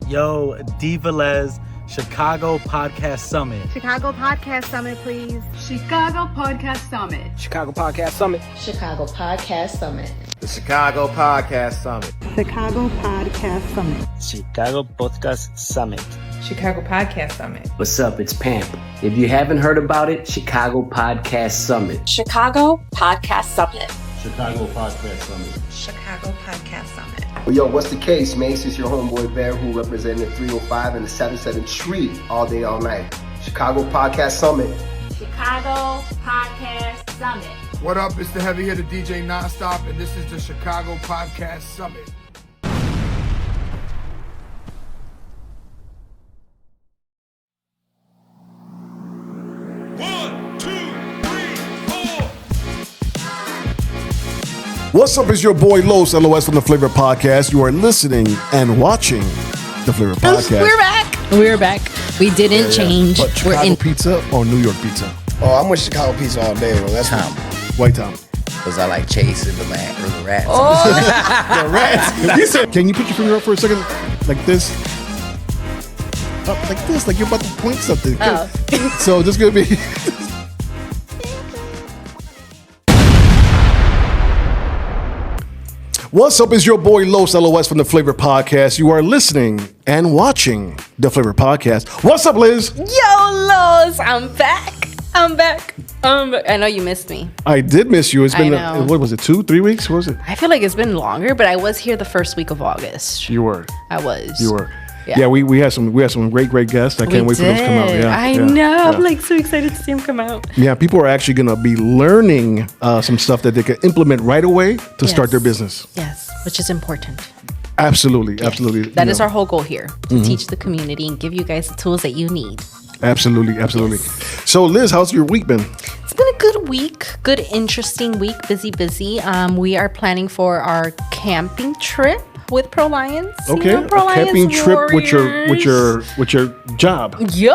Yo, Divalez, Chicago Podcast Summit. Chicago Podcast Summit, please. Chicago Podcast Summit. Chicago Podcast Summit. Chicago Podcast Summit. The Chicago Podcast Summit. Chicago Podcast Summit. Chicago Podcast Summit. Chicago Podcast Summit. What's up? It's Pamp. If you haven't heard about it, Chicago Podcast Summit. Chicago Podcast Summit. Chicago Podcast Summit. Chicago Podcast Summit. Well, yo, what's the case, man? This is your homeboy Bear, who represented 305 and the 77 Tree all day, all night. Chicago Podcast Summit. Chicago Podcast Summit. What up? It's the heavy hitter DJ Nonstop, and this is the Chicago Podcast Summit. What's up? It's your boy Los from the Flavor Podcast. You are listening and watching the Flavor Podcast. We're back. We didn't change. But Chicago pizza or New York pizza? Oh, I'm with Chicago pizza all day. Well, that's Tom. White Tom. Because I like chasing the rats. The rats. Can you put your finger up for a second? Like this? Up like this. Like you're about to point something. Oh. So this is going to be... What's up? It's your boy Los from the Flavor Podcast. You are listening and watching the Flavor Podcast. What's up, Liz? Yo, Los, I'm back. I know you missed me. I did miss you. It's been, what was it, 2-3 weeks? What was it? I feel like it's been longer, but I was here the first week of August. You were. I was. You were. Yeah, we had some great guests. I can't wait for them to come out. Yeah, I know. I'm like so excited to see them come out. Yeah, people are actually going to be learning some stuff that they can implement right away to start their business. Yes, which is important. Absolutely. That is our whole goal here, to teach the community and give you guys the tools that you need. Absolutely. Yes. So, Liz, how's your week been? It's been a good week, good, interesting week, busy. We are planning for our camping trip with Pro Lions. Okay, a camping trip with your job. Yeah,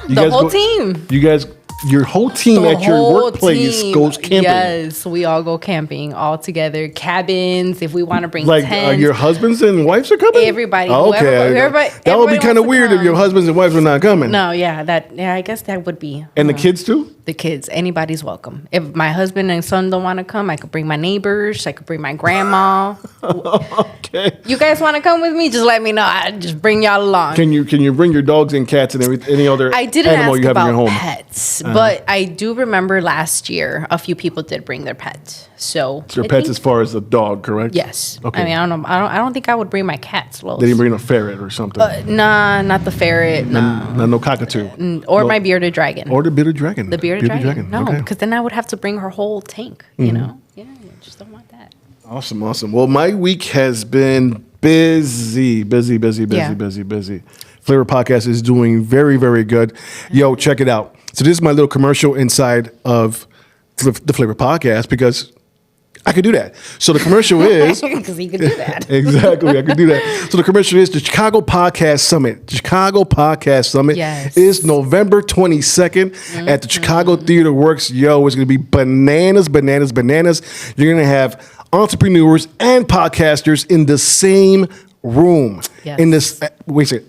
the whole team. You guys, your whole team at your workplace goes camping. Yes, we all go camping all together. Cabins, if we want to bring tents. Your husbands and wives are coming. Everybody. Okay, that would be kind of weird if your husbands and wives are not coming. No, I guess that would be. And the kids too. The kids, anybody's welcome. If my husband and son don't want to come, I could bring my neighbors. I could bring my grandma. Okay. You guys want to come with me? Just let me know. I just bring y'all along. Can you bring your dogs and cats and any other I didn't animal ask you have in your about home? Pets, but I do remember last year a few people did bring their pets. So your pets as far as the dog, correct? Yes. Okay. I mean, I don't know. I don't think I would bring my cats. Los. They didn't bring a ferret or something. Nah, not the ferret. No cockatoo. Or my bearded dragon. Or the bearded dragon. The bearded dragon. No, okay. because then I would have to bring her whole tank. You know? Yeah, I just don't want that. Awesome. Well, my week has been busy. Flavor Podcast is doing very, very good. Yo, check it out. So this is my little commercial inside of the Flavor Podcast because I could do that. So the commercial is... Because he could do that. Exactly, I could do that. So the commercial is the Chicago Podcast Summit. The Chicago Podcast Summit is November 22nd at the Chicago Theater Works. Yo, it's going to be bananas. You're going to have entrepreneurs and podcasters in the same room. Yes. In this,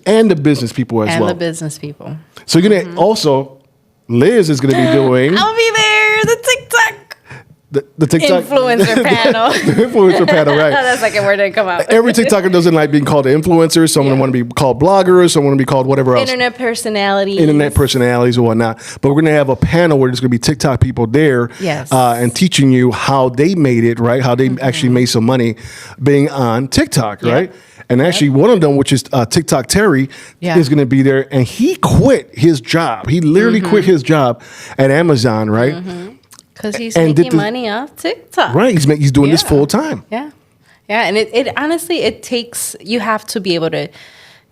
and the business people as well. And the business people. So you're going to also, Liz is going to be doing... I'll be there, the TikTok. The TikTok influencer panel. The influencer panel, right? That's like a word that come out. Every TikToker doesn't like being called influencers. Some want to be called bloggers. Some want to be called whatever else. Internet personalities and whatnot. But we're going to have a panel where there's going to be TikTok people there, and teaching you how they made it, right? How they actually made some money being on TikTok, right? And actually, one of them, which is TikTok Terry, is going to be there, and he quit his job. He literally quit his job at Amazon, right? Because he's making money off TikTok. Right. He's doing this full time. Yeah. And it honestly, you have to be able to,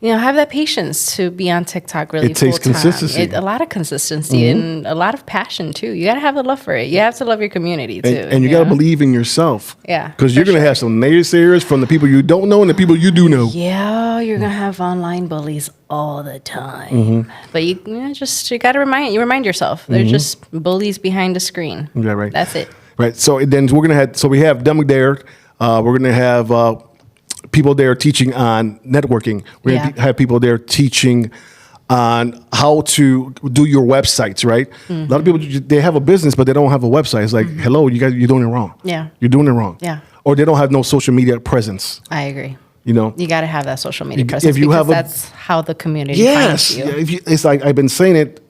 have that patience to be on TikTok really full time. It takes consistency. A lot of consistency and a lot of passion too. You got to have a love for it. You have to love your community too. And you got to believe in yourself. Yeah. Because you're going to have some naysayers from the people you don't know and the people you do know. Yeah. You're going to have online bullies all the time. But you got to remind yourself. They're just bullies behind the screen. Yeah, right. That's it. Right. So then we have them there. We're going to have people there teaching on networking. We're going to have people there teaching on how to do your websites, right? A lot of people, they have a business, but they don't have a website. It's like, hello, you guys, you're doing it wrong. Yeah. You're doing it wrong. Yeah. Or they don't have no social media presence. I agree. You know, you got to have that social media presence if you have that's how the community finds you. It's like I've been saying it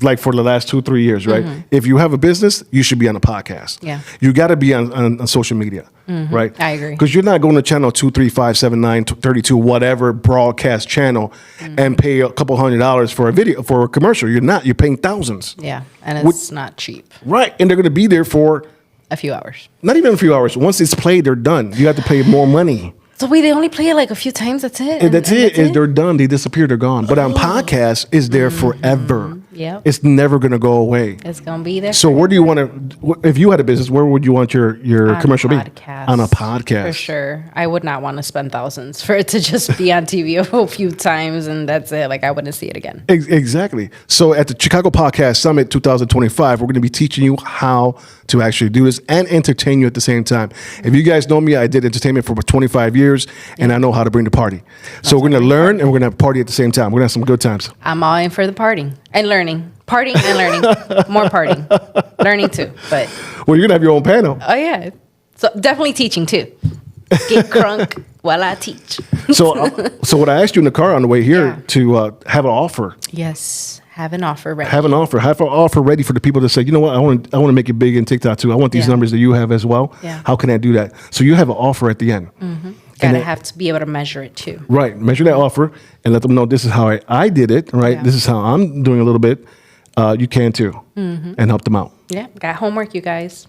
like for the last 2-3 years, right? If you have a business, you should be on a podcast. Yeah. You got to be on social media, right? I agree. Because you're not going to channel 2, 3, 5, 7, 9, 32, whatever broadcast channel and pay a couple $100s for a video, for a commercial. You're not. You're paying thousands. Yeah. And it's not cheap. Right. And they're going to be there for a few hours. Not even a few hours. Once it's played, they're done. You have to pay more money. So they only play it like a few times. That's it. And that's it. They're done. They disappear. They're gone. But on podcasts, it's there forever. Yeah. It's never going to go away. It's going to be there. So where do you want to, if you had a business, where would you want your commercial to be? On a podcast. For sure. I would not want to spend thousands for it to just be on TV a few times and that's it. Like I wouldn't see it again. Exactly. So at the Chicago Podcast Summit 2025, we're going to be teaching you how to actually do this and entertain you at the same time. If you guys know me, I did entertainment for about 25 years and I know how to bring the party. So we're going to learn and we're going to have a party at the same time. We're going to have some good times. I'm all in for the partying and learning. Partying and learning. More partying. Learning too. But well, you're going to have your own panel. Oh, yeah. So definitely teaching too. Get crunk while I teach. So what I asked you in the car on the way here to have an offer. Yes. Have an offer ready. Have an offer ready for the people that say, you know what, I want to make it big in TikTok too. I want these numbers that you have as well. Yeah. How can I do that? So you have an offer at the end. Gotta have to be able to measure it too. Right. Measure that offer and let them know this is how I did it, right? Yeah. This is how I'm doing a little bit. You can too. And help them out. Yeah. Got homework, you guys.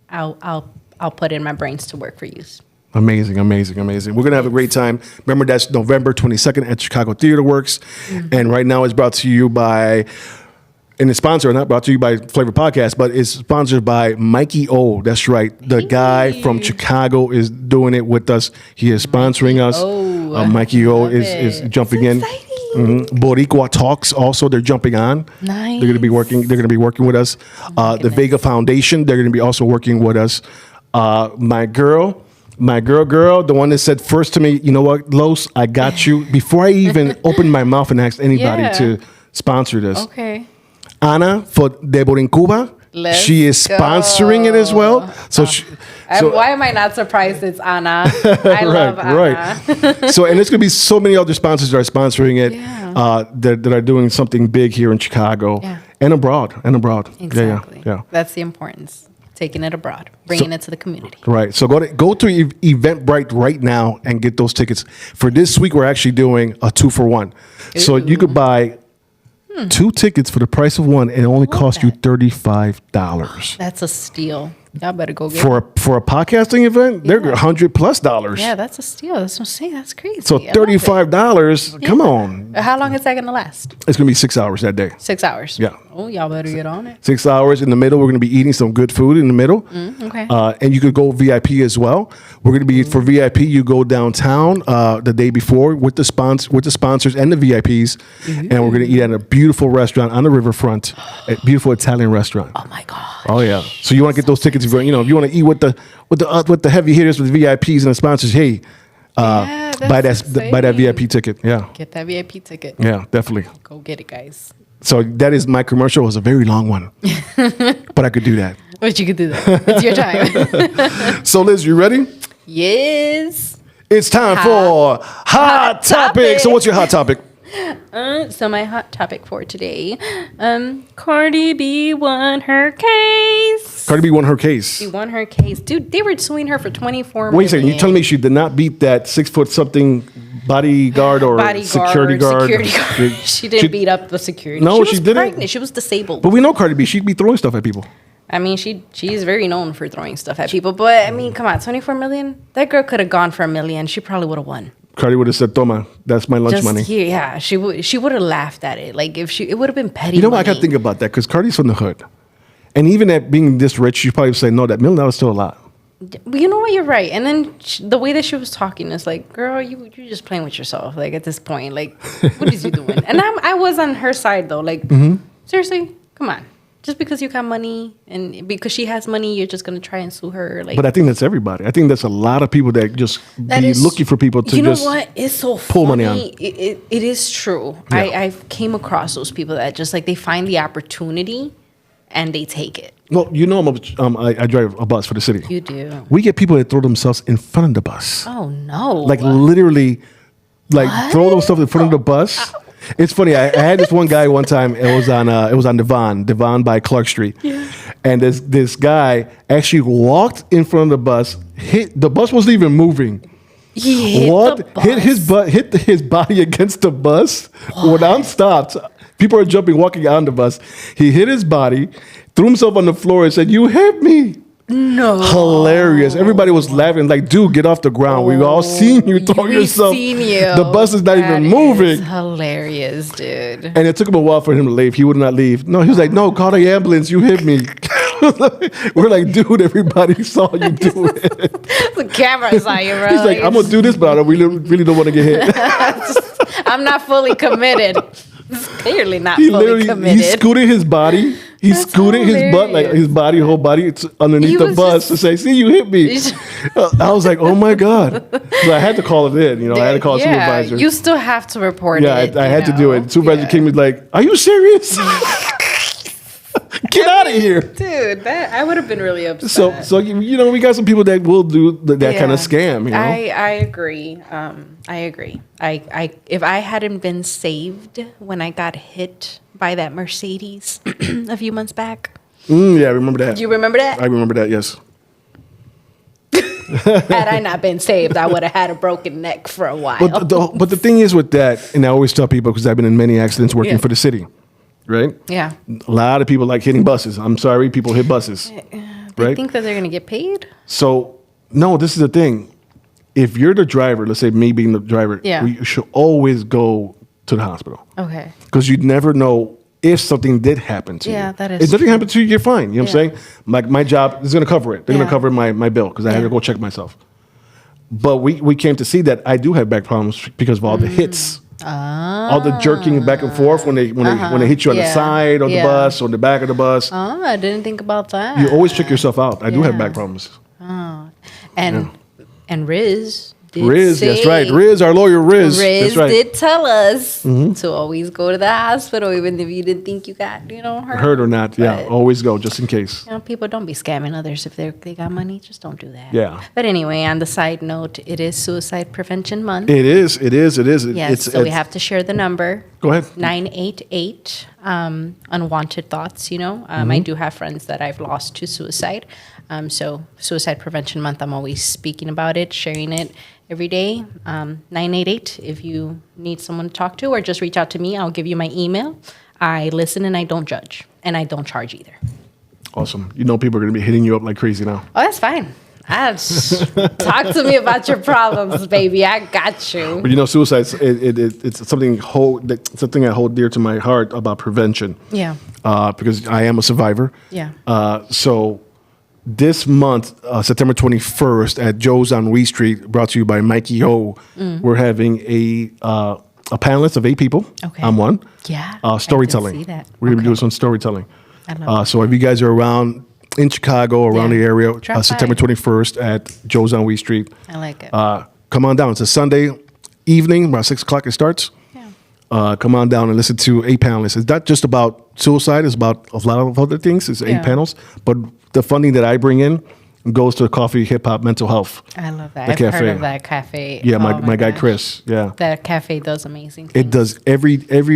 I'll put in my brains to work for you. Amazing. We're going to have a great time. Remember, that's November 22nd at Chicago Theater Works. And right now it's brought to you by, and it's sponsored, not brought to you by Flavor Podcast, but it's sponsored by Mikey O. That's right. The guy from Chicago is doing it with us. He is sponsoring us. Mikey O is jumping in. Boricua Talks also, they're jumping on. Nice. They're going to be working with us. The Vega Foundation, they're going to be also working with us. My girl, the one that said first to me, you know what, Los, I got you. Before I even opened my mouth and asked anybody to sponsor this. Okay. Ana for De Borincuba. She is sponsoring it as well. So, why am I not surprised it's Ana? I love Ana. Right. So, and there's going to be so many other sponsors that are sponsoring it that are doing something big here in Chicago and abroad. Exactly. Yeah. That's the importance. Taking it abroad, bringing it to the community. Right. So go to Eventbrite right now and get those tickets. For this week, we're actually doing a 2-for-1. Ooh. So you could buy 2 tickets for the price of one, and it only costs you $35. That's a steal. Y'all better go get for a podcasting event. They're $100+. Yeah, that's a steal. That's what I'm saying. That's crazy. So $35. Come on. How long is that going to last? It's going to be 6 hours that day. 6 hours. Yeah. Oh, y'all better get on it. 6 hours in the middle. We're going to be eating some good food in the middle. Okay. And you could go VIP as well. We're going to be for VIP. You go downtown the day before with the sponsors and the VIPs, and we're going to eat at a beautiful restaurant on the riverfront, a beautiful Italian restaurant. Oh my god. Oh yeah. So you want to get those tickets? If you want to eat with the heavy hitters, with VIPs and the sponsors. Hey, buy that VIP ticket. Yeah. Get that VIP ticket. Yeah, definitely. Go get it, guys. So that is my commercial. It was a very long one, but I could do that. But you could do that. It's your time. So Liz, you ready? Yes. It's time for Hot Topic. So what's your hot topic? So my hot topic for today, Cardi B won her case. Cardi B won her case. She won her case. Dude, they were suing her for $24 million. Wait a second. You're telling me she did not beat that 6-foot-something bodyguard or security guard? She didn't beat up the security. No, she didn't. Pregnant. She was disabled. But we know Cardi B. She'd be throwing stuff at people. I mean, she's very known for throwing stuff at people. But, I mean, come on, $24 million? That girl could have gone for $1 million. She probably would have won. Cardi would have said, "Toma, that's my lunch money." Yeah, she would have laughed at it. Like if it would have been petty. You know what? I got to think about that because Cardi's from the hood, and even at being this rich, she probably would say, "No, that $1 million is still a lot." You know what? You're right. And then the way that she was talking is like, "Girl, you're just playing with yourself." Like at this point, like, what is you doing? And I was on her side though. Like, seriously, come on. Just because you got money and because she has money, you're just gonna try and sue her. Like, but I think that's everybody. I think that's a lot of people that just be looking for people to just what? It's so pull money on. It is true. Yeah. I've came across those people that just like they find the opportunity and they take it. Well, I drive a bus for the city. You do. We get people that throw themselves in front of the bus. Oh no! Like literally, throw themselves in front of the bus. It's funny. I had this one guy one time. It was on Devon by Clark Street, and this guy actually walked in front of the bus. The bus wasn't even moving. Hit his body against the bus. When I'm stopped, people are jumping, walking on the bus. He hit his body, threw himself on the floor, and said, "You hit me." No. Hilarious. Everybody was laughing like, dude, get off the ground. We've all seen you throw yourself. Seen you. The bus is not even moving. Hilarious, dude. And it took him a while for him to leave. He would not leave. No, he was like, no, call the ambulance. You hit me. We're like, dude, everybody saw you do it. The camera saw you, bro. He's like, I'm going to do this, but I really don't want to get hit. I'm not fully committed. Clearly not fully committed. He scooted his body. He scooted his butt, like his whole body, it's underneath the bus to say, see, you hit me. I was like, oh my God. So I had to call it in, I had to call a supervisor. You still have to report it. I had to do it. The supervisor came and was like, are you serious? Get out of here. Dude, I would have been really upset. So we got some people that will do that kind of scam, I agree. I agree. If I hadn't been saved when I got hit by that Mercedes a few months back. Yeah, I remember that. You remember that? I remember that, yes. Had I not been saved, I would have had a broken neck for a while. But the thing is with that, and I always tell people, because I've been in many accidents working for the city, right? Yeah. A lot of people like hitting buses. I'm sorry, people hit buses. They think that they're going to get paid? So, no, this is the thing. If you're the driver, let's say me being the driver, you should always go to the hospital. Okay. Because you never know if something did happen to you. Yeah, that is If nothing happened to you, you're fine. You know what I'm saying? My job is going to cover it. They're going to cover my bill because I had to go check myself. But we came to see that I do have back problems because of all the hits. All the jerking back and forth when they hit you on the side of the bus or the back of the bus. Oh, I didn't think about that. You always check yourself out. I do have back problems. Oh. And Riz that's right. Riz, our lawyer, Riz. Riz that's right. did tell us to always go to the hospital, even if you didn't think you got, hurt or not. Yeah, always go just in case. People don't be scamming others if they got money. Just don't do that. Yeah. But anyway, on the side note, it is Suicide Prevention Month. It is. Yes. So we have to share the number. Go ahead. 988. Unwanted thoughts. I do have friends that I've lost to suicide. So Suicide Prevention Month, I'm always speaking about it, sharing it every day. 988 if you need someone to talk to, or just reach out to me. I'll give you my email. I listen and I don't judge, and I don't charge either. Awesome. People are going to be hitting you up like crazy now. Oh, that's fine. Talk to me about your problems, baby. I got you. But suicide, it's something I hold dear to my heart about prevention. Yeah. Because I am a survivor. Yeah. So this month, September 21st, at Joe's on Wee Street, brought to you by Mikey O, we're having a panelist of 8 people. Okay. I'm one. Yeah. Storytelling. I did see that. We're going to be doing some storytelling. I love so if you guys are around in Chicago, around the area, September 21st at Joe's on Wee Street. I like it. Come on down. It's a Sunday evening, about 6 o'clock it starts. Yeah. Come on down and listen to 8 panelists. It's not just about suicide. It's about a lot of other things. It's 8 panels. But the funding that I bring in goes to coffee, hip hop, mental health. I love that. I've heard of that cafe. Yeah, my guy Chris. Yeah. That cafe does amazing things. It does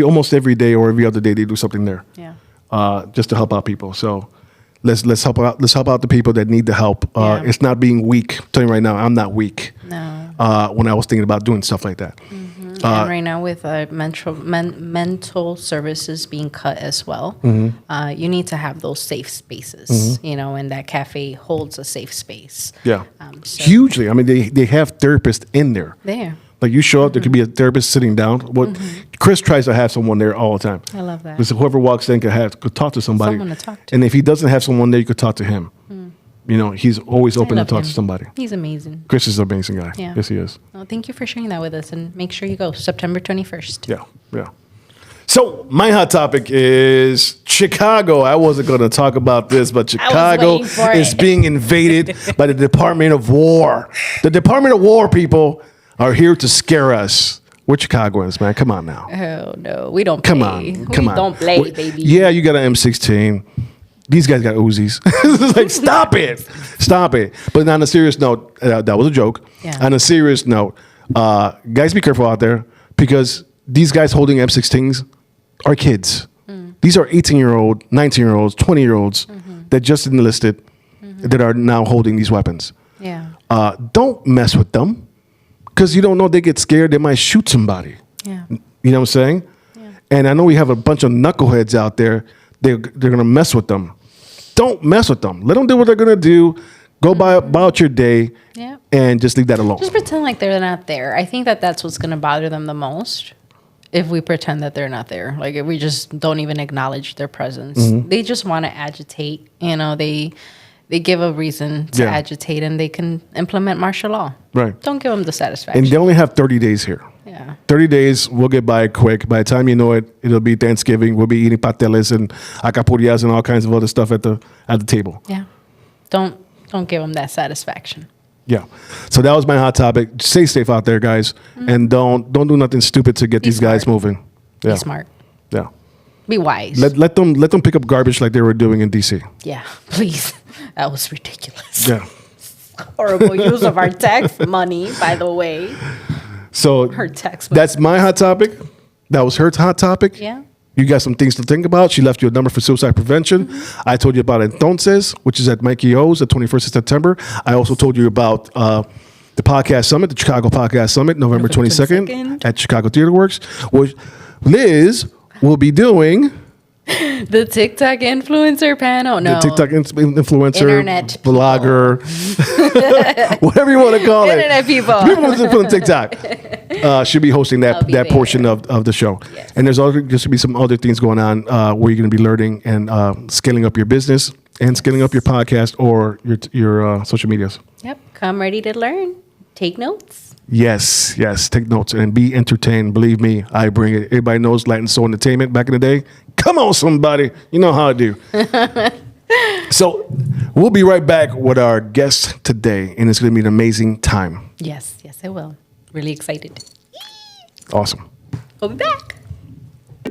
almost every day or every other day they do something there. Yeah. Just to help out people. So let's help out the people that need the help. It's not being weak. I'm telling you right now, I'm not weak. No. When I was thinking about doing stuff like that. And right now with mental services being cut as well, you need to have those safe spaces, and that cafe holds a safe space. Yeah, hugely. I mean, they have therapists in there. There. Like you show up, there could be a therapist sitting down. Chris tries to have someone there all the time. I love that. Because whoever walks in could talk to somebody. Someone to talk to. And if he doesn't have someone there, you could talk to him. He's always open to talk to somebody. He's amazing. Chris is an amazing guy. Yeah. Yes, he is. Well, thank you for sharing that with us, and make sure you go September 21st. Yeah. So my hot topic is Chicago. I wasn't going to talk about this, but Chicago is being invaded by the Department of War. The Department of War people are here to scare us. We're Chicagoans, man. Come on now. Oh no, we don't. Come play. on, come we on. Don't play, baby. Yeah, you got an M16. These guys got Uzis. It's like, stop it. But on a serious note, that was a joke. Yeah. On a serious note, guys, be careful out there because these guys holding M16s are kids. These are 18-year-old, 19-year-olds, 20-year-olds that just enlisted that are now holding these weapons. Yeah. Don't mess with them because you don't know, they get scared. They might shoot somebody. Yeah. You know what I'm saying? Yeah. And I know we have a bunch of knuckleheads out there. They're going to mess with them. Don't mess with them. Let them do what they're going to do. Go about your day and just leave that alone. Just pretend like they're not there. I think that's what's going to bother them the most. If we pretend that they're not there, like if we just don't even acknowledge their presence, they just want to agitate. You know, they give a reason to agitate, and they can implement martial law. Right. Don't give them the satisfaction. And they only have 30 days here. Yeah. 30 days, we'll get by quick. By the time you know it, it'll be Thanksgiving. We'll be eating pateles and acapullas and all kinds of other stuff at the table. Yeah. Don't give them that satisfaction. Yeah. So that was my hot topic. Stay safe out there, guys, and don't do nothing stupid to get these guys moving. Yeah. Be smart. Yeah. Be wise. Let them pick up garbage like they were doing in DC. Yeah, please. That was ridiculous. Yeah. Horrible use of our tax money, by the way. So her tax money. That's my hot topic. That was her hot topic. Yeah. You got some things to think about. She left you a number for suicide prevention. I told you about Entonces, which is at Mikey O's, the 21st of September. I also told you about the podcast summit, the Chicago Podcast Summit, November 22nd at Chicago Theater Works, which Liz will be doing. The TikTok influencer panel? No. The TikTok influencer, Internet blogger, whatever you want to call it. Internet people. People want to put on TikTok. She'll be hosting that portion of the show. Yes. And there's going to be some other things going on where you're going to be learning and scaling up your business and scaling up your podcast or your social medias. Yep. Come ready to learn. Take notes. Yes. Take notes and be entertained. Believe me, I bring it. Everybody knows Latin Soul Entertainment back in the day. Come on, somebody. You know how I do. So we'll be right back with our guest today, and it's going to be an amazing time. Yes, it will. Really excited. Awesome. We'll be back.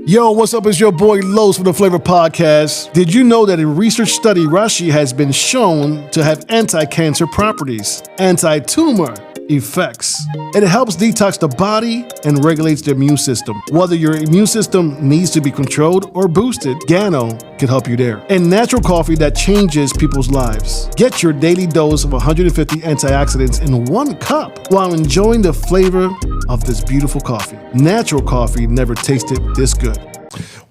Yo, what's up? It's your boy Los from the Flavor Podcast. Did you know that in a research study, Rashi has been shown to have anti-cancer properties, anti-tumor effects. It helps detox the body and regulates the immune system. Whether your immune system needs to be controlled or boosted, Gano can help you there. And natural coffee that changes people's lives. Get your daily dose of 150 antioxidants in 1 cup while enjoying the flavor of this beautiful coffee. Natural coffee never tasted this good.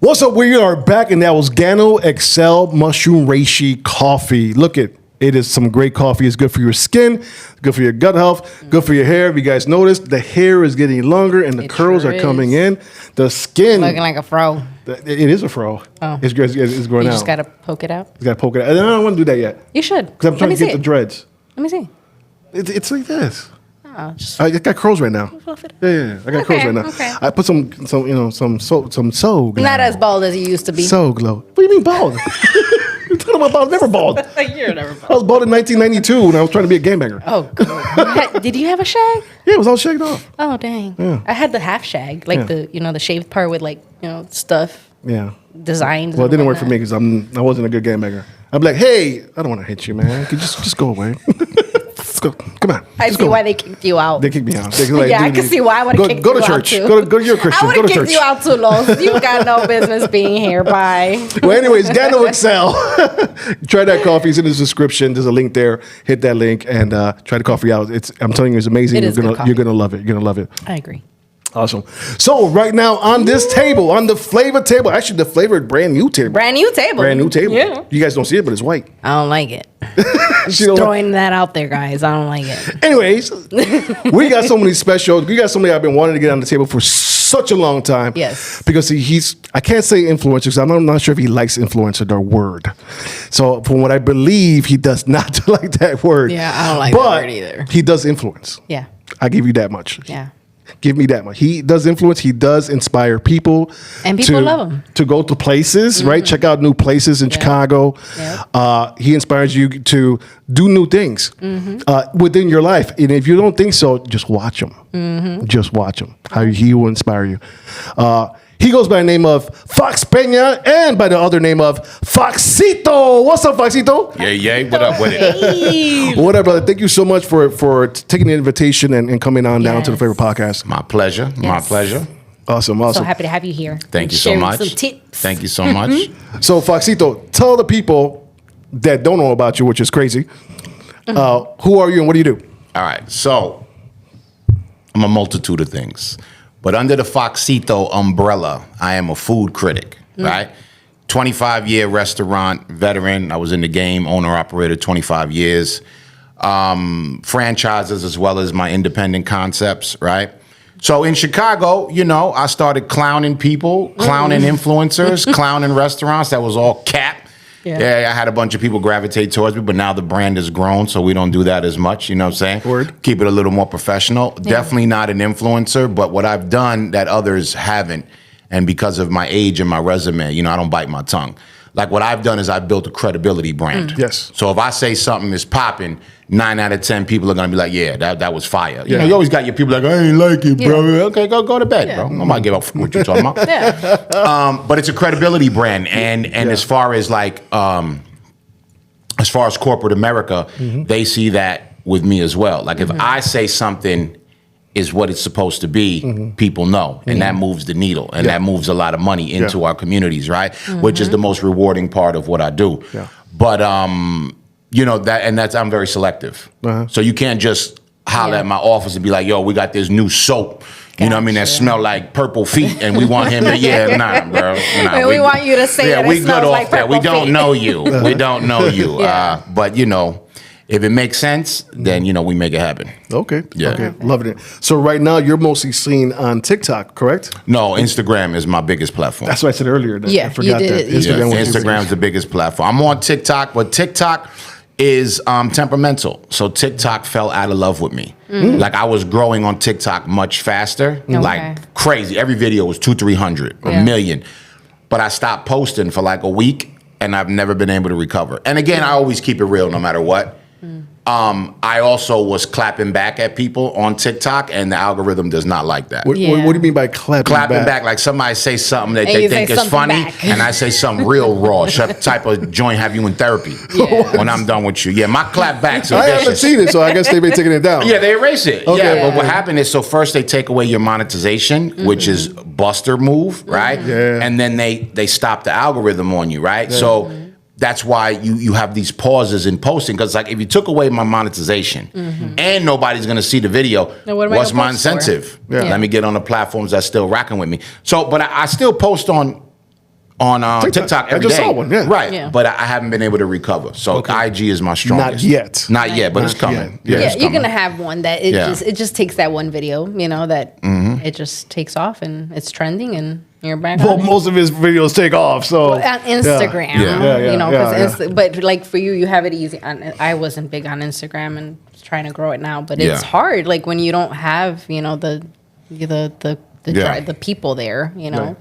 What's up? We are back, and that was Gano Excel Mushroom Reishi Coffee. Look at it is some great coffee. It's good for your skin, good for your gut health, good for your hair. If you guys noticed, the hair is getting longer and the curls are coming in. The skin. Looking like a fro. It is a fro. Oh. It's growing out. You just got to poke it out? You got to poke it out. I don't want to do that yet. You should. Because I'm trying to get the dreads. Let me see. It's like this. Oh, I got curls right now. Yeah. I got curls right now. Okay. I put some Soul Glow. Not as bald as you used to be. Soul Glow. What do you mean bald? You're talking about bald. Never bald. You're never bald. I was bald in 1992 when I was trying to be a gangbanger. Oh, God. Did you have a shag? Yeah, it was all shagged off. Oh, dang. Yeah. I had the half shag, like the shaved part with stuff. Yeah. Designs. Well, it didn't work for me because I wasn't a good gangbanger. I'm like, hey, I don't want to hit you, man. Just go away. Let's go. Come on. I see why they kicked you out. They kicked me out. I can see why I would have kicked you out. Go to church. Go to your Christian. I would have kicked you out too, Los. You got no business being here. Bye. Well, anyways, Gano Excel. Try that coffee. It's in the description. There's a link there. Hit that link and try the coffee out. I'm telling you, it's amazing. You're gonna love it. You're gonna love it. I agree. Awesome. So right now on this table, on the flavor table, actually the flavor brand new table. Brand new table. Yeah. You guys don't see it, but it's white. I don't like it. Just throwing that out there, guys. I don't like it. Anyways, we got so many specials. We got somebody I've been wanting to get on the table for such a long time. Yes. Because he's, I can't say influencer because I'm not sure if he likes influencer, the word. So from what I believe, he does not like that word. Yeah, I don't like that word either. He does influence. Yeah. I give you that much. Yeah. Give me that much. He does influence. He does inspire people. And people love him. To go to places, right? Check out new places in Chicago. Yep. He inspires you to do new things within your life. And if you don't think so, just watch him. Just watch him. How he will inspire you. He goes by the name of Fox Peña and by the other name of Foxcito. What's up, Foxcito? Yeah. What up with it? What up, brother? Thank you so much for taking the invitation and coming on down to the favorite podcast. My pleasure. My pleasure. Awesome. So happy to have you here. Thank you so much. Some tips. Thank you so much. So, Foxcito, tell the people that don't know about you, which is crazy, who are you and what do you do? All right. So, I'm a multitude of things. But under the Foxcito umbrella, I am a food critic, right? 25-year restaurant veteran. I was in the game, owner-operator, 25 years. Franchises as well as my independent concepts, right? So in Chicago, I started clowning people, clowning influencers, clowning restaurants. That was all cap. Yeah, I had a bunch of people gravitate towards me, but now the brand has grown, so we don't do that as much, you know what I'm saying? Word. Keep it a little more professional. Yeah. Definitely not an influencer, but what I've done that others haven't, and because of my age and my resume, I don't bite my tongue. Like what I've done is I've built a credibility brand. Yes. So if I say something is popping, 9 out of 10 people are gonna be like, yeah, that was fire. You always got your people like, I ain't like it, bro. Okay, go to bed, bro. I might give up what you're talking about. But it's a credibility brand, and as far as as far as corporate America, they see that with me as well. Like if I say something is what it's supposed to be, people know, and that moves the needle, and that moves a lot of money into our communities, right? Which is the most rewarding part of what I do. But that's I'm very selective. So you can't just holler at my office and be like, yo, we got this new soap. You know what I mean? That smell like purple feet, and we want him to, nah, bro. Nah, we want you to say that we it good smells off like that. purple We don't feet. know you. We don't know you. But if it makes sense, then we make it happen. Okay. Yeah. Okay. Loving it. So right now you're mostly seen on TikTok, correct? No, Instagram is my biggest platform. That's what I said earlier. Yeah, I forgot you did that. it. Instagram's the biggest platform. I'm on TikTok, but TikTok is temperamental. So TikTok fell out of love with me. Like I was growing on TikTok much faster, like crazy. Every video was 200-300, a million. But I stopped posting for like a week, and I've never been able to recover. And again, I always keep it real no matter what. I also was clapping back at people on TikTok, and the algorithm does not like that. What do you mean by clapping back? Like somebody say something that they think is funny, and I say something real raw, type of joint have you in therapy when I'm done with you. Yeah, my clap backs are vicious. I haven't seen it, so I guess they've been taking it down. Yeah, they erase it. Okay. Yeah, but what happened is, so first they take away your monetization, which is buster move, right? Yeah. And then they stop the algorithm on you, right? Yeah. So that's why you have these pauses in posting, because like if you took away my monetization and nobody's gonna see the video, what's my incentive? Let me get on the platforms that's still rocking with me. So, but I still post on TikTok every day. I just saw one, right? But I haven't been able to recover. So IG is my strongest. Not yet, but it's coming. Yeah, you're gonna have one that it just takes that one video, that it just takes off and it's trending and you're back. Well, most of his videos take off, so on Instagram, but like for you have it easy. I wasn't big on Instagram and trying to grow it now, but it's hard. Like when you don't have the people there, Right.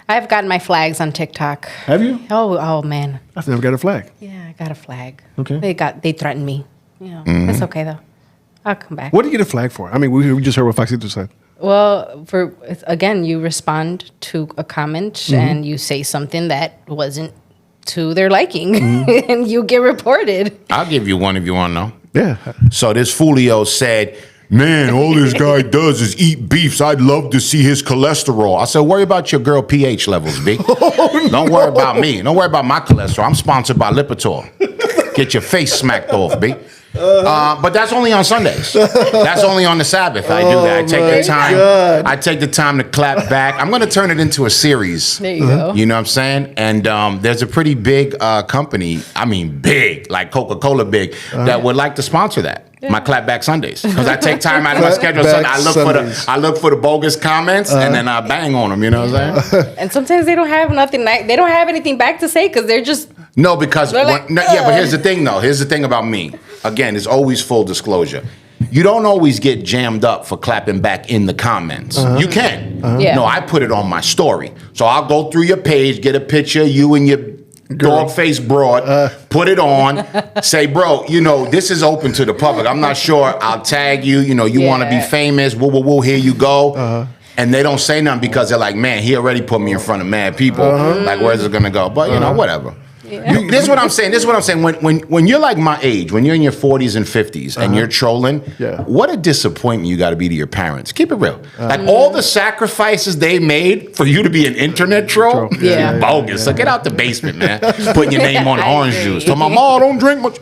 I've gotten my flags on TikTok. Have you? Oh man. I've never got a flag. Yeah, I got a flag. Okay. They threatened me. It's okay though. I'll come back. What do you get a flag for? I mean, we just heard what Foxcito said. Well, again, you respond to a comment and you say something that wasn't to their liking, and you get reported. I'll give you one if you want to know. Yeah. So this Fulio said, man, all this guy does is eat beefs. I'd love to see his cholesterol. I said, worry about your girl pH levels, B. Don't worry about me. Don't worry about my cholesterol. I'm sponsored by Lipitor. Get your face smacked off, B. But that's only on Sundays. That's only on the Sabbath. I do that. I take the time to clap back. I'm going to turn it into a series. There you go. You know what I'm saying? And there's a pretty big company, I mean big, like Coca-Cola big, that would like to sponsor that. My clapback Sundays, because I take time out of my schedule. So I look for the bogus comments, and then I bang on them. You know what I'm saying? And sometimes they don't have nothing. They don't have anything back to say because they're just but here's the thing though. Here's the thing about me. Again, it's always full disclosure. you don't always get jammed up for clapping back in the comments. You can. No, I put it on my story. So I'll go through your page, get a picture of you and your dog-faced broad, put it on, say, bro, this is open to the public. I'm not sure. I'll tag you. You want to be famous. Woo, here you go. And they don't say nothing because they're like, man, he already put me in front of mad people. Like, where's it going to go? But, whatever. Yeah. This is what I'm saying. When you're like my age, when you're in your 40s and 50s and you're trolling, what a disappointment you got to be to your parents. Keep it real. Like all the sacrifices they made for you to be an internet troll, bogus. So get out the basement, man. Putting your name on orange juice. Tell my mom, don't drink much.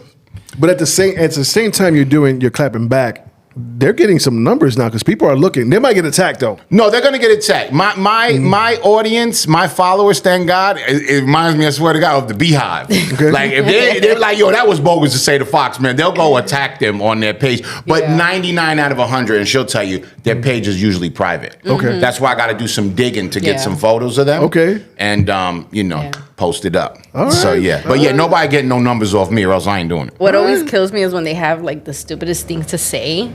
But at the same time you're clapping back, they're getting some numbers now because people are looking. They might get attacked though. No, they're gonna get attacked. My audience, my followers, thank God, it reminds me, I swear to God, of the Beehive. Okay. Like if they're like, yo, that was bogus to say to Fox, man, they'll go attack them on their page. But 99 out of 100, and she'll tell you, their page is usually private. Okay. That's why I got to do some digging to get some photos of them. Okay. And post it up. All right. So but nobody getting no numbers off me, or else I ain't doing it. What always kills me is when they have like the stupidest thing to say.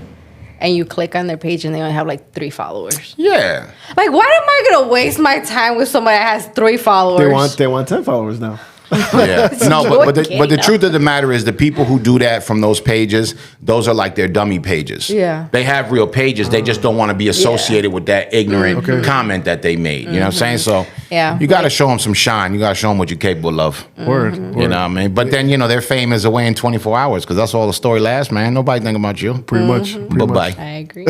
And you click on their page and they only have like 3 followers. Yeah. Like, why am I gonna waste my time with somebody that has 3 followers? They want 10 followers now. Yeah. No, but the truth of the matter is the people who do that from those pages, those are like their dummy pages. Yeah. They have real pages. They just don't want to be associated with that ignorant comment that they made. You know what I'm saying? So you got to show them some shine. You got to show them what you're capable of. Word. You know what I mean? But then, their fame is away in 24 hours because that's all the story lasts, man. Nobody think about you. Pretty much. Bye-bye. I agree.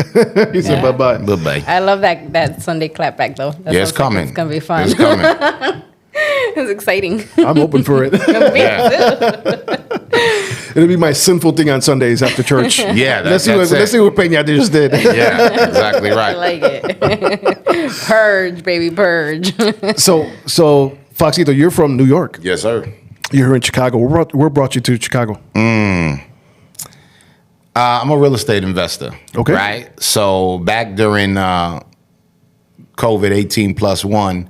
He said bye-bye. Bye-bye. I love that Sunday clapback, though. It's coming. It's going to be fun. It's coming. It's exciting. I'm open for it. It'll be my sinful thing on Sundays after church. Yeah, let's see what Peña just did. Yeah, exactly right. I like it. Purge, baby, purge. So Foxcito, you're from New York. Yes, sir. You're here in Chicago. What brought you to Chicago? I'm a real estate investor. Okay. Right? So back during COVID 18+1,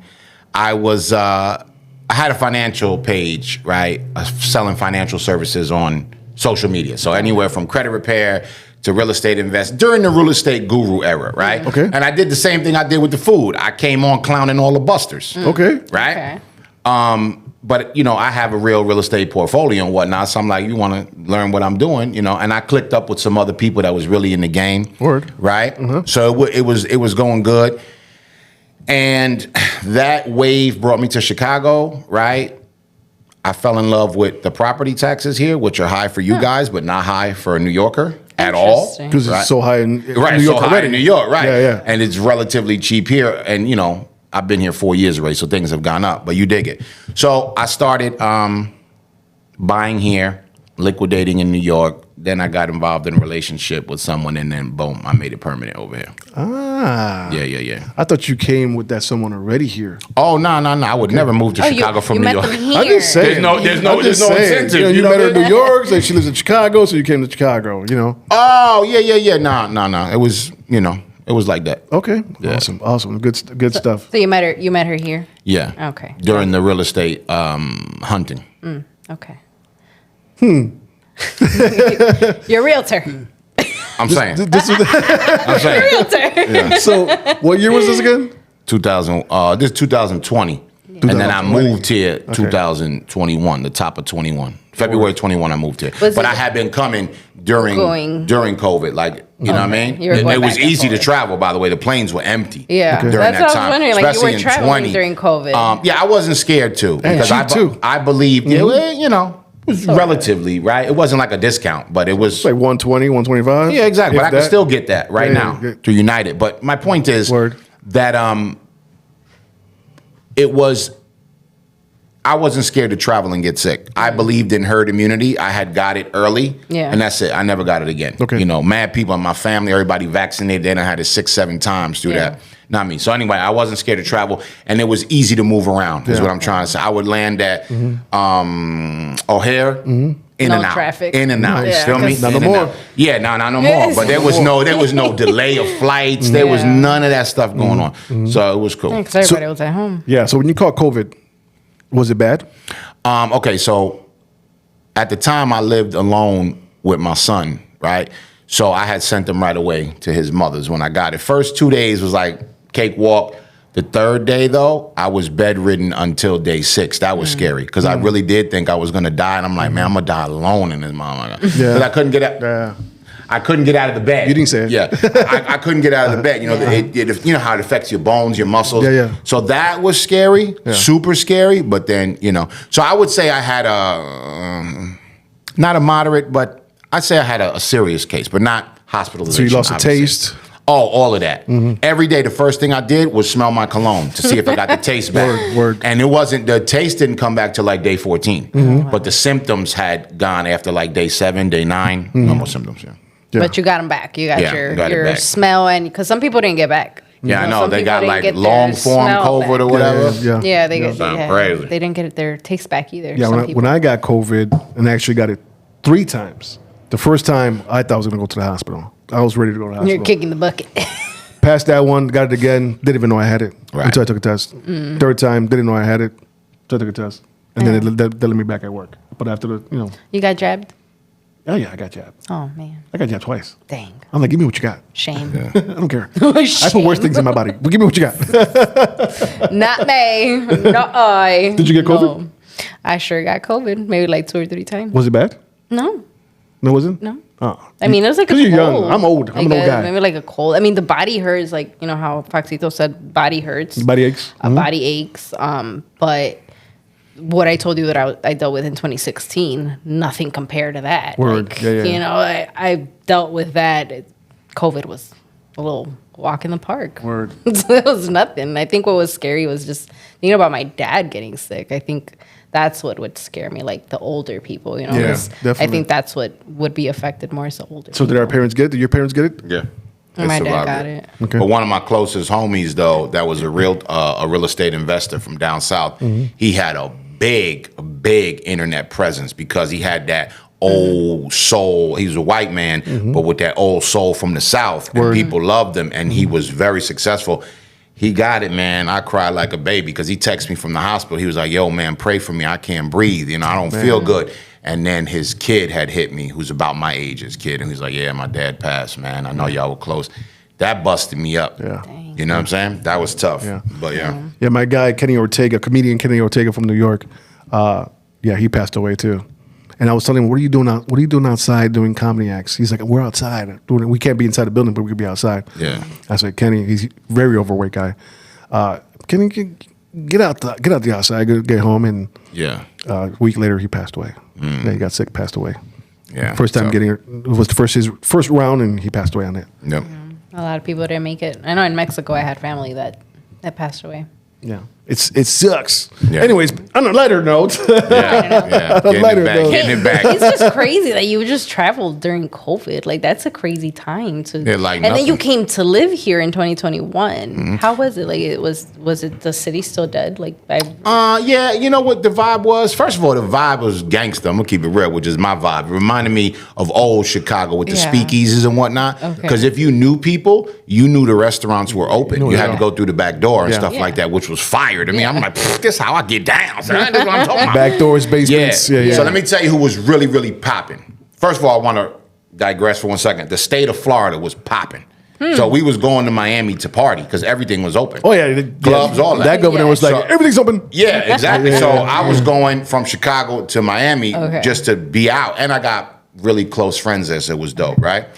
I had a financial page, right? Selling financial services on social media. So anywhere from credit repair to real estate invest during the real estate guru era, right? Okay. And I did the same thing I did with the food. I came on clowning all the busters. Okay. Right? Okay. But, I have a real estate portfolio and whatnot. So I'm like, you want to learn what I'm doing, and I clicked up with some other people that was really in the game. Word. Right? So it was going good. And that wave brought me to Chicago, right? I fell in love with the property taxes here, which are high for you guys, but not high for a New Yorker at all. Because it's so high in New York so high already. in New York, right. Yeah. And it's relatively cheap here. And, I've been here 4 years already, so things have gone up, but you dig it. So I started buying here, liquidating in New York. Then I got involved in a relationship with someone, and then boom, I made it permanent over here. Ah. Yeah. I thought you came with that someone already here. Oh, no. I would never move to Chicago from New York. I'm just saying. There's no incentive. You met her in New York, so she lives in Chicago, so you came to Chicago, Oh, yeah. No. It was, it was like that. Okay. Yeah. Awesome. Good stuff. So you met her here? Yeah. Okay. During the real estate hunting. Okay. You're a realtor. I'm saying. I'm saying. Realtor. Yeah. So, what year was this again? 2000. This is 2020. Yeah. And then I moved here 2021, the top of 21. February 21, I moved here. But I had been coming during COVID, like, you know what I mean? It was easy to travel, by the way. The planes were empty. Yeah. During That's that what time. I was wondering. Like, you were traveling during COVID. Yeah, I wasn't scared to. Because I believed, it was relatively, right? It wasn't like a discount, but it was like 120, 125. Yeah, exactly. But I can still get that right now through United. But my point is that I wasn't scared to travel and get sick. I believed in herd immunity. I had got it early, and that's it. I never got it again. Okay. Mad people in my family, everybody vaccinated. They done had it 6-7 times through that. Not me. So anyway, I wasn't scared to travel, and it was easy to move around. Is what I'm trying to say. I would land at O'Hare. In and out, traffic. In and out. Nice. Feel me? Not no more. Yeah, no more. But there was no delay of flights. There was none of that stuff going on. So it was cool. Because everybody was at home. Yeah. So when you caught COVID, was it bad? Okay, so at the time I lived alone with my son, right? So I had sent them right away to his mother's when I got it. First 2 days was like cakewalk. The third day, though, I was bedridden until day 6. That was scary because I really did think I was going to die. And I'm like, man, I'm going to die alone in this mama. Because I couldn't get out. I couldn't get out of the bed. You didn't say it. Yeah. I couldn't get out of the bed. You know, you know how it affects your bones, your muscles. Yeah. So that was scary, super scary. But then, you know, so I would say I had not a moderate, but I'd say I had a serious case, but not hospitalization. So you lost a obviously. taste? Oh, all of that. Every day, the first thing I did was smell my cologne to see if I got the taste back. Word. And the taste didn't come back till like day 14. But the symptoms had gone after like day 7, day 9. No more symptoms, yeah. But you got them back. You got got it your back. smell, and because some people didn't get back. Yeah, I know. Some They people got didn't like get long their form smell COVID or back. whatever. Yeah, they crazy. They didn't get their taste back either. Yeah, when I got COVID, and I actually got it 3 times. The first time, I thought I was going to go to the hospital. I was ready to go to the hospital. You're kicking the bucket. Passed that one, got it again, didn't even know I had it Right. until I took a test. Third time, didn't know I had it, so I took a test. And then they let me back at work. But after You got jabbed? Oh yeah, I got jabbed. Oh, man. I got jabbed twice. Dang. I'm like, give me what you got. Shame. I don't care. I put worse things in my body. But give me what you got. Not me. Not I. Did you get COVID? No. I sure got COVID. Maybe like 2 or 3 times. Was it bad? No. No, it wasn't? No. Oh. I mean, it was like a cold. Because you're young. I'm old. I'm an old guy. Maybe like a cold. I mean, the body hurts. Like, you know how Foxcito said body hurts. Body aches. Body aches. But what I told you that I dealt with in 2016, nothing compared to that. Word. Like, Yeah. You know, I dealt with that. COVID was a little walk in the park. Word. It was nothing. I think what was scary was just thinking about my dad getting sick. I think that's what would scare me, like the older people, you know. Yeah, 'cause definitely. I think that's what would be affected more, so older. So did our parents get it? Did your parents get it? Yeah. They My dad survived got it. Okay. But one of my closest homies, though, that was a real estate investor from down south, he had a big internet presence because he had that old soul. He was a white man, but with that old soul from the South. And people loved him, and he was very successful. He got it, man. I cried like a baby because he texted me from the hospital. He was like, yo, man, pray for me. I can't breathe. You know, I don't feel good. And then his kid had hit me, who's about my age, his kid. And he's like, yeah, my dad passed, man. I know y'all were close. That busted me up. Yeah. You know what I'm saying? That was tough. Yeah. But yeah. Yeah, my guy, comedian Kenny Ortega from New York, he passed away too. And I was telling him, what are you doing outside doing comedy acts? He's like, we're outside. We can't be inside the building, but we could be outside. Yeah. I said, Kenny, he's a very overweight guy. Kenny, get out the outside, get home. And a week later, he passed away. Yeah, he got sick, passed away. Yeah. First time getting it. It was his first round, and he passed away on it. Yep. A lot of people didn't make it. I know in Mexico I had family that passed away. Yeah. It sucks. Yeah. Anyways, on a lighter note. Yeah. Getting it back. It's just crazy that you just traveled during COVID. Like, that's a crazy time to. Yeah, like and then you nothing. came to live here in 2021. How was it? Like, was it the city still dead? Like, Yeah, you know what the vibe was? First of all, the vibe was gangster. I'm gonna keep it real, which is my vibe. It reminded me of old Chicago with the speakeasies and whatnot. Because if you knew people, you knew the restaurants were open. You had to go through the back door and stuff like that, which was fire to me. I'm like, this is how I get down. So that's what I'm talking about. Back doors, basements. Yeah. So let me tell you who was really, really popping. First of all, I want to digress for 1 second. The state of Florida was popping. So we was going to Miami to party because everything was open. Oh yeah, Clubs, all that. That governor was like, everything's open. Yeah, exactly. Yeah. So I was going from Chicago to Miami just to be out. And I got really close friends there, so it was dope, right?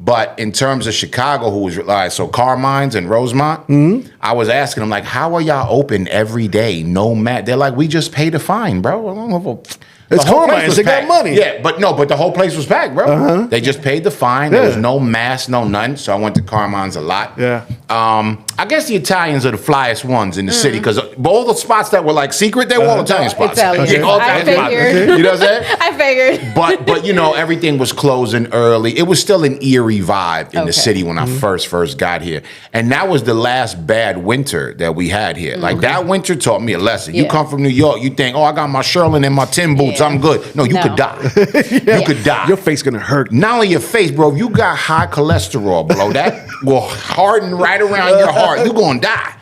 But in terms of Chicago, who was like, so Carmine's and Rosemont, I was asking them, like, how are y'all open every day? No mat. They're like, we just paid a fine, bro. I don't know if it's Carmine's. They got money. Yeah, but the whole place was packed, bro. They just paid the fine. There was no mask, no nothing. So I went to Carmine's a lot. Yeah. I guess the Italians are the flyest ones in the city because all the spots that were like secret, they were all Italian spots. Italian. Yeah, all I Italian spots. figured. You know what I'm saying? I figured. But everything was closing early. It was still an eerie vibe in the city when I first got here. And that was the last bad winter that we had here. Like that winter taught me a lesson. You come from New York, you think, oh, I got my Sherlin and my Tim boots, I'm good. No, you could die. You could die. Your face gonna hurt. Not only your face, bro, if you got high cholesterol, bro, that will harden right around your heart. You're gonna die.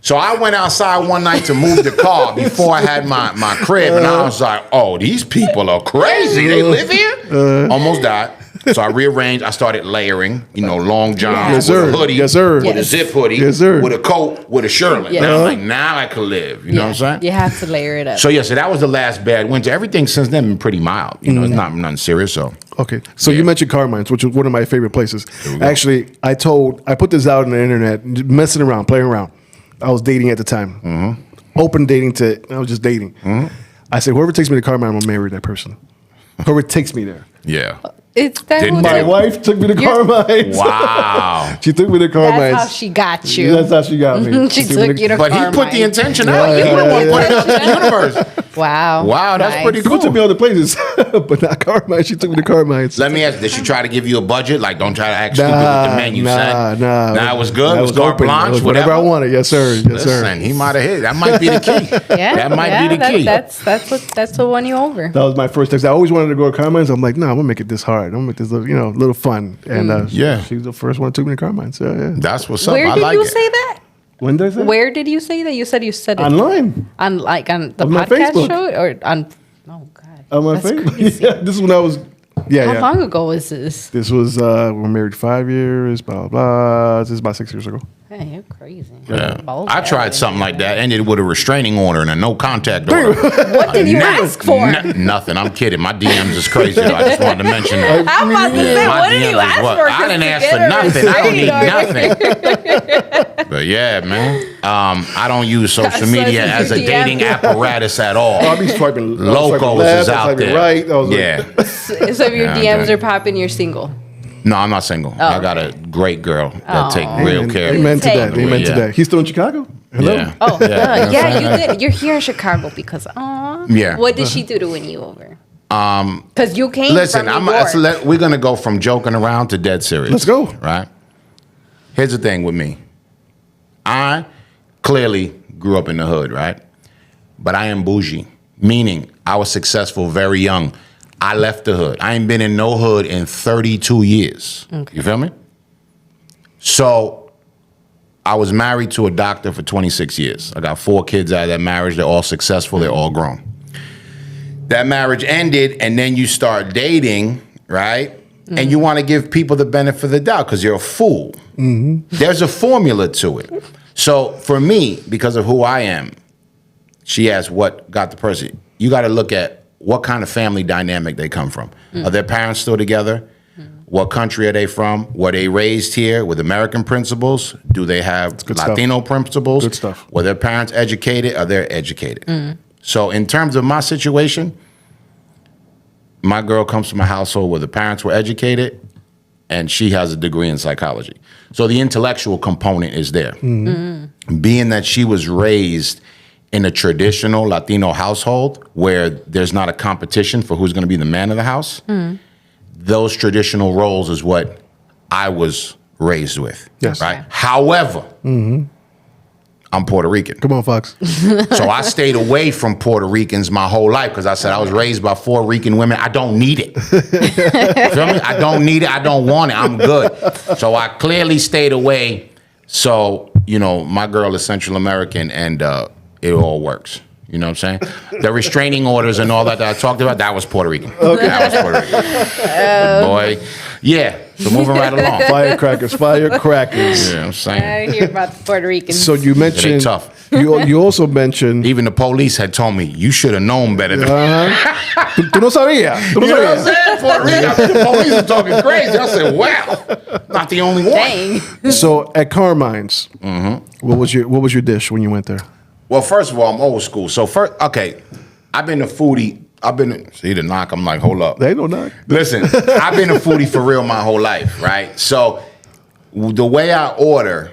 So I went outside one night to move the car before I had my crib, and I was like, oh, these people are crazy. They live here? Almost died. So I rearranged. I started layering, long johns Yes, with sir. a hoodie, Yes, sir. with a Yes. zip hoodie, Yes, sir. with a coat, with a shirtlet. Yeah. Now I'm like, now I could live. You know what I'm saying? You have to layer it up. So so that was the last bad winter. Everything since then been pretty mild. It's not nothing serious. So Okay, so you mentioned Carmine's, which is one of my favorite places. Actually, I put this out on the internet, messing around, playing around. I was dating at the time. Open dating I was just dating. I said, whoever takes me to Carmine, I'm gonna marry that person. Whoever takes me there. yeah. It's that My wife took me to Carmine's. Wow. She took me to Carmine's. That's how she got you. That's how she got me. She took you to But Carmine. he put the intention out. You were the one put it out to the universe. Wow. Wow, that's pretty She cool. took me other places, but not Carmine. She took me to Carmine's. Let me ask, did she try to give you a budget? Like, don't try to act stupid with the menu set. Nah. It was good. That It was carte open. blanche, It was whatever I wanted. Yes, sir. Yes, sir. Listen, he might have hit. That might be the key. Yeah, That might be the key. That's what won you over. That was my first text. I always wanted to go to Carmine's. I'm like, no, I'm gonna make it this hard. I'm gonna make this little fun. And Yeah. she was the first one who took me to Carmine's. Yeah. That's what's up. Where I did like you it. say that? When did I say? Where did you say that? You said it Online. on the On my podcast Facebook. show or on. Oh God. On my That's Facebook. crazy. Yeah, this is when I was. Yeah, How yeah. long ago was this? This was we're married 5 years. Blah blah blah. This is about 6 years ago. Hey, you're crazy. Yeah. Balls I out. tried something like that. Ended with a restraining order and a no contact order. What did you ask for? Nothing. I'm kidding. My DMs is crazy. I just wanted to mention that. I'm about to say, My what did DMs you is ask what? for? I didn't ask for nothing. I don't need nothing. But yeah, man. I don't use social media as a dating apparatus at all. I'll be swiping. Locals left, is out swiping there. Right. I was like- Yeah. So if your Yeah, DMs are popping, you're single. No, I'm not single. I got a great girl that take real care. Amen to that. Take- Amen to Yeah. that. He's still in Chicago. Hello. Yeah. Oh, Yeah. yeah, you did. You're here in Chicago because, Yeah. What did she do to win you over? Because you came Listen, from New York. we're going to go from joking around to dead serious. Let's go. Right? Here's the thing with me. I clearly grew up in the hood, right? But I am bougie, meaning I was successful very young. I left the hood. I ain't been in no hood in 32 years. Okay. You feel me? So I was married to a doctor for 26 years. I got 4 kids out of that marriage. They're all successful. They're all grown. That marriage ended, and then you start dating, right? And you want to give people the benefit of the doubt because you're a fool. There's a formula to it. So for me, because of who I am, she asked what got the person. You got to look at what kind of family dynamic they come from. Are their parents still together? What country are they from? Were they raised here with American principles? Do they have Latino principles? Good stuff. Were their parents educated? Are they educated? So in terms of my situation, my girl comes from a household where the parents were educated and she has a degree in psychology. So the intellectual component is there. Being that she was raised in a traditional Latino household where there's not a competition for who's going to be the man of the house, those traditional roles is what I was raised with. Yes. Right. However, I'm Puerto Rican. Come on, Fox. So I stayed away from Puerto Ricans my whole life because I said I was raised by 4 Rican women. I don't need it. Feel me? I don't need it. I don't want it. I'm good. So I clearly stayed away. So, my girl is Central American and it all works. You know what I'm saying? The restraining orders and all that I talked about, that was Puerto Rican. Okay. That was Puerto Rican. Boy. Yeah. So moving right along. Firecrackers. Yeah, I'm saying. I hear about the Puerto Ricans. So you mentioned They tough. You also mentioned Even the police had told me, you should have known better than Tú no sabías. Tú no You know what I'm sabías. saying? Puerto Rican, the police are talking crazy. I said, wow, not the only one. Dang. So at Carmine's, what was your dish when you went there? Well, first of all, I'm old school. So first, okay, I've been a foodie. See the knock. I'm like, hold up. They don't knock. Listen, I've been a foodie for real my whole life, right? So the way I order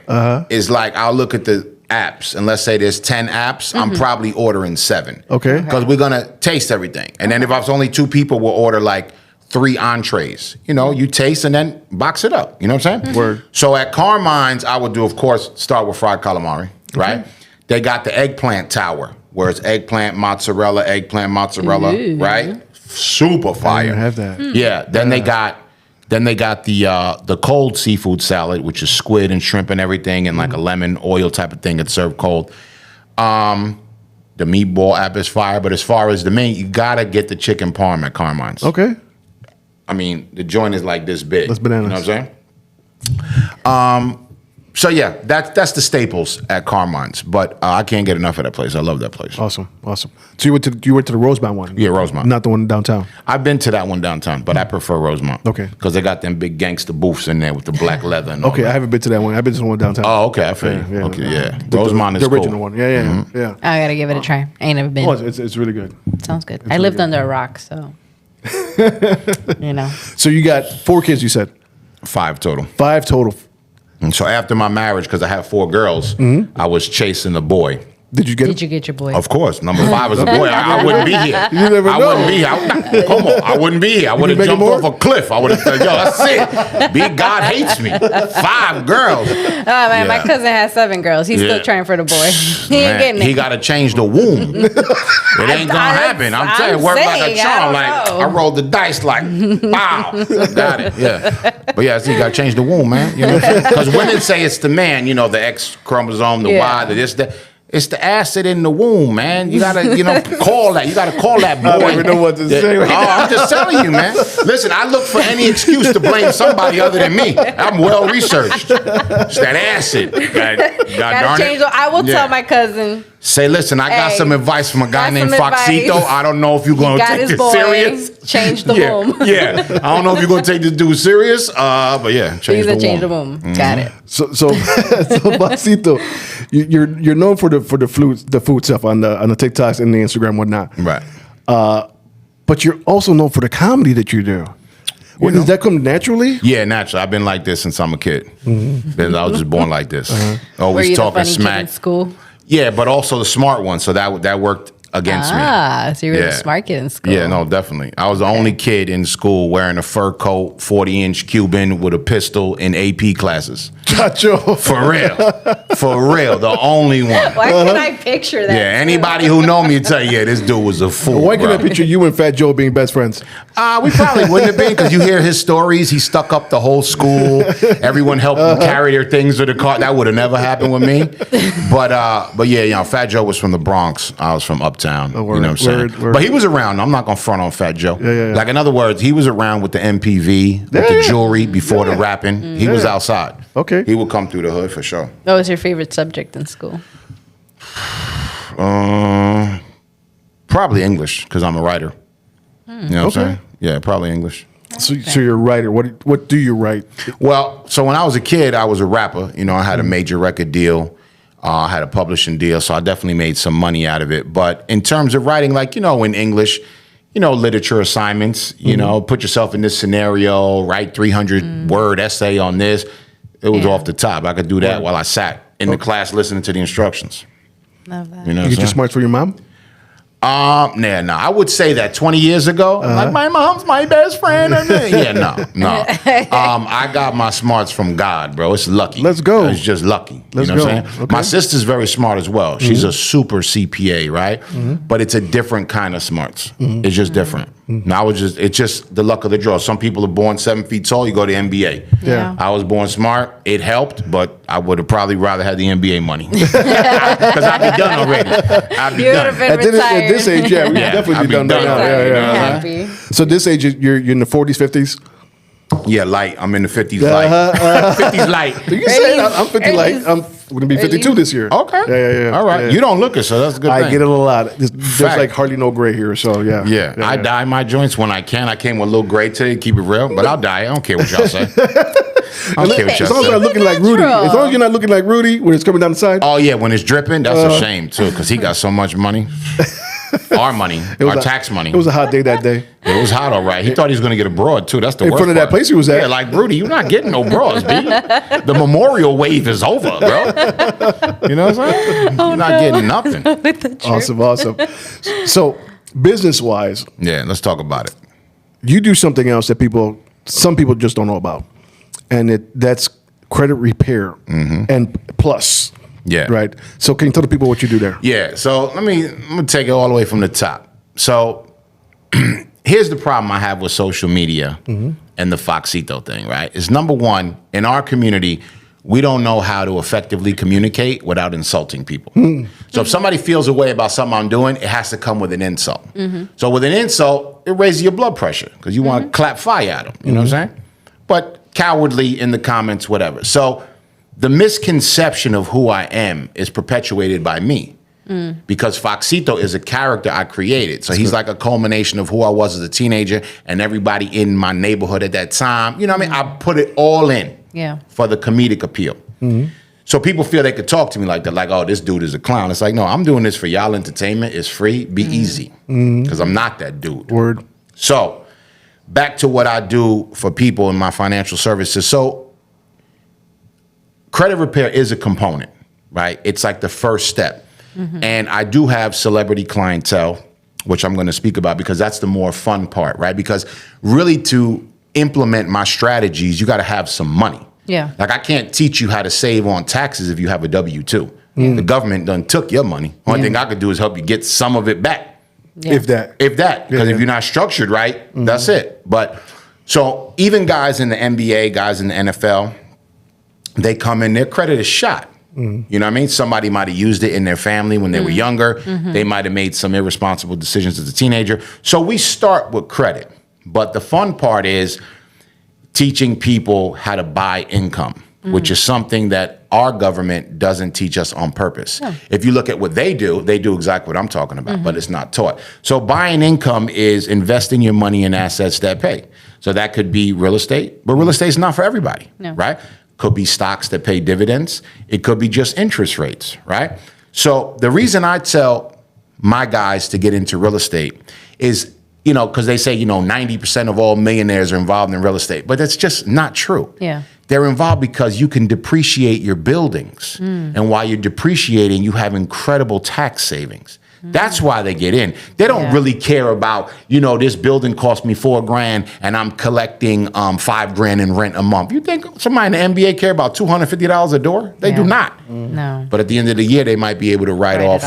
is like I'll look at the apps, and let's say there's 10 apps, I'm probably ordering 7. Okay. Because we're gonna taste everything, and then if I was only 2 people, we'll order like 3 entrees. You taste and then box it up. You know what I'm saying? Word. So at Carmine's, I would do, of course, start with fried calamari, right? They got the eggplant tower, where it's eggplant mozzarella, right? Super I fire. didn't have that. Yeah. Then they got the cold seafood salad, which is squid and shrimp and everything, and like a lemon oil type of thing. It's served cold. The meatball app is fire, but as far as the main, you gotta get the chicken parm at Carmine's. Okay. I mean, the joint is like this big. That's bananas. You know what I'm saying? So yeah, that's the staples at Carmine's, but I can't get enough of that place. I love that place. Awesome. So you went to the Rosemont one? Yeah, Rosemont. Not the one downtown. I've been to that one downtown, but I prefer Rosemont. Okay. Because they got them big gangster booths in there with the black leather and all Okay, that. I haven't been to that one. I've been to the one downtown. Oh, okay, I feel you. Yeah. Okay, yeah. The Rosemont is the original cool. one. Yeah. I gotta give it a try. I ain't never been. Oh, it's really good. Sounds good. It's I lived really under a rock, so you know. So you got 4 kids, you said? 5 total. 5 total. And so after my marriage, because I had 4 girls, I was chasing a boy. Did you get Did you get your boy? Of course. Number 5 is a boy. I wouldn't be here. You never know. I wouldn't be here. Come on. I wouldn't be here. I would have make it jumped more? off a cliff. I would have said, yo, that's it. Big God hates me. 5 girls. Oh man, my cousin has 7 girls. He's still trying for the boy. He ain't getting it. He got to change the womb. It ain't going to happen. I'm telling you, work like a charm. Like, I rolled the dice like, wow. Got it. Yeah. But yeah, so you got to change the womb, man. You know what I'm saying? Because women say it's the man, you know, the X chromosome, the Y, the this, that. It's the acid in the womb, man. You gotta, call that. You gotta call that boy. I don't even know what to say. I'm just telling you, man. Listen, I look for any excuse to blame somebody other than me. I'm well researched. It's that acid. Gotta change. I will tell my cousin. Say, listen, I got some advice from a guy named Foxcito. I don't know if you're going to take this serious. Change the womb. Yeah. I don't know if you're going to take this dude serious. But yeah, change the womb. Got it. So Foxcito, you're known for the food stuff on the TikToks and the Instagram and whatnot. Right. But you're also known for the comedy that you do. Does that come naturally? Yeah, naturally. I've been like this since I'm a kid. I was just born like this. Always Were you talking the funny smack. kid in school? Yeah, but also the smart one. So that worked against me. So you were the smart kid in school. Yeah, no, definitely. I was the only kid in school wearing a fur coat, 40-inch Cuban with a pistol in AP classes. Chacho. For real. The only one. Why can I picture that? Yeah, anybody who know me tell you, yeah, this dude was a fool. Why can I picture you and Fat Joe being best friends? We probably wouldn't have been, because you hear his stories. He stuck up the whole school. Everyone helped him carry their things to the car. That would have never happened with me. But yeah, Fat Joe was from the Bronx. I was from Uptown. You know what I'm saying? Word. But he was around. I'm not gonna front on Fat Joe. Yeah. Like, in other words, he was around with the MPV, with the jewelry before the rapping. He was outside. Okay. He would come through the hood for sure. What was your favorite subject in school? Probably English, because I'm a writer. You know what I'm saying? Yeah, probably English. So you're a writer. What do you write? Well, so when I was a kid, I was a rapper. I had a major record deal. I had a publishing deal, so I definitely made some money out of it. But in terms of writing, like, in English, literature assignments, put yourself in this scenario, write 300-word essay on this. It was off the top. I could do that while I sat in the class listening to the instructions. Love that. You know You get your smarts for your mom? No. I would say that 20 years ago, like, my mom's my best friend. Yeah, no. I got my smarts from God, bro. It's lucky. Let's go. It's just lucky. Let's you know go. what I'm saying? Okay. My sister's very smart as well. She's a super CPA, right? But it's a different kind of smarts. It's just different. Now it's just the luck of the draw. Some people are born 7 feet tall. You go to NBA. Yeah. I was born smart. It helped, but I would have probably rather had the NBA money because I'd be done already. I'd be done. Been retired. At this age, yeah, we Yeah, definitely I'd be be done by done. now. Yeah. Happy. So this age, you're in the 40s, 50s? Yeah, light. I'm in the 50s light. 50s light. You say I'm 50 light. I'm going to be 52 this year. Okay. Yeah. All right. Yeah. You don't look it, so that's a good thing. I get it a lot. There's like hardly no gray here, so yeah. Yeah. I dye my joints when I can. I came with a little gray today, keep it real, but I'll dye. I don't care what y'all say. I don't care what As long as y'all you're not say. looking like Rudy. As long as you're not looking like Rudy when it's coming down the side. Oh, yeah, when it's dripping, that's a shame, too, because he got so much money. Our money, our tax money. It was a hot day that day. It was hot, all right. He thought he was going to get a broad, too. That's the In worst front of that part. place he was at. Yeah, like, Rudy, you're not getting no broads, B. The memorial wave is over, bro. You know what I'm saying? You're not getting nothing. Awesome. So, business-wise, Yeah, let's talk about it. you do something else that some people just don't know about, and that's credit repair and plus. Yeah. Right. So, can you tell the people what you do there? Yeah, so I'm gonna take it all the way from the top. So here's the problem I have with social media and the Foxcito thing, right? Is number one, in our community, we don't know how to effectively communicate without insulting people. So if somebody feels a way about something I'm doing, it has to come with an insult. So with an insult, it raises your blood pressure because you want to clap fire at them. You know what I'm saying? But cowardly in the comments, whatever. So the misconception of who I am is perpetuated by me because Foxcito is a character I created. So he's like a culmination of who I was as a teenager and everybody in my neighborhood at that time. You know what I mean? I put it all in for the comedic appeal. So people feel they could talk to me like that, like, oh, this dude is a clown. It's like, no, I'm doing this for y'all entertainment. It's free. Be easy because I'm not that dude. Word. So back to what I do for people in my financial services. So credit repair is a component, right? It's like the first step. And I do have celebrity clientele, which I'm going to speak about because that's the more fun part, right? Because really to implement my strategies, you got to have some money. Yeah. Like I can't teach you how to save on taxes if you have a W-2. The government done took your money. Only thing I could do is help you get some of it back. If that. Because if you're not structured right, that's it. But so even guys in the NBA, guys in the NFL, they come in, their credit is shot. You know what I mean? Somebody might have used it in their family when they were younger. They might have made some irresponsible decisions as a teenager. So we start with credit. But the fun part is teaching people how to buy income, which is something that our government doesn't teach us on purpose. If you look at what they do exactly what I'm talking about, but it's not taught. So buying income is investing your money in assets that pay. So that could be real estate, but real estate is not for everybody, right? Could be stocks that pay dividends. It could be just interest rates, right? So the reason I tell my guys to get into real estate is, you know, because they say, you know, 90% of all millionaires are involved in real estate, but that's just not true. They're involved because you can depreciate your buildings. And while you're depreciating, you have incredible tax savings. That's why they get in. They don't really care about, you know, this building cost me $4,000 and I'm collecting $5,000 in rent a month. You think somebody in the NBA care about $250 a door? They do not. No. But at the end of the year, they might be able to write off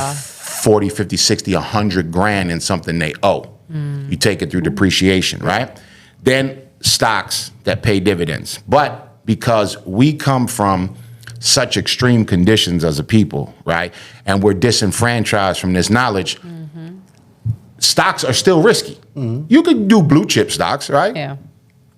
40, 50, 60, $100,000 in something they owe. You take it through depreciation, right? Then stocks that pay dividends. But because we come from such extreme conditions as a people, right? And we're disenfranchised from this knowledge. Stocks are still risky. You could do blue chip stocks, right? Yeah.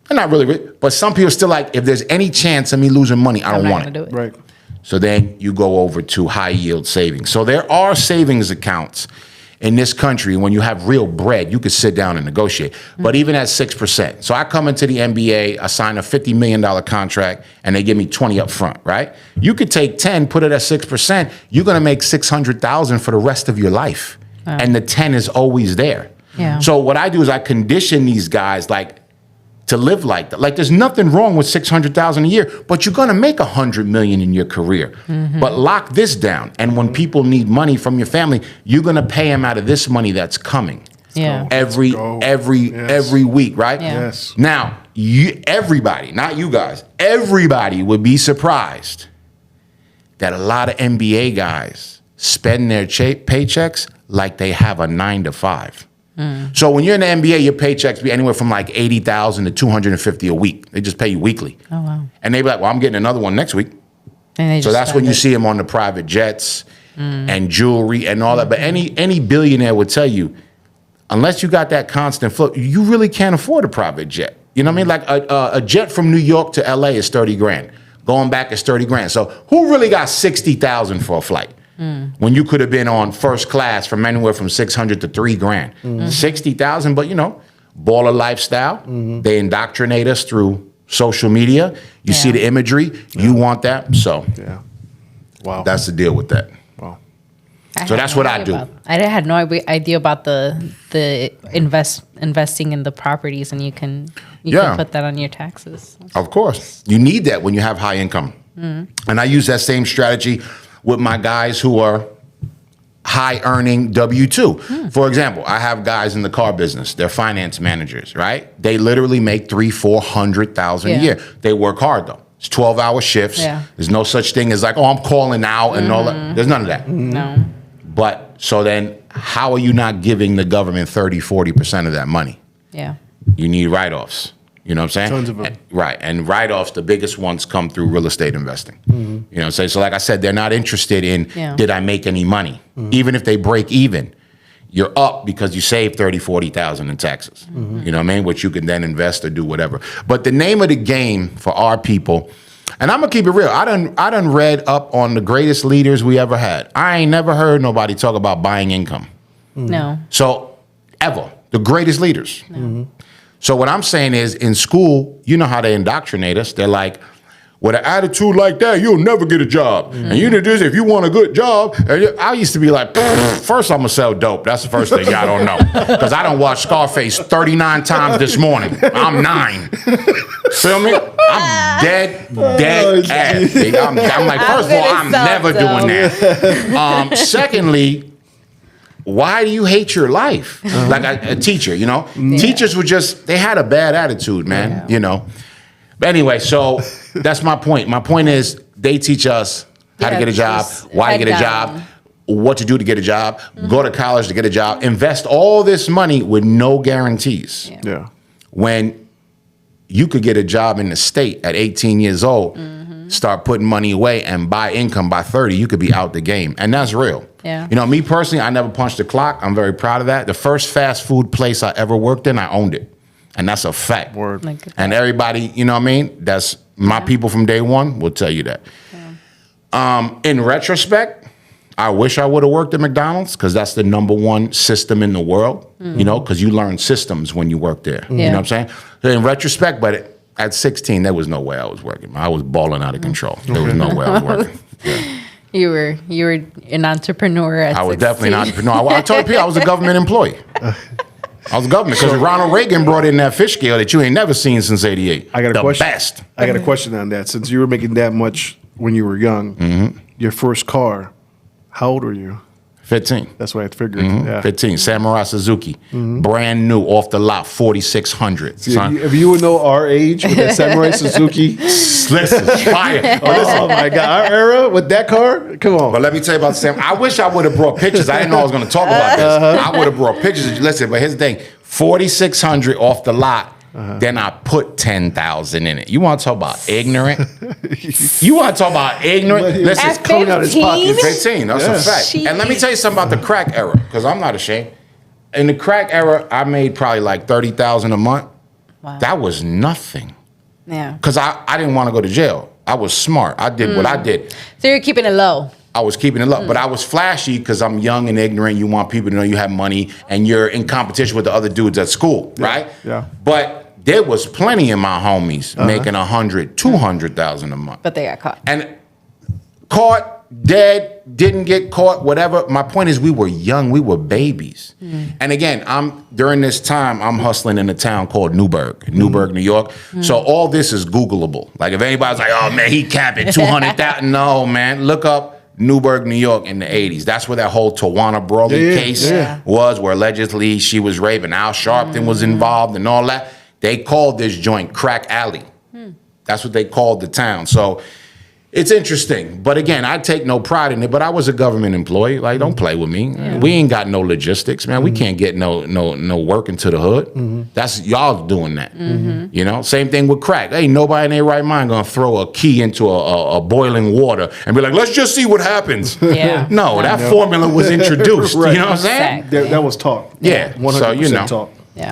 They're not really rich, but some people are still like, if there's any chance of me losing money, I don't want it. Do it. Right. So then you go over to high yield savings. So there are savings accounts in this country. When you have real bread, you could sit down and negotiate. But even at 6%. So I come into the NBA, I sign a $50 million contract, and they give me 20 up front, right? You could take 10, put it at 6%. You're going to make $600,000 for the rest of your life. And the 10 is always there. So what I do is I condition these guys like to live like that. Like there's nothing wrong with $600,000 a year, but you're going to make $100 million in your career. But lock this down. And when people need money from your family, you're going to pay them out of this money that's coming. Every week, right? Yes. Now, everybody, not you guys, everybody would be surprised that a lot of NBA guys spend their paychecks like they have a 9-to-5. So when you're in the NBA, your paychecks be anywhere from like $80,000 to $250 a week. They just pay you weekly. Oh, wow. And they be like, well, I'm getting another one next week. So that's when you see them on the private jets and jewelry and all that. But any billionaire would tell you, unless you got that constant flow, you really can't afford a private jet. You know what I mean? Like a jet from New York to LA is $30,000. Going back is $30,000. So who really got $60,000 for a flight? When you could have been on first class from anywhere from $600 to $3,000. $60,000, but you know, baller lifestyle. They indoctrinate us through social media. You see the imagery, you want that. So wow, that's the deal with that. Wow. So that's what I do. I had no idea about the investing in the properties, and you can put that on your taxes. Of course, you need that when you have high income. And I use that same strategy with my guys who are high earning W-2. For example, I have guys in the car business. They're finance managers, right? They literally make $300,000-$400,000 a year. They work hard though. It's 12-hour shifts. There's no such thing as like, oh, I'm calling out and all that. There's none of that. No. But so then how are you not giving the government 30-40% of that money? Yeah. You need write-offs. You know what I'm saying? Tons of them. Right. And write-offs, the biggest ones come through real estate investing. You know what I'm saying? So like I said, they're not interested in, did I make any money? Even if they break even, you're up because you saved 30, 40,000 in taxes. You know what I mean? Which you can then invest or do whatever. But the name of the game for our people, and I'm gonna keep it real. I done read up on the greatest leaders we ever had. I ain't never heard nobody talk about buying income. No. So ever, the greatest leaders. No. So what I'm saying is, in school, you know how they indoctrinate us. They're like, with an attitude like that, you'll never get a job. And you do this if you want a good job. And I used to be like, first I'm gonna sell dope. That's the first thing y'all don't know. Because I done watched Scarface 39 times this morning. I'm 9. Feel me? I'm dead ass. I'm like, first of all, I'm never doing that. Secondly, why do you hate your life? Like a teacher, you know? Teachers were they had a bad attitude, man, you know? But anyway, so that's my point. My point is they teach us how to get a job, why to get a job, what to do to get a job, go to college to get a job, invest all this money with no guarantees. Yeah. When you could get a job in the state at 18 years old, start putting money away and buy income by 30, you could be out the game. And that's real. Yeah. You know, me personally, I never punched the clock. I'm very proud of that. The first fast food place I ever worked in, I owned it. And that's a fact. Word. And everybody, you know what I mean? That's my people from day one will tell you that. In retrospect, I wish I would have worked at McDonald's because that's the #1 system in the world, you know, because you learn systems when you work there. You know what I'm saying? So in retrospect, but at 16, there was no way I was working. I was balling out of control. There was no way I was working. You were an entrepreneur at 16. I was definitely an entrepreneur. I told people I was a government employee. I was government because Ronald Reagan brought in that fish scale that you ain't never seen since '88. I got a question. Best. I got a question on that. Since you were making that much when you were young, your first car, how old were you? 15. That's what I figured. Yeah. 15. Samurai Suzuki. Brand new, off the lot, 4,600. So if you would know our age with that Samurai Suzuki. Listen, fire. Oh my God. Our era with that car? Come on. But let me tell you about Sam. I wish I would have brought pictures. I didn't know I was going to talk about this. I would have brought pictures. Listen, but here's the thing. 4,600 off the lot. Then I put 10,000 in it. You want to talk about ignorant? You want to talk about ignorant? Listen, it's coming out of his pockets. 15, that's a fact. Jeez. And let me tell you something about the crack era, because I'm not ashamed. In the crack era, I made probably like 30,000 a month. Wow. That was nothing. Yeah. Because I didn't want to go to jail. I was smart. I did what I did. So you're keeping it low. I was keeping it low, but I was flashy because I'm young and ignorant. You want people to know you have money, and you're in competition with the other dudes at school, right? Yeah. But there was plenty of my homies making 100, 200,000 a month. But they got caught. And caught, dead, didn't get caught, whatever. My point is, we were young, we were babies. And again, during this time, I'm hustling in a town called Newburgh, New York. So all this is Googleable. Like if anybody's like, oh man, he capping 200,000. No, man, look up Newburgh, New York in the 80s. That's where that whole Tawana Brawley case was, where allegedly she was raped and Al Sharpton was involved and all that. They called this joint Crack Alley. That's what they called the town. So it's interesting. But again, I take no pride in it, but I was a government employee. Like, don't play with me. We ain't got no logistics, man. We can't get no work into the hood. That's y'all doing that. You know, same thing with crack. Ain't nobody in their right mind gonna throw a key into a boiling water and be like, let's just see what happens. No, that formula was introduced. Right. You know what I'm saying? Exactly. That was taught. Yeah. 100% So, you know. taught. Yeah.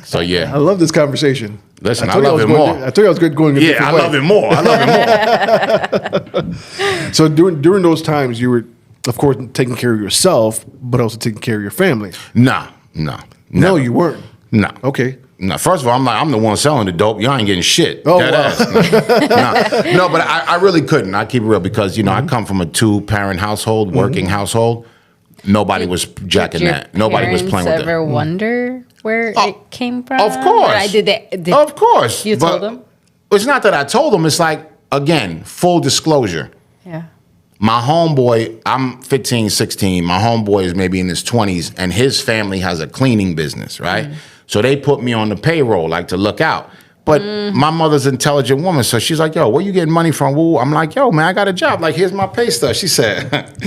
So yeah. I love this conversation. Listen, I love it more. I told you I was going a different way. I love it more. I love it more. So during those times, you were, of course, taking care of yourself, but also taking care of your family. No, No, you weren't. No. Okay. No, first of all, I'm the one selling the dope. Y'all ain't getting shit. Oh, Dead wow. ass. No, but I really couldn't. I keep it real because, you know, I come from a 2-parent household, working household. Nobody was jacking that. Nobody was playing with that. Ever wonder where it came from? Of course. Or I did that. Of course. You told them? It's not that I told them. It's like, again, full disclosure. Yeah. My homeboy, I'm 15, 16. My homeboy is maybe in his 20s, and his family has a cleaning business, right? So they put me on the payroll, like, to look out. But my mother's an intelligent woman, so she's like, yo, where you getting money from? Woo. I'm like, yo, man, I got a job. Like, here's my pay stub. She said,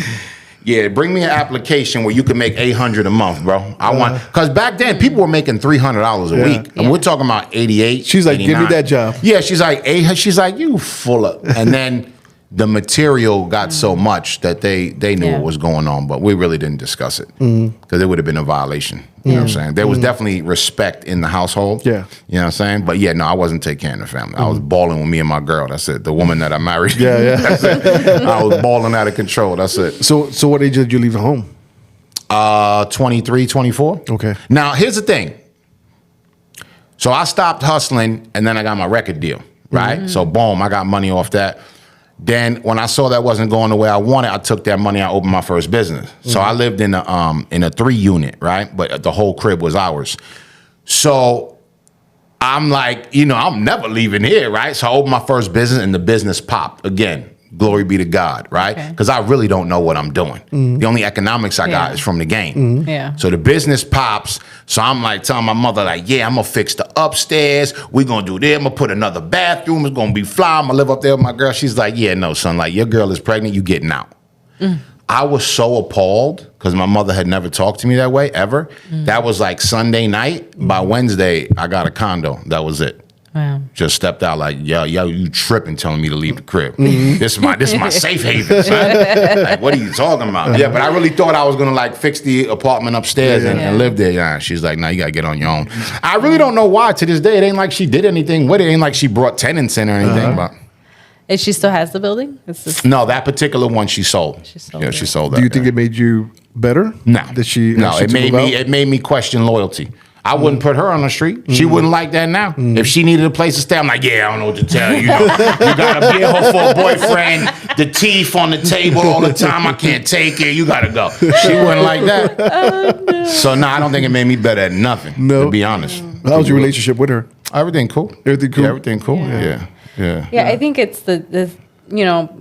Yeah, bring me an application where you can make $800 a month, bro. I want, because back then people were making $300 a week, and we're talking about 88. She's like, 89. Give me that job. Yeah, she's like, you full of, and then the material got so much that they knew what was going on, but we really didn't discuss it because it would have been a violation. You know what I'm saying? There was definitely respect in the household. Yeah. You know what I'm saying? But yeah, no, I wasn't taking care of the family. I was balling with me and my girl. That's it. The woman that I married. Yeah. That's it. I was balling out of control. That's it. So what age did you leave home? 23, 24. Okay. Now, here's the thing. So I stopped hustling, and then I got my record deal, right? So boom, I got money off that. Then when I saw that wasn't going the way I wanted, I took that money, I opened my first business. So I lived in a 3-unit, right? But the whole crib was ours. So I'm like, I'm never leaving here, right? So I opened my first business, and the business popped again. Glory be to God, right? Because I really don't know what I'm doing. The only economics I got is from the game. Yeah. So the business pops. So I'm like telling my mother, like, yeah, I'm gonna fix the upstairs. We're gonna do this. I'm gonna put another bathroom. It's gonna be fly. I'm gonna live up there with my girl. She's like, yeah, no, son, like your girl is pregnant. You getting out. I was so appalled because my mother had never talked to me that way ever. That was like Sunday night. By Wednesday, I got a condo. That was it. Wow. Just stepped out like, yo, you tripping telling me to leave the crib. This is my safe haven, son. Like, what are you talking about? Yeah, but I really thought I was gonna like fix the apartment upstairs and live there. Yeah, she's like, no, you gotta get on your own. I really don't know why to this day. It ain't like she did anything with it. It ain't like she brought tenants in or anything. But And she still has the building? No, that particular one she sold. She sold that. Do you think it made you better? No. That she? No, it made me question loyalty. I wouldn't put her on the street. She wouldn't like that now. If she needed a place to stay, I'm like, yeah, I don't know what to tell you. You gotta be here for a boyfriend. The teeth on the table all the time. I can't take it. You gotta go. She wouldn't like that. No. So no, I don't think it made me better at nothing. No. To be honest. How was your relationship with her? Everything cool. Everything cool. Yeah, everything cool. Yeah. Yeah, I think it's the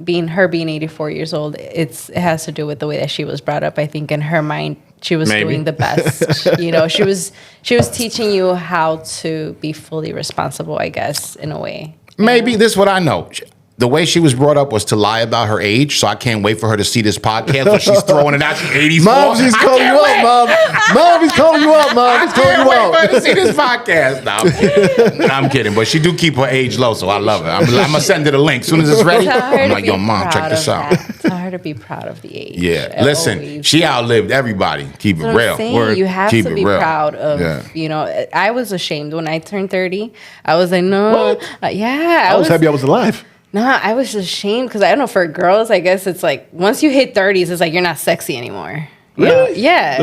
being 84 years old. It has to do with the way that she was brought up. I think in her mind, she was doing the best. She was teaching you how to be fully responsible, I guess, in a way. Maybe this is what I know. The way she was brought up was to lie about her age, so I can't wait for her to see this podcast where she's throwing it out. She's 84. Mom, she's calling you out, Mom. Mom, he's calling you out, Mom. He's calling you out. I can't wait for her to see this podcast. No, I'm kidding. But she do keep her age low, so I love her. I'm going to send her the link. As soon as it's ready, I'm like, yo, Mom, check this out. Tell her to be proud of the age. Yeah. Listen, she outlived everybody. Keep it real. Saying, you have to be proud of, I was ashamed when I turned 30. I was like, no. I was happy I was alive. No, I was ashamed because I don't know, for girls, I guess it's like once you hit 30s, it's like you're not sexy anymore. Really? Yeah.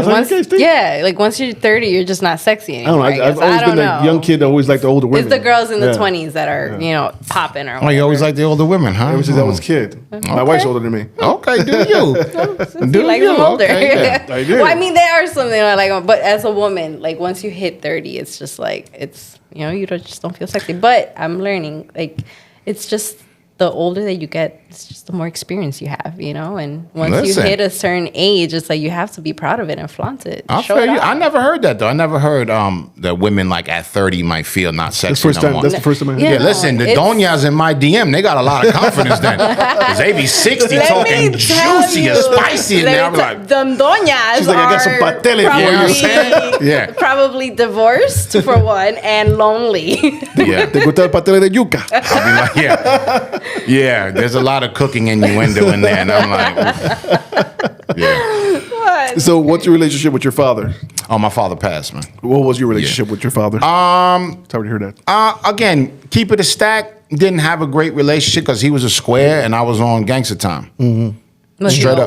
Like once you're 30, you're just not sexy anymore. I don't know. I've always been that young kid that always liked the older women. It's the girls in the 20s that are, popping or whatever. Oh, you always like the older women, huh? Ever since I was a kid. My wife's older than me. Okay, do you? Do like them older. Okay, I do. Well, I mean, there are some that I like, but as a woman, like once you hit 30, it's just like, you just don't feel sexy. But I'm learning, like, it's just, the older that you get, it's just the more experience you have, and once you hit a certain age, it's like you have to be proud of it and flaunt it. I feel you. I never heard that though. I never heard that women like at 30 might feel not sexy no more. That's the first time I heard. Yeah, listen, the doñas in my DM, they got a lot of confidence then. Because they be 60 talking juicy and spicy, and now I'm like, them doñas she's like, I got some pateles. Probably divorced for one and lonely. Yeah, te gusta el pastel de yuca. I'll be like, yeah. Yeah, there's a lot of cooking innuendo in there, and I'm like, yeah. What? So, what's your relationship with your father? Oh, my father passed, man. What was your relationship with your father? Sorry to hear that. Again, keep it a stack. Didn't have a great relationship because he was a square and I was on gangster time. Mm-hmm.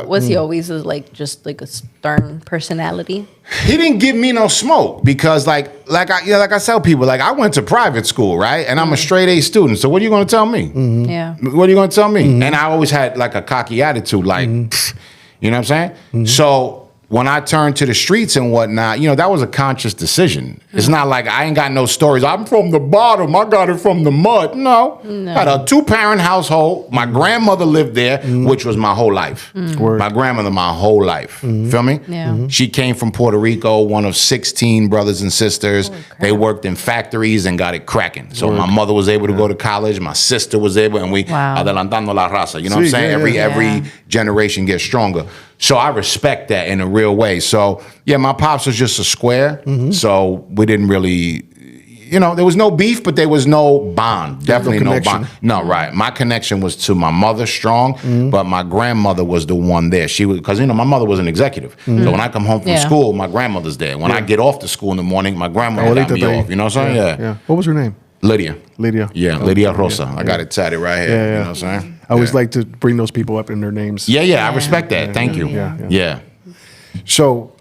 Was he always just a stern personality? He didn't give me no smoke because like I tell people, like I went to private school, right? And I'm a straight A student. So what are you going to tell me? Mm-hmm. Yeah. What are you going to tell me? And I always had like a cocky attitude, like, you know what I'm saying? Mm-hmm. So when I turned to the streets and whatnot, that was a conscious decision. It's not like I ain't got no stories. I'm from the bottom. I got it from the mud. No. I had a 2-parent household. My grandmother lived there, which was my whole life. My grandmother, my whole life. Feel me? Yeah. She came from Puerto Rico, one of 16 brothers and sisters. They worked in factories and got it cracking. So my mother was able to go to college. My sister was able, and we adelantando la raza. You know what I'm saying? Every generation gets stronger. So I respect that in a real way. So yeah, my pops was just a square. So we didn't really, there was no beef, but there was no bond. Definitely no bond. No, right. My connection was to my mother strong, but my grandmother was the one there. She was, because my mother was an executive. So when I come home from school, my grandmother's there. When I get off to school in the morning, my grandmother got me off. You know what I'm saying? Yeah. What was her name? Lydia. Yeah, Lydia Rosa. I got it tatted right here. You know what I'm saying? I always like to bring those people up in their names. Yeah, I respect that. Thank you. Yeah. So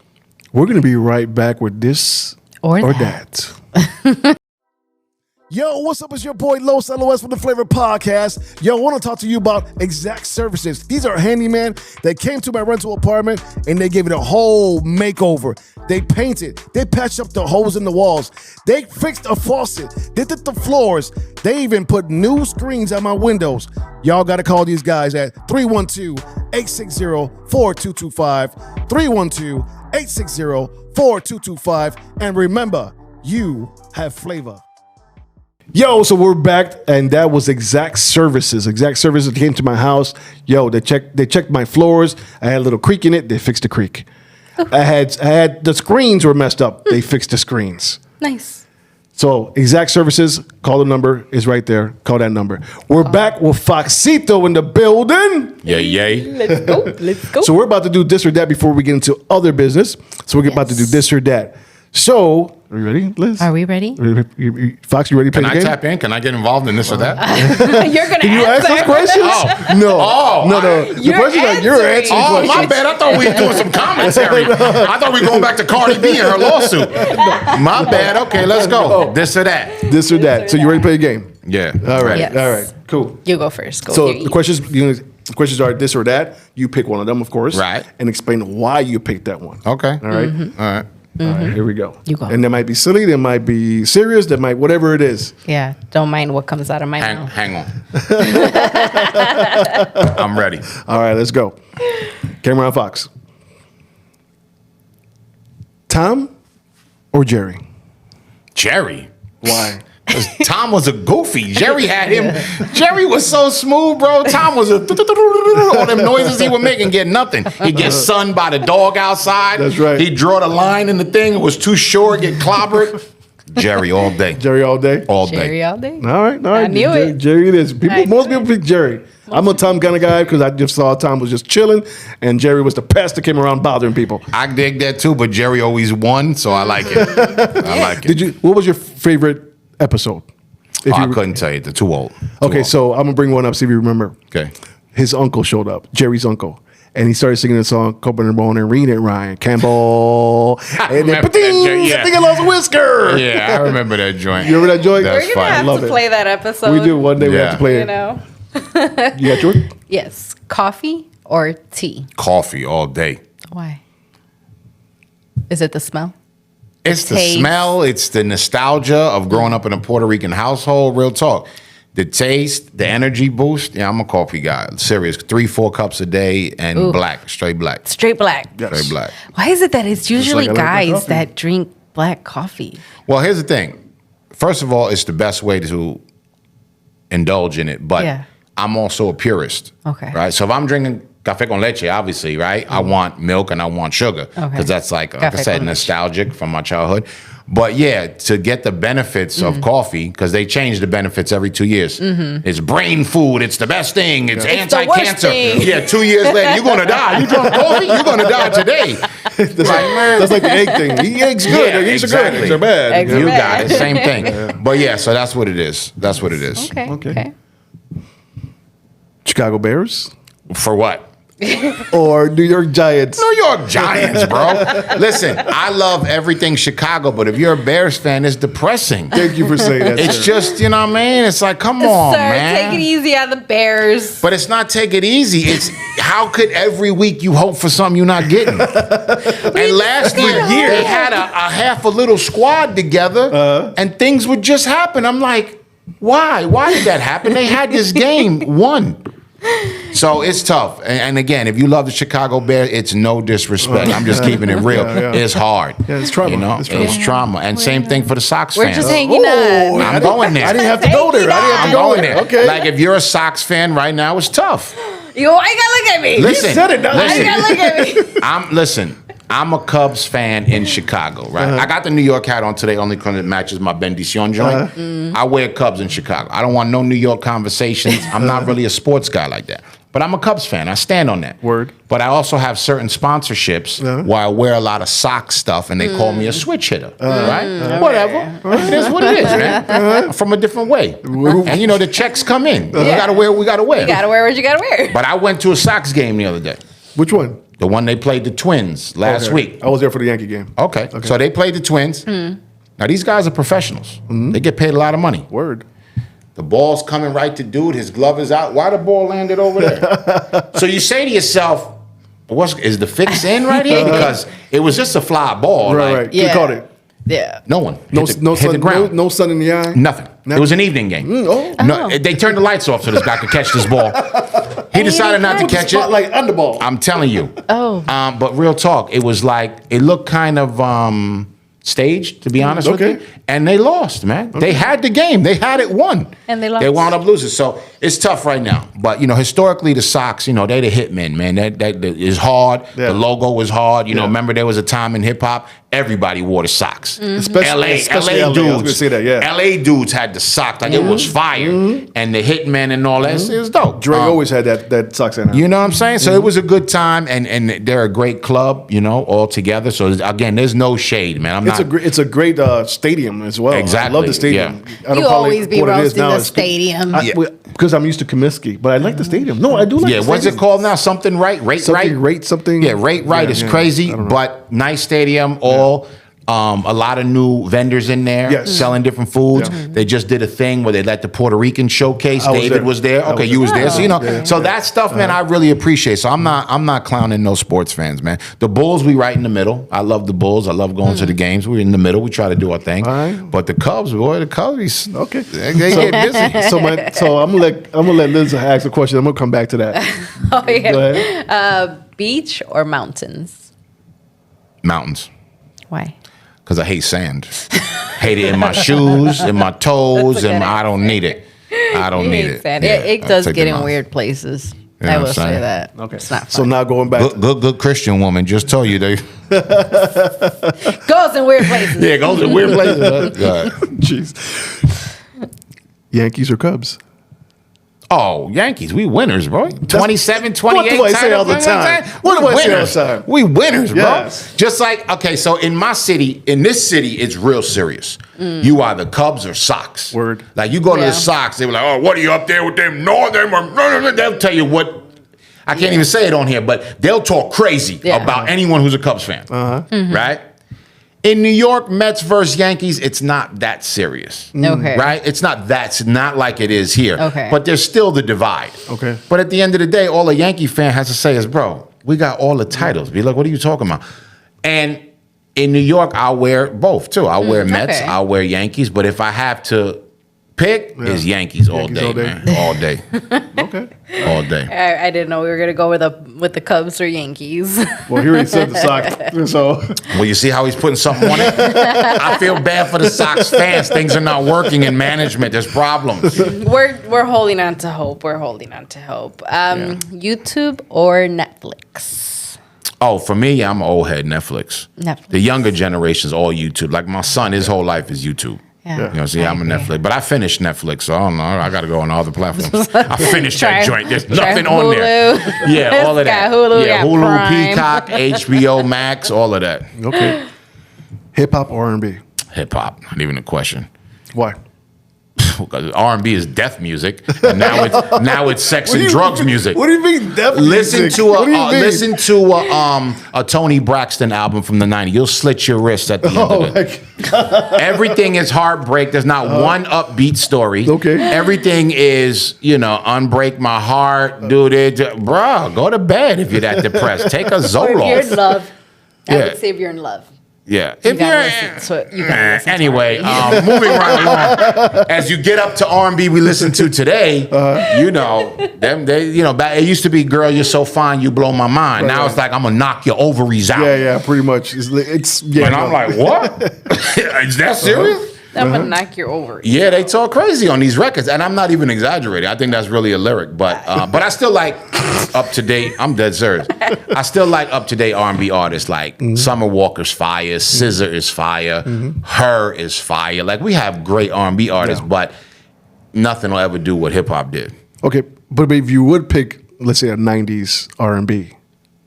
we're going to be right back with this or that. Yo, what's up? It's your boy Los LOS from the Flavor Podcast. Yo, I want to talk to you about Exact Services. These are handymen that came to my rental apartment and they gave it a whole makeover. They painted, they patched up the holes in the walls, they fixed a faucet, they did the floors, they even put new screens at my windows. Y'all got to call these guys at 312-860-4225, 312-860-4225, and remember, you have flavor. Yo, so we're back, and that was Exact Services. Exact Services came to my house. Yo, they checked my floors. I had a little creak in it. They fixed the creak. I had the screens were messed up. They fixed the screens. Nice. So Exact Services, call the number is right there. Call that number. We're back with Foxcito in the building. Yay. Let's go. So we're about to do this or that before we get into other business. So we're about to do this or that. So, are you ready, Liz? Are we ready? Fox, you ready to play the game? Can I tap in? Can I get involved in this or that? You're going to Can you ask those questions? No. The question is you're answering questions. My bad. I thought we were doing some commentary. I thought we were going back to Cardi B and her lawsuit. My bad. Okay, let's go. This or that. This or that. So you ready to play the game? Yeah. All right. Yes. All right. Cool. You go first. Go. So the questions are this or that. You pick one of them, of course. Right. And explain why you picked that one. Okay. All right. All right. All right, here we go. You go. And that might be silly, that might be serious, that might whatever it is. Yeah, don't mind what comes out of my mouth. Hang on. I'm ready. All right, let's go. Camera on Fox. Tom or Jerry? Jerry. Why? Tom was a goofy. Jerry had him. Jerry was so smooth, bro. Tom was all them noises he would make and get nothing. He'd get sunned by the dog outside. That's right. He'd draw the line in the thing. It was too short, get clobbered. Jerry all day. Jerry all day? All day. Jerry all day. All right. I knew it. Jerry it is. Most people pick Jerry. I'm a Tom kind of guy because I just saw Tom was just chilling and Jerry was the pest that came around bothering people. I dig that too, but Jerry always won, so I like it. I like it. What was your favorite episode? I couldn't tell you. They're too old. So I'm going to bring one up, see if you remember. Okay. His uncle showed up, Jerry's uncle. And he started singing the song, Copen and Bone and read it, Ryan Campbell. And then, I think I lost a whisker. Yeah, I remember that joint. You remember that joint? That's We're going to have to play that episode. We do. One day we have to play it. You got yours? Yes. Coffee or tea? Coffee all day. Why? Is it the smell? It's the smell. It's the nostalgia of growing up in a Puerto Rican household. Real talk. The taste, the energy boost. Yeah, I'm a coffee guy. Serious. 3-4 cups a day and black. Straight black. Straight black. Yes. Straight black. Why is it that it's usually like guys that drink black coffee? Well, here's the thing. First of all, it's the best way to indulge in it. But I'm also a purist. Okay. Right? So if I'm drinking café con leche, obviously, right? I want milk and I want sugar. Because that's like I said, nostalgic from my childhood. But yeah, to get the benefits of coffee, because they change the benefits every 2 years. It's brain food. It's the best thing. It's anti-cancer. Yeah, 2 years later, you're going to die. You drunk coffee? You're going to die today. That's like the egg thing. The egg's good. Yeah, eggs are good. Eggs are bad. Eggs you got it. Same thing. But yeah, so that's what it is. That's what it is. Okay. Chicago Bears? For what? Or New York Giants? New York Giants, bro. Listen, I love everything Chicago, but if you're a Bears fan, it's depressing. Thank you for saying that. It's just, you know what I mean? It's like, come on, man. Take it easy on the Bears. But it's not take it easy. It's how could every week you hope for something you're not getting? And last year, they had a half a little squad together, and things would just happen. I'm like, why? Why did that happen? They had this game won. So it's tough. And again, if you love the Chicago Bears, it's no disrespect. I'm just keeping it real. It's hard. Yeah, it's trauma. You know? It's trauma. And same thing for the Sox fans. We're just hanging on. I'm going there. I didn't have to go there. I'm going there. Okay. Like if you're a Sox fan right now, it's tough. You ain't gotta look at me. Listen, You said it, dog. Why you gotta look at me? I'm a Cubs fan in Chicago, right? I got the New York hat on today only because it matches my Bendición joint. I wear Cubs in Chicago. I don't want no New York conversations. I'm not really a sports guy like that. But I'm a Cubs fan. I stand on that. Word. But I also have certain sponsorships where I wear a lot of sock stuff and they call me a switch hitter, right? Whatever. It is what it is, man. I'm from a different way. And you know, the checks come in. We gotta wear what we gotta wear. You gotta wear what you gotta wear. But I went to a Sox game the other day. Which one? The one they played the Twins last week. I was there for the Yankee game. Okay. So they played the Twins. Now these guys are professionals. They get paid a lot of money. Word. The ball's coming right to dude. His glove is out. Why the ball landed over there? So you say to yourself, is the fix in right here? Because it was just a fly ball. Right. Yeah. Who caught it? Yeah. No one. No hit sun, the ground. no sun in the eye? Nothing. It was an evening game. No, they turned the lights off so this guy could catch this ball. He decided not to catch it. Spotlight on the ball. I'm telling you. Oh. But real talk, it was like, it looked kind of staged, to be honest with you. And they lost, man. They had the game. They had it won. And they lost. They wound up losing. So it's tough right now. But, you know, historically, the Sox, you know, they the hitmen, man. That is hard. Yeah. The logo was hard. You know, remember there was a time in hip-hop, everybody wore the socks. Especially LA dudes. I was gonna say that, yeah. LA dudes had the socks. Like, it was fire. And the hitmen and all that. It was dope. Dre always had that Sox in. You know what I'm saying? So it was a good time, and they're a great club, you know, all together. So again, there's no shade, man. It's a great stadium as well. Exactly. I love the stadium. Yeah. I don't You call always it be what it is roasting now. the stadium. Because I'm used to Comiskey, but I like the stadium. No, I do like the what's stadium. it called now? Something right? Rate right? Something. Yeah, rate right is crazy, but nice stadium, all. A lot of new vendors in there selling different foods. They just did a thing where they let the Puerto Rican showcase. David was there. Okay, you was there. So you know, that stuff, man, I really appreciate. So I'm not clowning no sports fans, man. The Bulls, we right in the middle. I love the Bulls. I love going to the games. We're in the middle. We try to do our thing. But the Cubs, boy, they get busy. So I'm gonna let Liz ask a question. I'm gonna come back to that. Oh yeah. Go ahead. Beach or mountains? Mountains. Why? Because I hate sand. Hate it in my shoes, in my toes, and I don't need it. I don't need it. Sand. Yeah, It does get in weird places. You know I what will I'm say saying? that. Okay. It's not fun. So now going back. Good Christian woman just told you they. Goes in weird places. Yeah, goes in weird places. Jeez. Yankees or Cubs? Oh, Yankees, we winners, bro. 27, 28. What do I say all the time? What do I say all the time? We winners, bro. Yes. Just like, okay, so in this city, it's real serious. You are the Cubs or Sox. Word. Like, you go to the Sox, they were like, oh, what are you up there with them? No, they'll tell you what. I can't even say it on here, but they'll talk crazy about anyone who's a Cubs fan. Right? In New York, Mets versus Yankees, it's not that serious. Okay. Right? It's not like it is here. Okay. But there's still the divide. Okay. But at the end of the day, all a Yankee fan has to say is, bro, we got all the titles. Be like, what are you talking about? And in New York, I'll wear both too. I'll wear Mets, I'll wear Yankees. But if I have to pick, it's Yankees all day, man. All day. Okay. All day. I didn't know we were gonna go with the Cubs or Yankees. Well, he already said the Sox. So. Well, you see how he's putting something on it? I feel bad for the Sox fans. Things are not working in management. There's problems. We're holding on to hope. We're holding on to hope. YouTube or Netflix? Oh, for me, I'm an old head Netflix. The younger generation's all YouTube. Like my son, his whole life is YouTube. Yeah. You know, see, I'm a Netflix. But I finished Netflix, so I don't know. I got to go on other platforms. I finished that joint. There's nothing on there. Yeah, all of that. Hulu, Hulu, Prime. Peacock, HBO Max, all of that. Okay. Hip hop or R&B? Hip hop, not even a question. Why? Because R&B is death music, and now it's sex and drugs music. What do you mean death music? Listen to a Tony Braxton album from the '90s. You'll slit your wrist at the end of it. Everything is heartbreak. There's not one upbeat story. Okay. Everything is, unbreak my heart, dude. Bruh, go to bed if you're that depressed. Take a Zoloft. Or if you're in love. I would say if you're in love. Yeah. You gotta listen to Anyway, moving right along. As you get up to R&B we listen to today, it used to be, girl, you're so fine, you blow my mind. Now it's like, I'm gonna knock your ovaries out. Yeah, pretty much. It's and I'm like, what? Is that serious? I'm gonna knock you over. Yeah, they talk crazy on these records, and I'm not even exaggerating. I think that's really a lyric, but I still like up to date. I'm dead serious. I still like up to date R&B artists like Summer Walker's fire, SZA is fire, Her is fire. Like we have great R&B artists, but nothing will ever do what hip hop did. Okay, but if you would pick, let's say, a '90s R&B,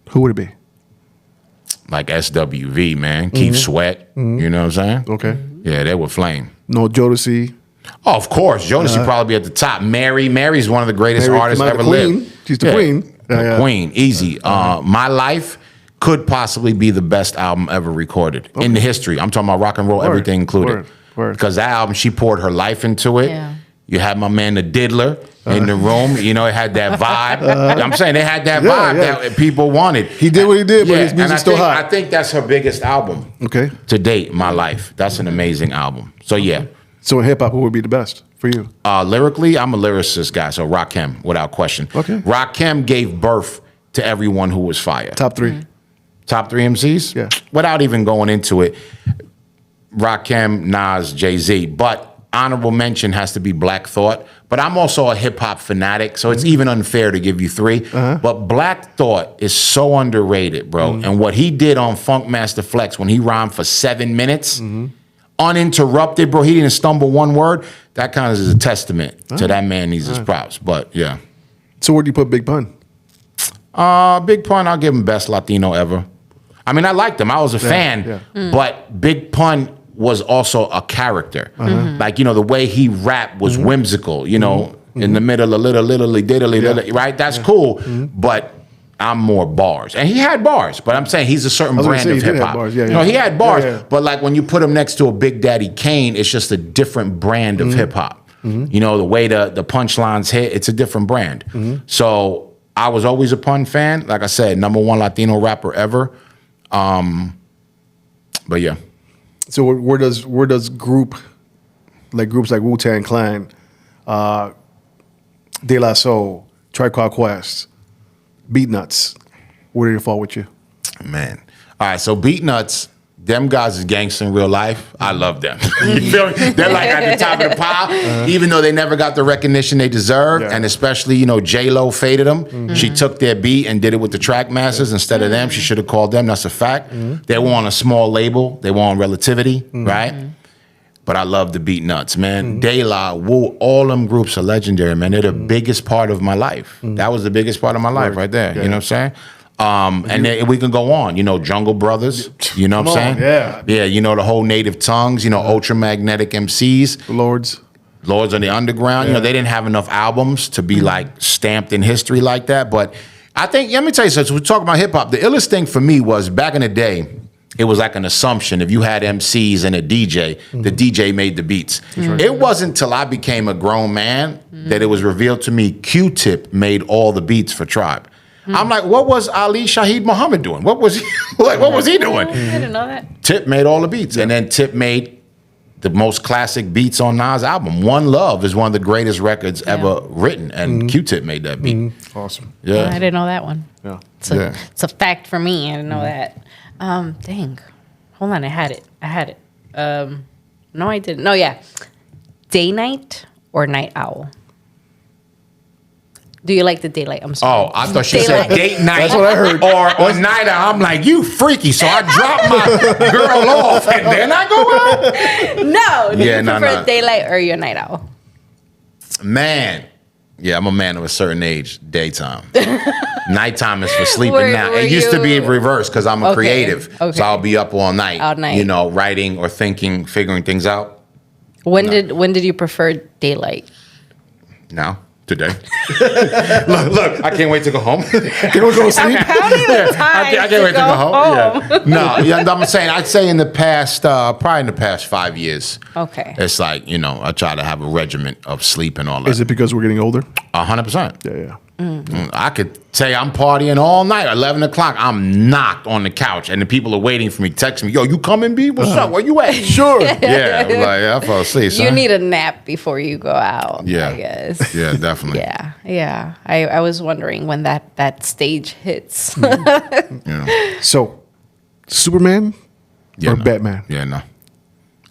who would it be? Like SWV, man, Keith Sweat. You know what I'm saying? Okay. Yeah, they were flame. No Jodeci. Oh, of course, Jodeci probably be at the top. Mary's one of the greatest artists ever lived. She's the queen. Queen, easy. My Life could possibly be the best album ever recorded in the history. I'm talking about rock and roll, everything included. Because that album, she poured her life into it. Yeah. You had my man, the Diddler, in the room. You know, it had that vibe. I'm saying they had that vibe that people wanted. He did what he did, but his music's still hot. I think that's her biggest album to date, My Life. That's an amazing album. So, yeah. So in hip-hop, who would be the best for you? Lyrically, I'm a lyricist guy, so Rakim, without question. Okay. Rakim gave birth to everyone who was fire. Top three. Top three MCs? Yeah. Without even going into it, Rakim, Nas, Jay-Z. But honorable mention has to be Black Thought. But I'm also a hip-hop fanatic, so it's even unfair to give you three. But Black Thought is so underrated, bro. And what he did on Funkmaster Flex when he rhymed for 7 minutes, uninterrupted, bro. He didn't stumble one word. That kind of is a testament to that man needs his props. But, yeah. So where do you put Big Pun? Big Pun, I'll give him best Latino ever. I mean, I liked him. I was a fan. But Big Pun was also a character. Like, you know, the way he rapped was whimsical, you know, in the middle, a little, diddly, right? That's cool. But I'm more bars. And he had bars, but I'm saying he's a certain brand of hip hop. You know, he had bars, but like when you put him next to a Big Daddy Kane, it's just a different brand of hip hop. You know, the way the punchlines hit, it's a different brand. So I was always a Pun fan. Like I said, #1 Latino rapper ever. But yeah. So where does groups like Wu-Tang Clan, De La Soul, Tribe Called Quest, Beatnuts, where do they fall with you? Man. All right, so Beatnuts, them guys is gangster in real life. I love them. You feel me? They're like at the top of the pile, even though they never got the recognition they deserved. And especially, you know, J-Lo faded them. She took their beat and did it with the track masters instead of them. She should have called them. That's a fact. They were on a small label. They were on Relativity, right? But I love the Beatnuts, man. De La, Wu, all them groups are legendary, man. They're the biggest part of my life. That was the biggest part of my life right there. You know what I'm saying? And then we can go on, you know, Jungle Brothers, you know what I'm saying? Yeah, you know, the whole Native Tongues, you know, Ultramagnetic MCs. Lords on the Underground. You know, they didn't have enough albums to be like stamped in history like that. But I think, let me tell you something, we're talking about hip hop. The illest thing for me was back in the day, it was like an assumption. If you had MCs and a DJ, the DJ made the beats. It wasn't till I became a grown man that it was revealed to me Q-Tip made all the beats for Tribe. I'm like, what was Ali Shaheed Muhammad doing? What was he like? What was he doing? I didn't know that. Tip made all the beats, and then Tip made the most classic beats on Nas' album. One Love is one of the greatest records ever written, and Q-Tip made that beat. Awesome. Yeah, I didn't know that one. Yeah, it's a fact for me. I didn't know that. Dang, hold on, I had it. No, I didn't. No, yeah, day night or night owl. Do you like the daylight? I'm sorry. Oh, I thought she said date night. That's what I heard. Or night owl. I'm like, you freaky. So I drop my girl off and then I go out. No. Do you prefer daylight or your night owl? Man. Yeah, I'm a man of a certain age. Daytime. Nighttime is for sleeping now. It used to be reversed because I'm a creative. So I'll be up all night. All night. You know, writing or thinking, figuring things out. When did you prefer daylight? Now. Today. look, I can't wait to go home. Can we go to sleep? I can't wait to go home. Yeah. No, I'm saying, I'd say in the past, probably in the past 5 years. Okay. It's like, you know, I try to have a regiment of sleep and all that. Is it because we're getting older? 100%. Yeah. I could say I'm partying all night. 11 o'clock, I'm knocked on the couch, and the people are waiting for me, texting me, yo, you coming, B? What's up? Where you at? Sure. Yeah, I'm like, I fell asleep, son. You need a nap before you go out, I guess. Yeah, definitely. Yeah. I was wondering when that stage hits. So, Superman or Batman? Yeah, no.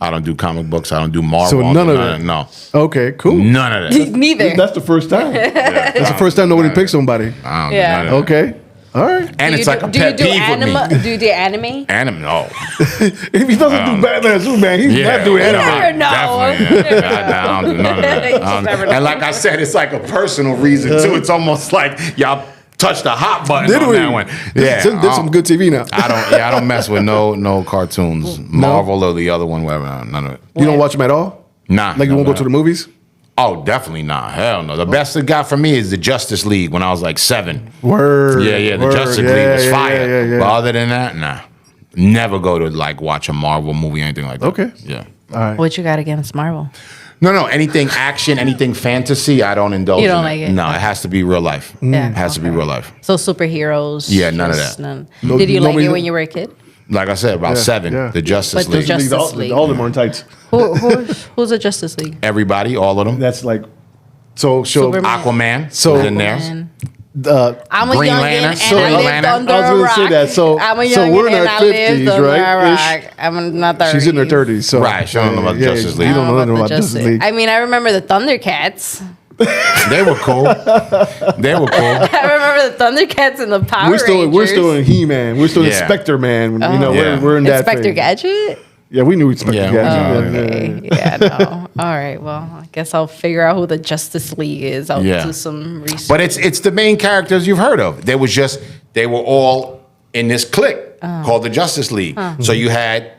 I don't do comic books. I don't do Marvel. So none of that? No. Okay, cool. None of that. Neither. That's the first time. That's the first time nobody picked somebody. I don't do none of that. Okay. All right. And it's like a pet peeve with me. Do you do anime? Anime, no. If he doesn't do Batman, Superman, he's not doing anime. Never know. Definitely. I don't do none of that. And like I said, it's like a personal reason too. It's almost like y'all touched the hot button on that one. Yeah, there's some good TV now. I don't mess with no cartoons, Marvel or the other one, whatever. None of it. You don't watch them at all? Nah. Like you won't go to the movies? Oh, definitely not. Hell no. The best it got for me is the Justice League when I was like 7. Word. Yeah. The Justice League was fire. Yeah. But other than that, nah. Never go to like watch a Marvel movie or anything like that. Okay. Yeah. All right. What you got against Marvel? No. Anything action, anything fantasy, I don't indulge in. You don't like it? No, it has to be real life. Yeah. It has to be real life. So superheroes? Yeah, none of that. None. Did you like it when you were a kid? Like I said, about 7. The Justice But the League. Justice League. All of them are in tights. Who's the Justice League? Everybody, all of them. That's like so Superman. Aquaman. So- was in there. I'm a Green youngin' Lantern. and I lived Lantern. under I was a gonna rock. say that. So- I'm a so youngin' we're in and our I lived 50s, under right? a rock. I'm in my 30s. She's in her 30s. So Right, she don't know about Justice League. You don't know about nothing the about Justice League. I mean, I remember the Thundercats. They were cool. They were cool. I remember the Thundercats and the Power Rangers. We're still in He-Man. We're still in Yeah. Spectre Man. You know, Yeah. we're in that Inspector phase. Gadget? Yeah, we knew Spectre Yeah. Gadget. Okay. Yeah, no. All right. Well, I guess I'll figure out who the Justice League is. I'll Yeah. do some research. But it's the main characters you've heard of. They were all in this clique called the Justice League. So you had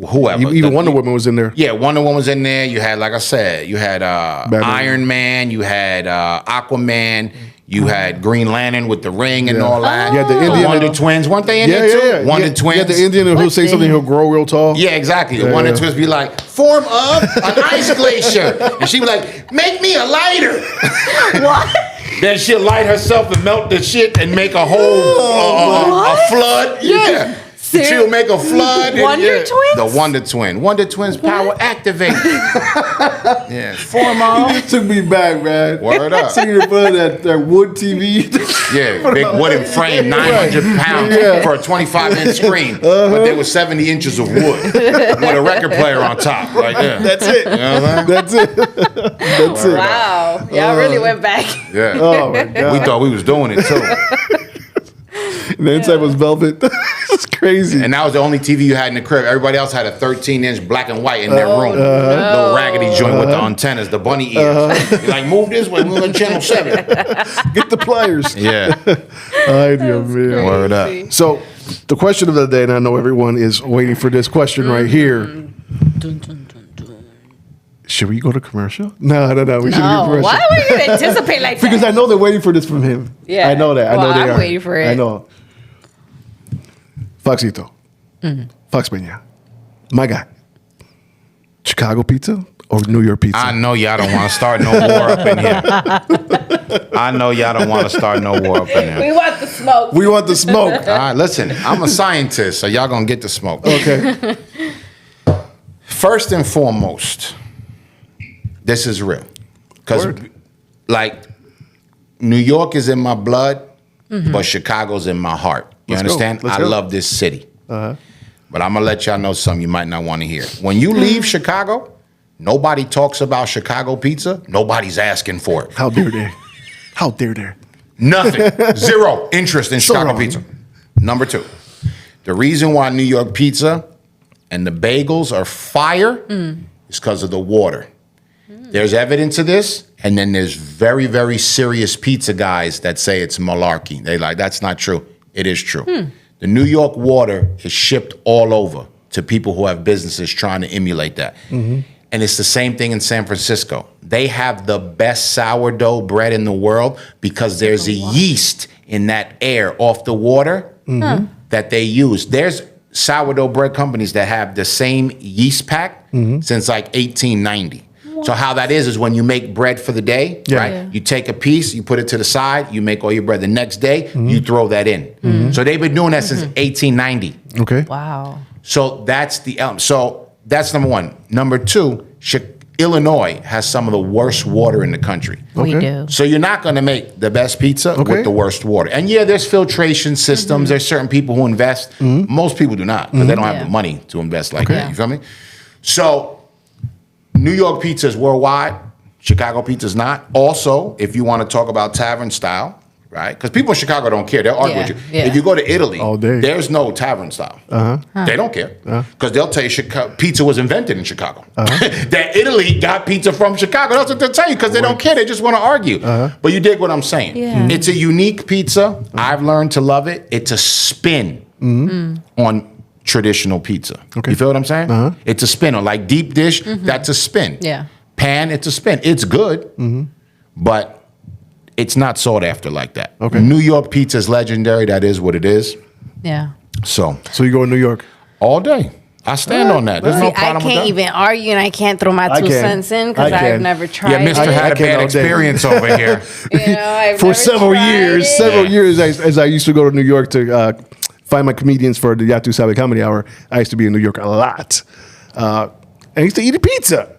whoever. Even Wonder Woman was in there. Yeah, Wonder Woman was in there. You had, like I said, you had Iron Man. You had Aquaman. You had Green Lantern with the ring and all that. You had the Indian. Wonder Twins. Weren't they in there too? Yeah. Wonder Twins. Yeah, the Indian who'll say something, he'll grow real tall. Yeah, exactly. The Wonder Twins be like, form of an ice glacier. And she be like, make me a lighter. What? Then she'll light herself and melt the shit and make a whole a flood. Yeah. She'll make a flood. Wonder Twins? The Wonder Twin. Wonder Twins power activate. Yeah. Form of. You took me back, man. Word up. Sitting in front of that wood TV. Yeah, big wooden frame, 900 pounds for a 25-inch screen. But there was 70 inches of wood with a record player on top. Like, yeah. That's it. You know what I'm saying? That's it. That's it. Wow. Y'all really went back. Yeah. Oh, my God. We thought we was doing it too. And the inside was velvet. It's crazy. And that was the only TV you had in the crib. Everybody else had a 13-inch black and white in their room. Little raggedy joint with the antennas, the bunny ears. You're like, move this way, move on channel 7. Get the pliers. Yeah. Ay, Dios mío. Word up. So, the question of the day, and I know everyone is waiting for this question right here. Should we go to commercial? No. We shouldn't go to commercial. Why are we going to anticipate like that? Because I know they're waiting for this from him. Yeah. I know that. Well, I know they I'm are. waiting for it. I know. Foxcito. Fox Peña. My guy. Chicago pizza or New York pizza? I know y'all don't want to start no war up in here. I know y'all don't want to start no war up in We here. want the smoke. We want the smoke. All right, listen, I'm a scientist, so y'all gonna get the smoke. Okay. First and foremost, this is real. Because, like, New York is in my blood, but Chicago's in my heart. You understand? I love this city. But I'm going to let y'all know something you might not want to hear. When you leave Chicago, nobody talks about Chicago pizza. Nobody's asking for it. How dare they? How dare they? Nothing. Zero interest in Chicago wrong. pizza. Number 2, the reason why New York pizza and the bagels are fire is because of the water. There's evidence of this, and then there's very, very serious pizza guys that say it's malarkey. They like, that's not true. It is true. The New York water is shipped all over to people who have businesses trying to emulate that. And it's the same thing in San Francisco. They have the best sourdough bread in the world because there's a yeast in that air off the water that they use. There's sourdough bread companies that have the same yeast pack since like 1890. So how that is when you make bread for the day, right? Yeah. You take a piece, you put it to the side, you make all your bread. The next day, you throw that in. So they've been doing that since 1890. Okay. Wow. So that's the element. So that's number 1. Number 2, Illinois has some of the worst water in the country. We do. So you're not going to make the best pizza with the worst water. And yeah, there's filtration systems. There's certain people who invest. Most people do not because they don't have the money to invest like that. You feel me? So New York pizza is worldwide. Chicago pizza is not. Also, if you want to talk about tavern style, right? Because people in Chicago don't care. They'll argue with you. Yeah. If you go to Italy, all day, there's no tavern style. They don't care. Because they'll tell you pizza was invented in Chicago. That Italy got pizza from Chicago. That's what they'll tell you because they don't care. They just want to argue. But you dig what I'm saying. Yeah. It's a unique pizza. I've learned to love it. It's a spin on traditional pizza. Okay. You feel what I'm saying? It's a spin on like deep dish. That's a spin. Yeah. Pan, it's a spin. It's good, but it's not sought after like that. Okay. New York pizza is legendary. That is what it is. Yeah. So you go to New York all day. I stand on that. There's no problem I can't with that. even argue, and I can't throw my 2 cents in because I've never tried. Yeah, Mr. it. had a bad experience over here. I've for never several tried years. it. Several years, as I used to go to New York to find my comedians for the Yatu Sabe Comedy Hour. I used to be in New York a lot. I used to eat a pizza.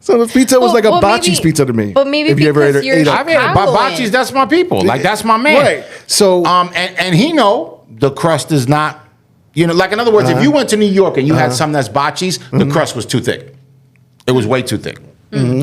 So the pizza was like a Bocce's pizza to me. But maybe if you ever because you're ate Bocce's, that's my people. Like that's my man. Right. So and he know the crust is not, like in other words, if you went to New York and you had something that's Bocce's, the crust was too thick. It was way too thick.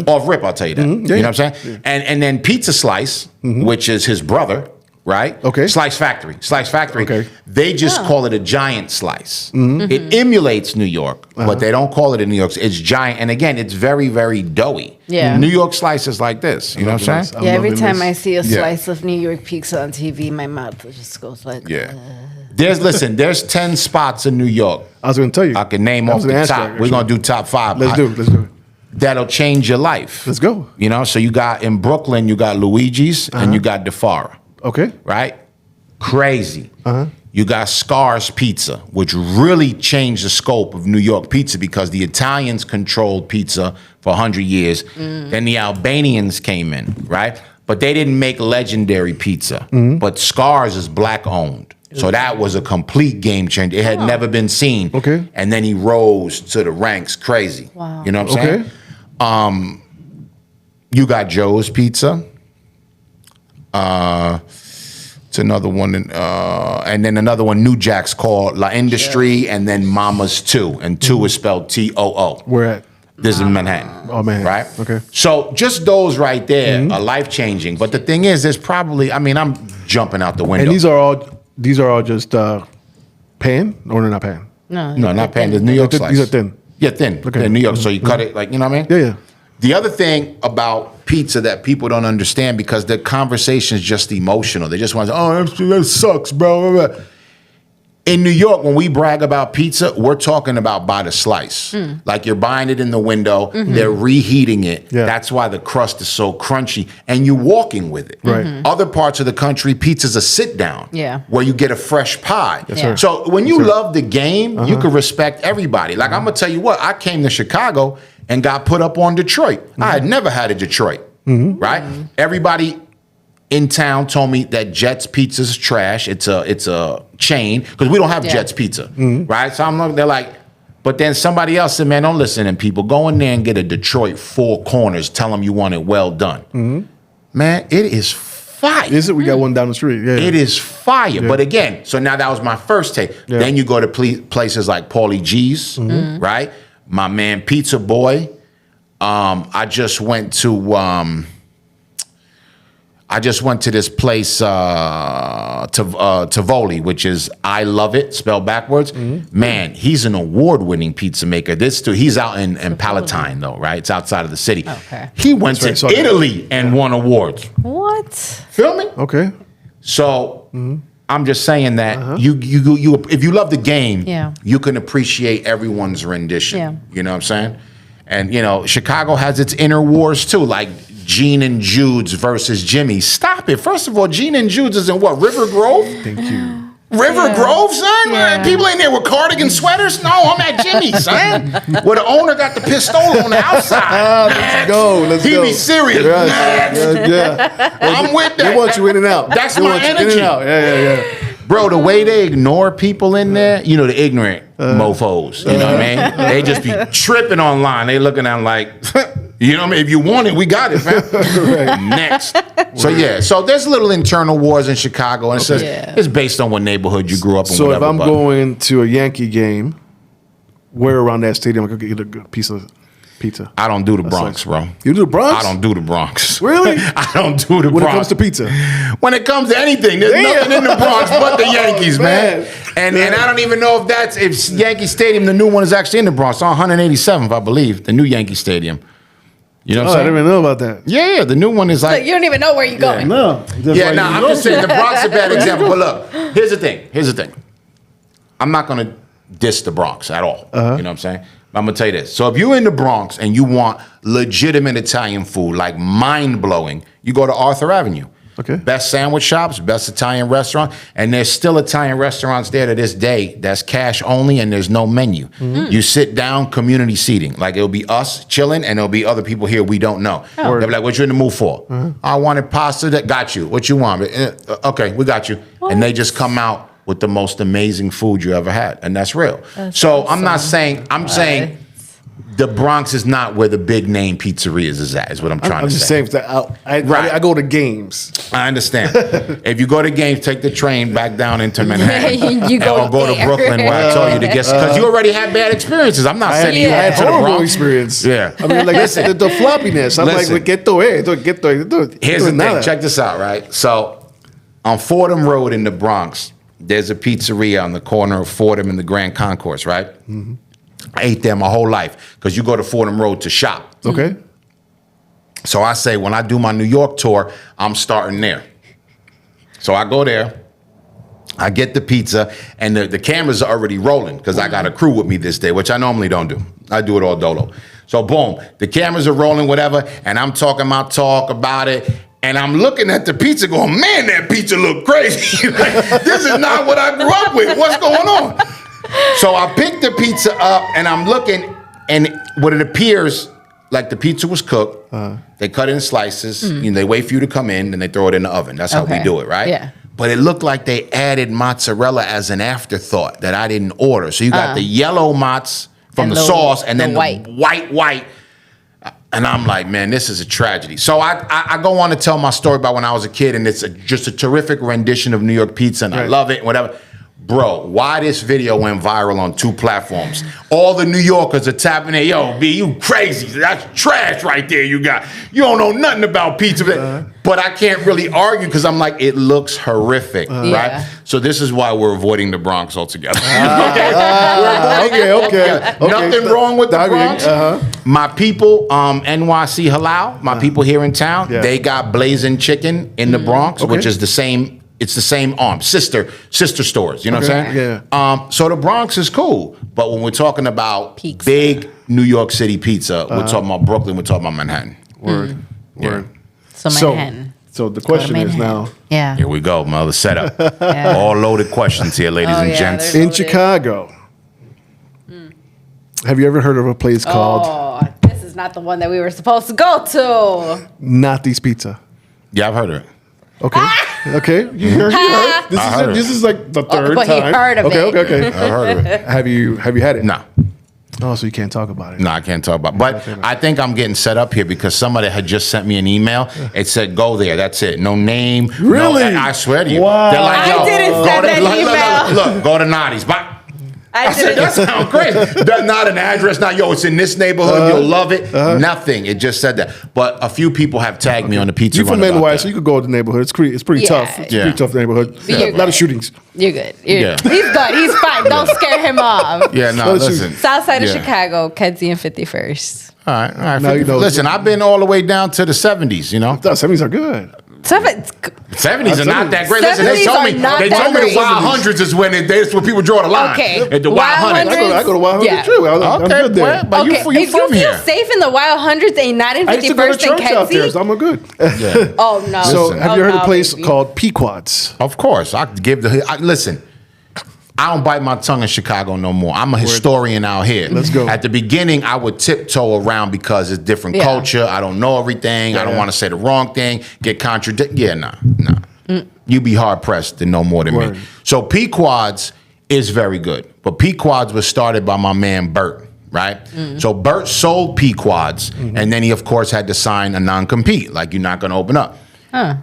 Off rip, I'll tell you that. You know what I'm saying? Yeah. And then Pizza Slice, which is his brother, right? Okay. Slice Factory. Okay. They just call it a giant slice. Mm-hmm. It emulates New York, but they don't call it a New York. It's giant. And again, it's very, very doughy. Yeah. New York slice is like this. You know what I'm saying? Yeah, every time I see a slice of New York pizza on TV, my mouth just goes like, There's 10 spots in New York. I was going to tell you. I can name off the top. We're going to do top 5. Let's do it. That'll change your life. Let's go. So you got in Brooklyn, you got Luigi's and you got DeFara. Okay. Right? Crazy. You got Scar's Pizza, which really changed the scope of New York pizza because the Italians controlled pizza for 100 years. Then the Albanians came in, right? But they didn't make legendary pizza. But Scar's is black owned. So that was a complete game changer. It had never been seen. Okay. And then he rose to the ranks crazy. Wow. You know what I'm saying? You got Joe's Pizza. It's another one. And then another one, New Jack's called La Industrie, and then Mama's 2. And 2 is spelled T-O-O. Where at? This is in Manhattan. Oh, man. Right? Okay. So just those right there are life-changing. But the thing is, there's probably, I'm jumping out the window. And these are all just pan, or they're not pan? no, not pan. There's New York slice. These are thin. Yeah, thin. Okay. They're New York, so you cut it like, you know what I mean? Yeah. The other thing about pizza that people don't understand because the conversation is just emotional. They just want to say, that sucks, bro. In New York, when we brag about pizza, we're talking about by the slice. Like you're buying it in the window, they're reheating it. Yeah. That's why the crust is so crunchy, and you're walking with it. Right. Other parts of the country, pizza's a sit down. Yeah. Where you get a fresh pie. Yes, sir. So when you love the game, you can respect everybody. Like I'm gonna tell you what, I came to Chicago and got put up on Detroit. I had never had a Detroit. Right? Everybody in town told me that Jets Pizza is trash. It's a chain because we don't have Jets Pizza, right? So I'm looking. They're like, but then somebody else said, "Man, don't listen to people. Go in there and get a Detroit 4 corners. Tell them you want it well done." Man, it is fire. Is it? We got one down the street. Yeah. It is fire. Yeah. But again, so now that was my first take. Yeah. Then you go to places like Paulie G's, right? My man Pizza Boy. I just went to this place Tivoli, which is I Love It, spelled backwards. Man, he's an award-winning pizza maker. He's out in Palatine though, right? It's outside of the city. Okay. He went to Italy and won awards. What? Feel me? Okay. So I'm just saying that you if you love the game, you can appreciate everyone's rendition. Yeah. You know what I'm saying? And Chicago has its inner wars too, like Gene and Jude's versus Jimmy. Stop it. First of all, Gene and Jude's is in what, River Grove? Thank you. River Grove, son? Yeah. People in there with cardigan sweaters? No, I'm at Jimmy's, son. Where the owner got the pistol on the outside. Let's go. He be serious. Yeah. I'm with that. They want you in and out. That's my energy. In and out. Yeah. Bro, the way they ignore people in there, the ignorant mofos, you know what I mean? They just be tripping online. They looking at like, you know what I mean? If you want it, we got it, fam. Right. Next. So so there's little internal wars in Chicago, and it's based on what neighborhood you grew up in. So if I'm going to a Yankee game, where around that stadium I could get a good piece of pizza? I don't do the Bronx, bro. You do the Bronx? I don't do the Bronx. Really? I don't do the when Bronx. When it comes to pizza? When it comes to anything, there's nothing in the Bronx but the Yankees, man. And I don't even know if Yankee Stadium, the new one, is actually in the Bronx. It's on 187th, I believe, the new Yankee Stadium. You know what I'm saying? I didn't even know about that. Yeah, the new one is like... So you don't even know where you're going. No. I'm just saying the Bronx is a bad example. But look, here's the thing. I'm not going to diss the Bronx at all. You know what I'm saying? I'm going to tell you this. So if you're in the Bronx and you want legitimate Italian food, like mind-blowing, you go to Arthur Avenue. Okay. Best sandwich shops, best Italian restaurant. And there's still Italian restaurants there to this day that's cash only and there's no menu. Mm-hmm. You sit down, community seating. Like it'll be us chilling and there'll be other people here we don't know. Oh. They'll be like, what you in the mood for? I wanted pasta. That got you. What you want? Okay, we got you. What? And they just come out with the most amazing food you ever had. And that's real. That's awesome. I'm not saying, I'm saying the Bronx is not where the big name pizzerias is at, is what I'm trying to say. I'm just saying, I go to games. I understand. If you go to games, take the train back down into Manhattan. You go to Brooklyn where I told you to get, because you already had bad experiences. I'm not sending you to the Bronx. Experience. Yeah. I mean, like the floppiness. I'm like, get to it. Here's the thing. Check this out, right? So on Fordham Road in the Bronx, there's a pizzeria on the corner of Fordham and the Grand Concourse, right? Mm-hmm. I ate there my whole life because you go to Fordham Road to shop. Okay. So I say when I do my New York tour, I'm starting there. So I go there, I get the pizza, and the cameras are already rolling because I got a crew with me this day, which I normally don't do. I do it all dolo. So boom, the cameras are rolling, whatever, and I'm talking my talk about it. And I'm looking at the pizza going, man, that pizza look crazy. Like, this is not what I grew up with. What's going on? So I picked the pizza up and I'm looking, and what it appears like the pizza was cooked. They cut it in slices. You know, they wait for you to come in, and they throw it in the oven. That's how we do it, right? Yeah. But it looked like they added mozzarella as an afterthought that I didn't order. So you got the yellow mozz from the sauce, and then the white. And I'm like, man, this is a tragedy. So I go on to tell my story about when I was a kid, and it's just a terrific rendition of New York pizza, and I love it, whatever. Bro, why this video went viral on 2 platforms? All the New Yorkers are tapping in, yo, B, you crazy. That's trash right there you got. You don't know nothing about pizza. But I can't really argue because I'm like, it looks horrific, right? So this is why we're avoiding the Bronx altogether. Okay. Nothing wrong with the Bronx. My people, NYC Halal, my people here in town, they got blazing chicken in the Bronx, which is the same. It's the same arm, sister stores. You know what I'm saying? Yeah. So the Bronx is cool, but when we're talking about big New York City pizza, we're talking about Brooklyn. We're talking about Manhattan. Word. So Manhattan. So the question is now. Yeah. Here we go, mother setup. All loaded questions here, ladies and gents. In Chicago, have you ever heard of a place called? Oh, this is not the one that we were supposed to go to. Natty's Pizza. Yeah, I've heard of it. Okay. You heard. This is like the third but time. He heard of it. Okay. I've heard of it. Have you had it? No. Oh, so you can't talk about it. No, I can't talk about it. But I think I'm getting set up here because somebody had just sent me an email. It said, go there. That's it. No name. Really? I swear to you. Wow. They're like, yo, I didn't send that email. Look, go to Nadi's. Bye. I said, that sounds crazy. That's not an address. Not, yo, it's in this neighborhood. You'll love it. Nothing. It just said that. But a few people have tagged me on the pizza. You're from NY, so you could go to the neighborhood. It's pretty tough. It's a pretty tough neighborhood. A lot of shootings. You're good. He's good. He's fine. Don't scare him off. Yeah, no, listen. South side of Chicago, Kedzie and 51st. All right. Now, listen, I've been all the way down to the 70s, you know? The 70s are good. 70s are not that great. Listen, they told me the wild hundreds is when that's where people draw the line. Okay. At the wild hundreds. I go to wild hundreds too. I'm good there. But you from if you here. feel safe in the wild hundreds and not in 51st I used to go to church out there, so I'm good. Yeah. Oh no. So have you heard of a place called Pequod's? Of course. Listen. I don't bite my tongue in Chicago no more. I'm a historian out here. Let's go. At the beginning, I would tiptoe around because it's different culture. I don't know everything. I don't want to say the wrong thing, get contradicted. Yeah, nah. You be hard pressed to know more than me. So Pequod's is very good. But Pequod's was started by my man Bert, right? So Bert sold Pequod's, and then he, of course, had to sign a non-compete. Like, you're not going to open up.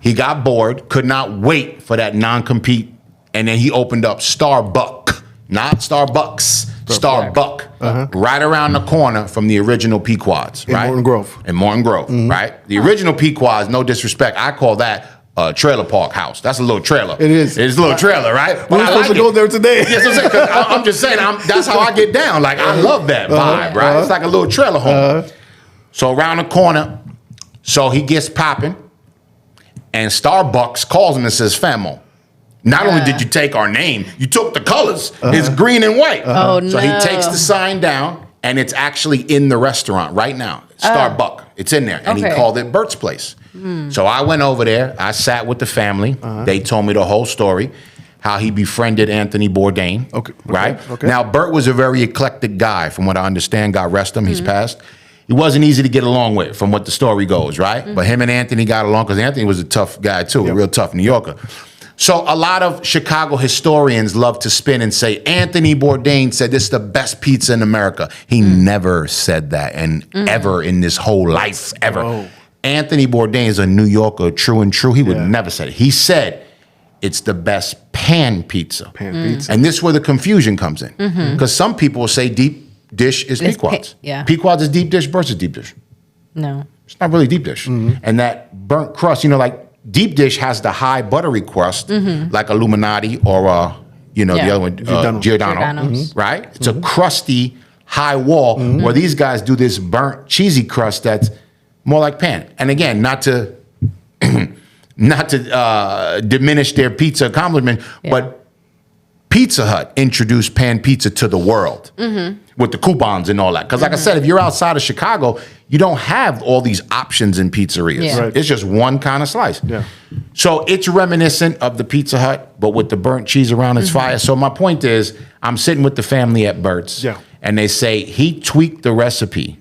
He got bored, could not wait for that non-compete. And then he opened up Starbuck, not Starbucks, Starbuck, right around the corner from the original Pequod's, right? In Morton Grove, right? The original Pequod's, no disrespect, I call that a trailer park house. That's a little trailer. It is. It's a little trailer, right? We're supposed to go there today. Yes, I'm just saying, that's how I get down. Like, I love that vibe, right? It's like a little trailer home. So around the corner, so he gets popping, and Starbucks calls him and says, Famo, not only did you take our name, you took the colors. It's green and white. Oh, no. So he takes the sign down, and it's actually in the restaurant right now. Starbuck. It's in there. And he called it Bert's Place. So I went over there. I sat with the family. They told me the whole story, how he befriended Anthony Bourdain. Right? Okay. Now, Bert was a very eclectic guy, from what I understand. God rest him. He's passed. He wasn't easy to get along with, from what the story goes, right? But him and Anthony got along because Anthony was a tough guy, too, a real tough New Yorker. So a lot of Chicago historians love to spin and say, Anthony Bourdain said this is the best pizza in America. He never said that, and ever in this whole life, ever. Oh. Anthony Bourdain is a New Yorker, true and true. He would never say it. He said it's the best pan pizza. Pizza. And this is where the confusion comes in. Because some people will say deep dish is Pequod's. Pequod's is deep dish versus deep dish. No. It's not really deep dish. And that burnt crust, like deep dish has the high buttery crust, like Illuminati or, the other one, Giordano. Right? It's a crusty high wall where these guys do this burnt cheesy crust that's more like pan. And again, not to diminish their pizza accomplishment, but Pizza Hut introduced pan pizza to the world with the coupons and all that. Because like I said, if you're outside of Chicago, you don't have all these options in pizzerias. Yeah. Right. It's just one kind of slice. Yeah. So it's reminiscent of the Pizza Hut, but with the burnt cheese around its fire. So my point is, I'm sitting with the family at Bert's, and they say he tweaked the recipe.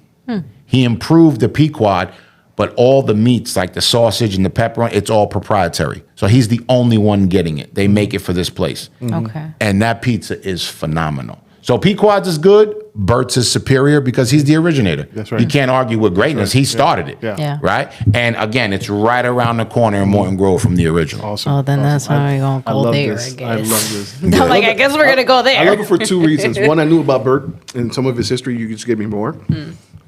He improved the Pequod, but all the meats, like the sausage and the pepperoni, it's all proprietary. So he's the only one getting it. They make it for this place. Okay. And that pizza is phenomenal. So Pequod's is good. Bert's is superior because he's the originator. That's right. You can't argue with greatness. He started it. Yeah. Right? And again, it's right around the corner in Morton Grove from the original. Awesome. Oh, then that's why we're going to go there, I guess. I love this. I'm like, I guess we're going to go there. I love it for two reasons. One, I knew about Bert and some of his history. You just gave me more.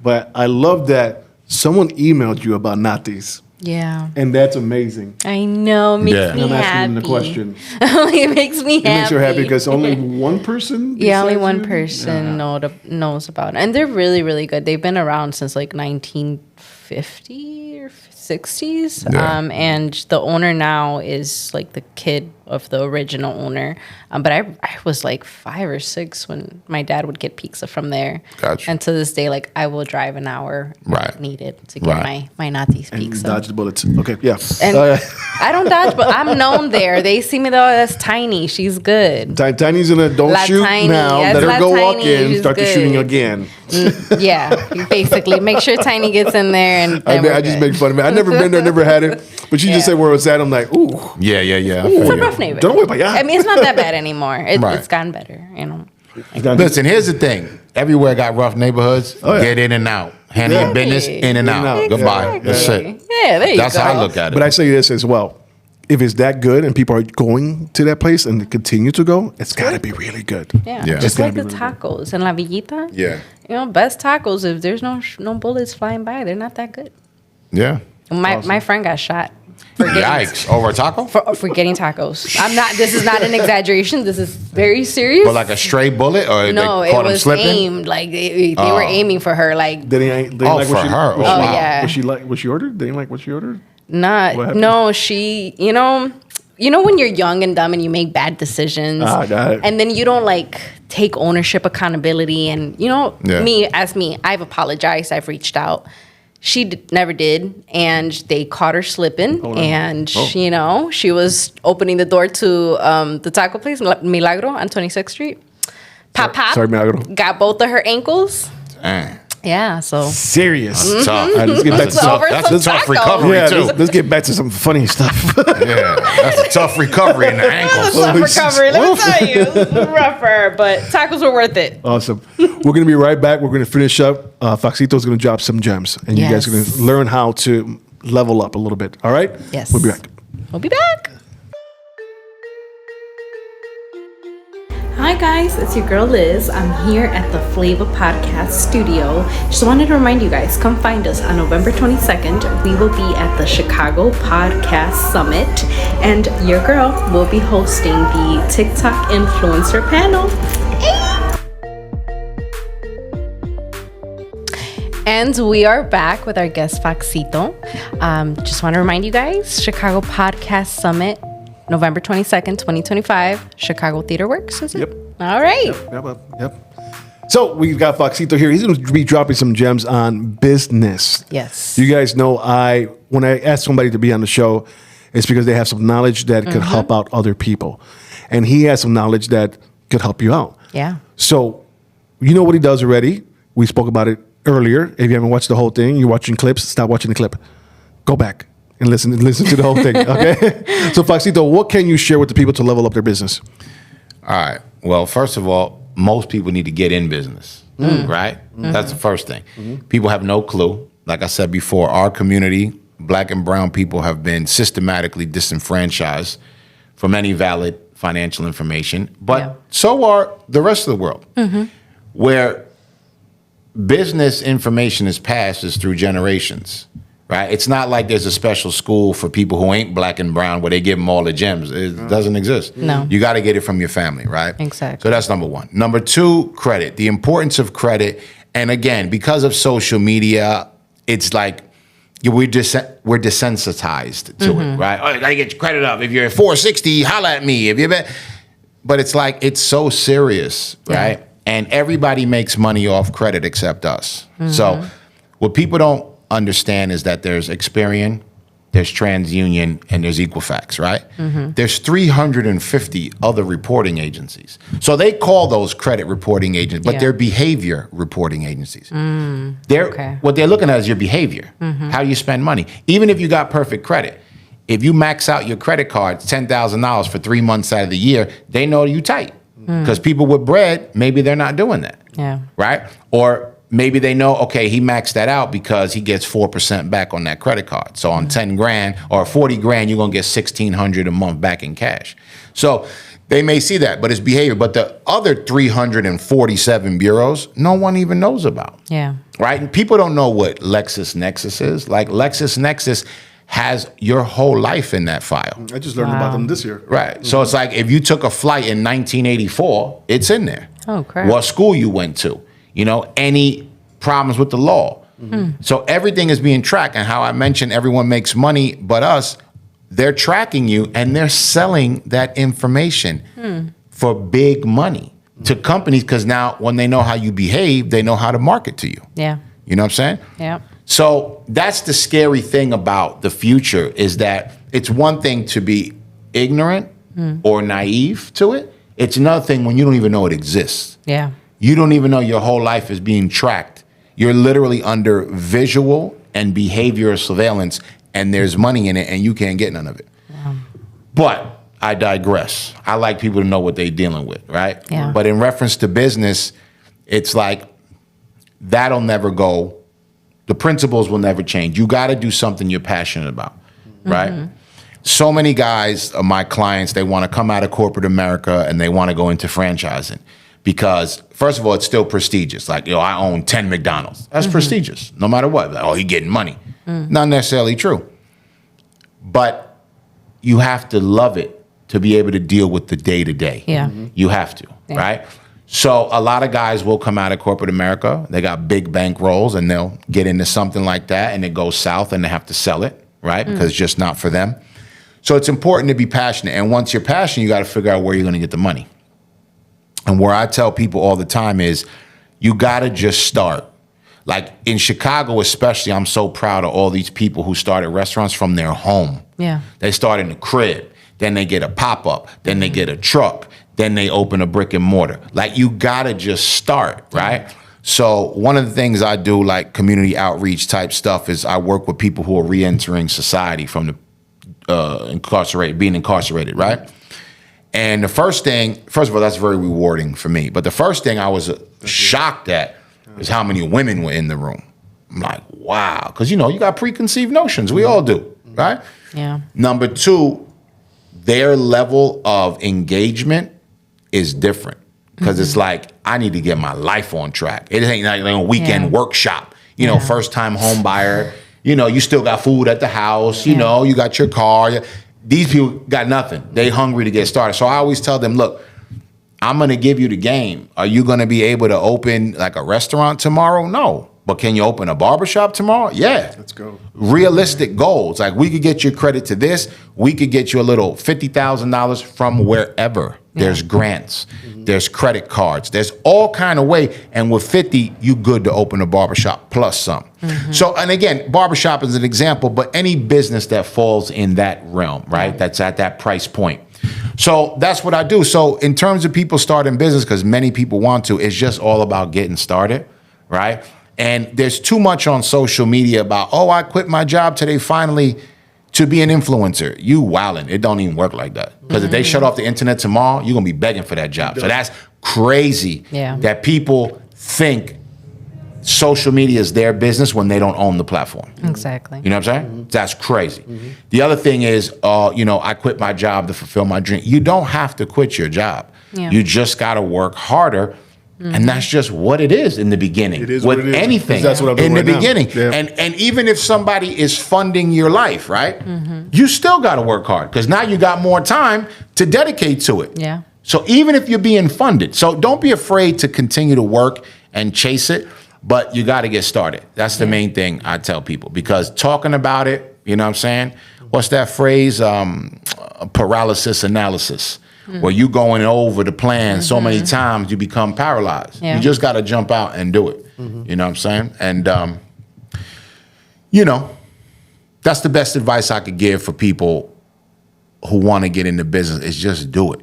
But I love that someone emailed you about Natis. Yeah. And that's amazing. I know. It makes me I'm happy. asking the question. It makes me happy. It makes you happy because only one person? Yeah, only one person knows about it. And they're really, really good. They've been around since like 1950 or 60s. Yeah. And the owner now is like the kid of the original owner. But I was like 5 or 6 when my dad would get pizza from there. Gotcha. And to this day, like I will drive an hour if needed to get my Natis pizza. Dodge the bullets. Okay, yeah. And I don't dodge, but I'm known there. They see me though as Tiny. She's good. Tiny's in a don't shoot Tiny. Now. Yes, let her go walk in, start the shooting again. Yeah, basically. Make sure Tiny gets in there. And I just make fun of it. I've never been there, never had it. But she just said where it was at. I'm like, ooh. Yeah. It's a rough neighborhood. Don't worry about it. I mean, it's not that bad anymore. It's gotten better, Listen, here's the thing. Everywhere got rough neighborhoods. Get in and out. Handle your business, in and out. Exactly. Goodbye. That's it. Yeah, there you go. That's how I look at it. But I say this as well. If it's that good and people are going to that place and continue to go, it's got to be really good. Yeah. Just like the tacos in La Villita. Yeah. Best tacos, if there's no bullets flying by, they're not that good. Yeah. My friend got shot. Yikes! Over a taco? For getting tacos. This is not an exaggeration. This is very serious. But like a stray bullet, or no, they caught it was him slipping? aimed. Like they were aiming for her. Like they like for her. Yeah. Was she like what she ordered? They didn't like what she ordered. No. She. You know when you're young and dumb and you make bad decisions. Got it. And then you don't like take ownership, accountability, and me, I've apologized. I've reached out. She never did, and they caught her slipping, and she was opening the door to the taco place, Milagro on 26th Street. Pop. Sorry, Milagro. Got both of her ankles. Dang. Yeah, so serious. That's tough. All right, let's get back to that's a tough recovery too. Let's get back to some funny stuff. That's a tough recovery in the ankles. Tough recovery. Let me tell you, it was rougher, but tacos were worth it. Awesome. We're gonna be right back. We're gonna finish up. Foxcito's gonna drop some gems, and you guys are gonna learn how to level up a little bit. All right? Yes. We'll be back. We'll be back. Hi Hi guys, it's your girl Liz. I'm here at the Flava podcast studio. Just wanted to remind you guys, come find us on November 22nd. We will be at the Chicago Podcast Summit, and your girl will be hosting the TikTok influencer panel. And we are back with our guest Foxcito. Just want to remind you guys, Chicago Podcast Summit, November 22nd, 2025, Chicago Theater Works, is it? Yep. All right. Yep. So we've got Foxcito here. He's going to be dropping some gems on business. Yes. You guys know when I ask somebody to be on the show, it's because they have some knowledge that could help out other people. And he has some knowledge that could help you out. Yeah. So you know what he does already. We spoke about it earlier. If you haven't watched the whole thing, you're watching clips, stop watching the clip. Go back and listen to the whole thing, okay? So Foxcito, what can you share with the people to level up their business? All right. Well, first of all, most people need to get in business, right? That's the first thing. People have no clue. Like I said before, our community, Black and brown people, have been systematically disenfranchised from any valid financial information, but so are the rest of the world, where business information is passed is through generations, right? It's not like there's a special school for people who ain't Black and brown where they give them all the gems. It doesn't exist. No. You got to get it from your family, right? Exactly. So that's number one. Number two, credit. The importance of credit. And again, because of social media, it's like we're desensitized to it, right? Oh, you got to get your credit up. If you're at 460, holla at me. But it's like, it's so serious, right? And everybody makes money off credit except us. So what people don't understand is that there's Experian, there's TransUnion, and there's Equifax, right? There's 350 other reporting agencies. So they call those credit reporting agents, but they're behavior reporting agencies. What they're looking at is your behavior, how you spend money. Even if you got perfect credit, if you max out your credit card, $10,000 for 3 months out of the year, they know you tight. Because people with bread, maybe they're not doing that. Yeah. Right? Or maybe they know, okay, he maxed that out because he gets 4% back on that credit card. So on 10 grand or 40 grand, you're going to get $1,600 a month back in cash. So they may see that, but it's behavior. But the other 347 bureaus, no one even knows about. Yeah. Right? And people don't know what LexisNexis is. Like LexisNexis has your whole life in that file. I just learned about them this year. Right. So it's like if you took a flight in 1984, it's in there. Oh, crap. What school you went to, any problems with the law. So everything is being tracked. And how I mentioned everyone makes money but us, they're tracking you and they're selling that information for big money to companies, because now when they know how you behave, they know how to market to you. Yeah. You know what I'm saying? Yeah. So that's the scary thing about the future, is that it's one thing to be ignorant or naive to it. It's another thing when you don't even know it exists. Yeah. You don't even know your whole life is being tracked. You're literally under visual and behavioral surveillance, and there's money in it, and you can't get none of it. Yeah. But I digress. I like people to know what they're dealing with, right? Yeah. But in reference to business, it's like that'll never go. The principles will never change. You got to do something you're passionate about, right? So many guys, my clients, they want to come out of corporate America and they want to go into franchising because, first of all, it's still prestigious. Like, I own 10 McDonald's. That's prestigious, no matter what. Like, oh, he getting money. Not necessarily true. But you have to love it to be able to deal with the day-to-day. Yeah. You have to, right? So a lot of guys will come out of corporate America. They got big bankrolls and they'll get into something like that and it goes south and they have to sell it, right? Because it's just not for them. So it's important to be passionate. And once you're passionate, you got to figure out where you're going to get the money. And where I tell people all the time is you got to just start. Like in Chicago especially, I'm so proud of all these people who started restaurants from their home. Yeah. They start in the crib. Then they get a pop-up. Then they get a truck. Then they open a brick and mortar. Like, you gotta just start, right? So one of the things I do, like community outreach type stuff, is I work with people who are re-entering society from the being incarcerated, right? And the first of all, that's very rewarding for me. But the first thing I was shocked at is how many women were in the room. I'm like, wow. Because, you got preconceived notions. We all do, right? Yeah. Number two, their level of engagement is different. because it's like, I need to get my life on track. It ain't like a weekend workshop. You know, first time home buyer, you know, you still got food at the house, you know, you got your car. These people got nothing. They hungry to get started. So I always tell them, look, I'm going to give you the game. Are you going to be able to open like a restaurant tomorrow? No. But can you open a barbershop tomorrow? Yeah. Let's go. Realistic goals. Like, we could get you credit to this. We could get you a little $50,000 from wherever. There's grants. There's credit cards. There's all kind of way. And with 50, you good to open a barbershop plus some. So, and again, barbershop is an example, but any business that falls in that realm, right? That's at that price point. So that's what I do. So in terms of people starting business, because many people want to, it's just all about getting started, right? And there's too much on social media about, oh, I quit my job today finally to be an influencer. You wildin'. It don't even work like that. Because if they shut off the internet tomorrow, you're going to be begging for that job. So that's crazy that people think social media is their business when they don't own the platform. Exactly. You know what I'm saying? That's crazy. The other thing is, you know, I quit my job to fulfill my dream. You don't have to quit your job. You just got to work harder. And that's just what it is in the beginning. It is with what it is. Anything. That's what I'm doing in the beginning. And even if somebody is funding your life, right? You still got to work hard because now you got more time to dedicate to it. Yeah. So even if you're being funded, so don't be afraid to continue to work and chase it, but you got to get started. That's the main thing I tell people, because talking about it, you know what I'm saying? What's that phrase? Paralysis analysis. Where you going over the plan so many times you become paralyzed. You just got to jump out and do it. You know what I'm saying? And, you know, that's the best advice I could give for people who want to get into business is just do it.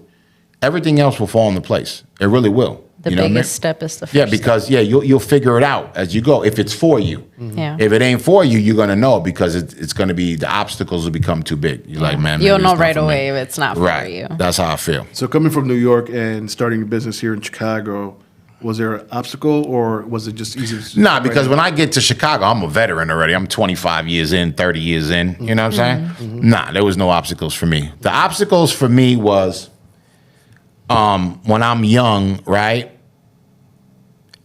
Everything else will fall into place. It really will. The biggest step is the first because you'll figure it out as you go if it's for you. If it ain't for you, you're gonna know because it's gonna be the obstacles will become too big. You're like, man, you'll know right away if it's not for you. That's how I feel. So coming from New York and starting a business here in Chicago, was there an obstacle or was it just easy? Nah, because when I get to Chicago, I'm a veteran already. I'm 25 years in, 30 years in. You know what I'm saying? Nah, there was no obstacles for me. The obstacles for me was when I'm young, right?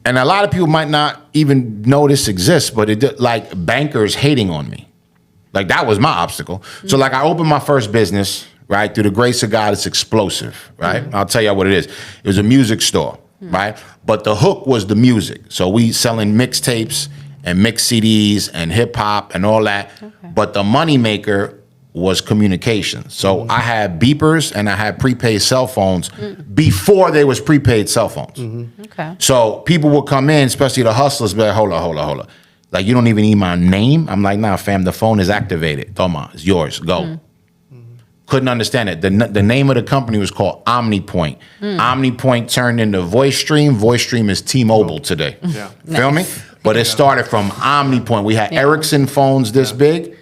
And a lot of people might not even know this exists, but it like bankers hating on me. Like that was my obstacle. So like I opened my first business, right? Through the grace of God, it's explosive, right? I'll tell you what it is. It was a music store, right? But the hook was the music. So we selling mixtapes and mixed CDs and hip hop and all that. But the moneymaker was communication. So I had beepers and I had prepaid cell phones before there was prepaid cell phones. So people would come in, especially the hustlers, be like, hold on. Like, you don't even need my name? I'm like, nah, fam, the phone is activated. Toma, it's yours, go. Couldn't understand it. The name of the company was called OmniPoint. OmniPoint turned into VoiceStream. VoiceStream is T-Mobile today. Feel me? But it started from OmniPoint. We had Ericsson phones this big.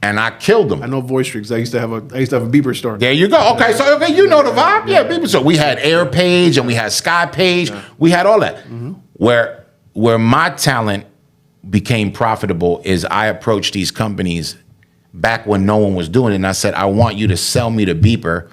And I killed them. I know VoiceStream because I used to have a beeper store. There you go. Okay, so you know the vibe. Yeah, beeper. So we had AirPage and we had SkyPage. We had all that. Where my talent became profitable is I approached these companies back when no one was doing it, and I said, I want you to sell me the beeper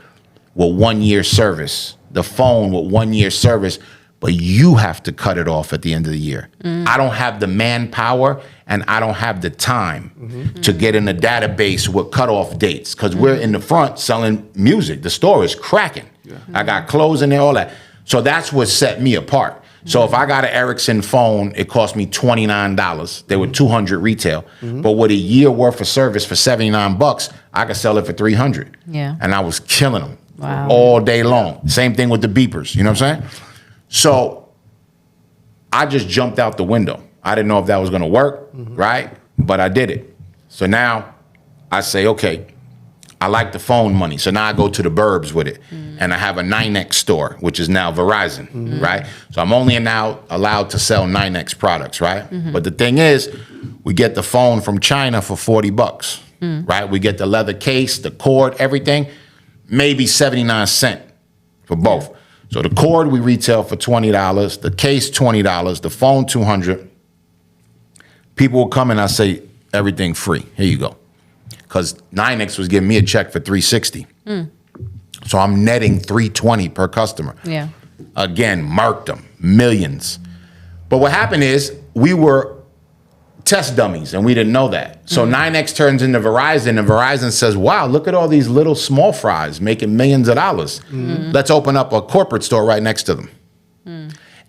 with 1 year service, the phone with 1 year service, but you have to cut it off at the end of the year. I don't have the manpower and I don't have the time to get in a database with cutoff dates because we're in the front selling music. The store is cracking. I got clothes in there, all that. So that's what set me apart. So if I got an Ericsson phone, it cost me $29. They were $200 retail. But with a year worth of service for $79, I could sell it for $300. And I was killing them all day long. Same thing with the beepers. You know what I'm saying? So I just jumped out the window. I didn't know if that was going to work, right? But I did it. So now I say, okay, I like the phone money. So now I go to the burbs with it. And I have a 9X store, which is now Verizon, right? So I'm only now allowed to sell 9X products, right? But the thing is, we get the phone from China for $40, right? We get the leather case, the cord, everything, maybe 79 cents for both. So the cord we retail for $20, the case $20, the phone $200. People will come and I say, everything free. Here you go. Because 9X was giving me a check for $360. So I'm netting $320 per customer. Again, marked them, millions. But what happened is we were test dummies and we didn't know that. So 9X turns into Verizon and Verizon says, wow, look at all these little small fries making millions of dollars. Let's open up a corporate store right next to them.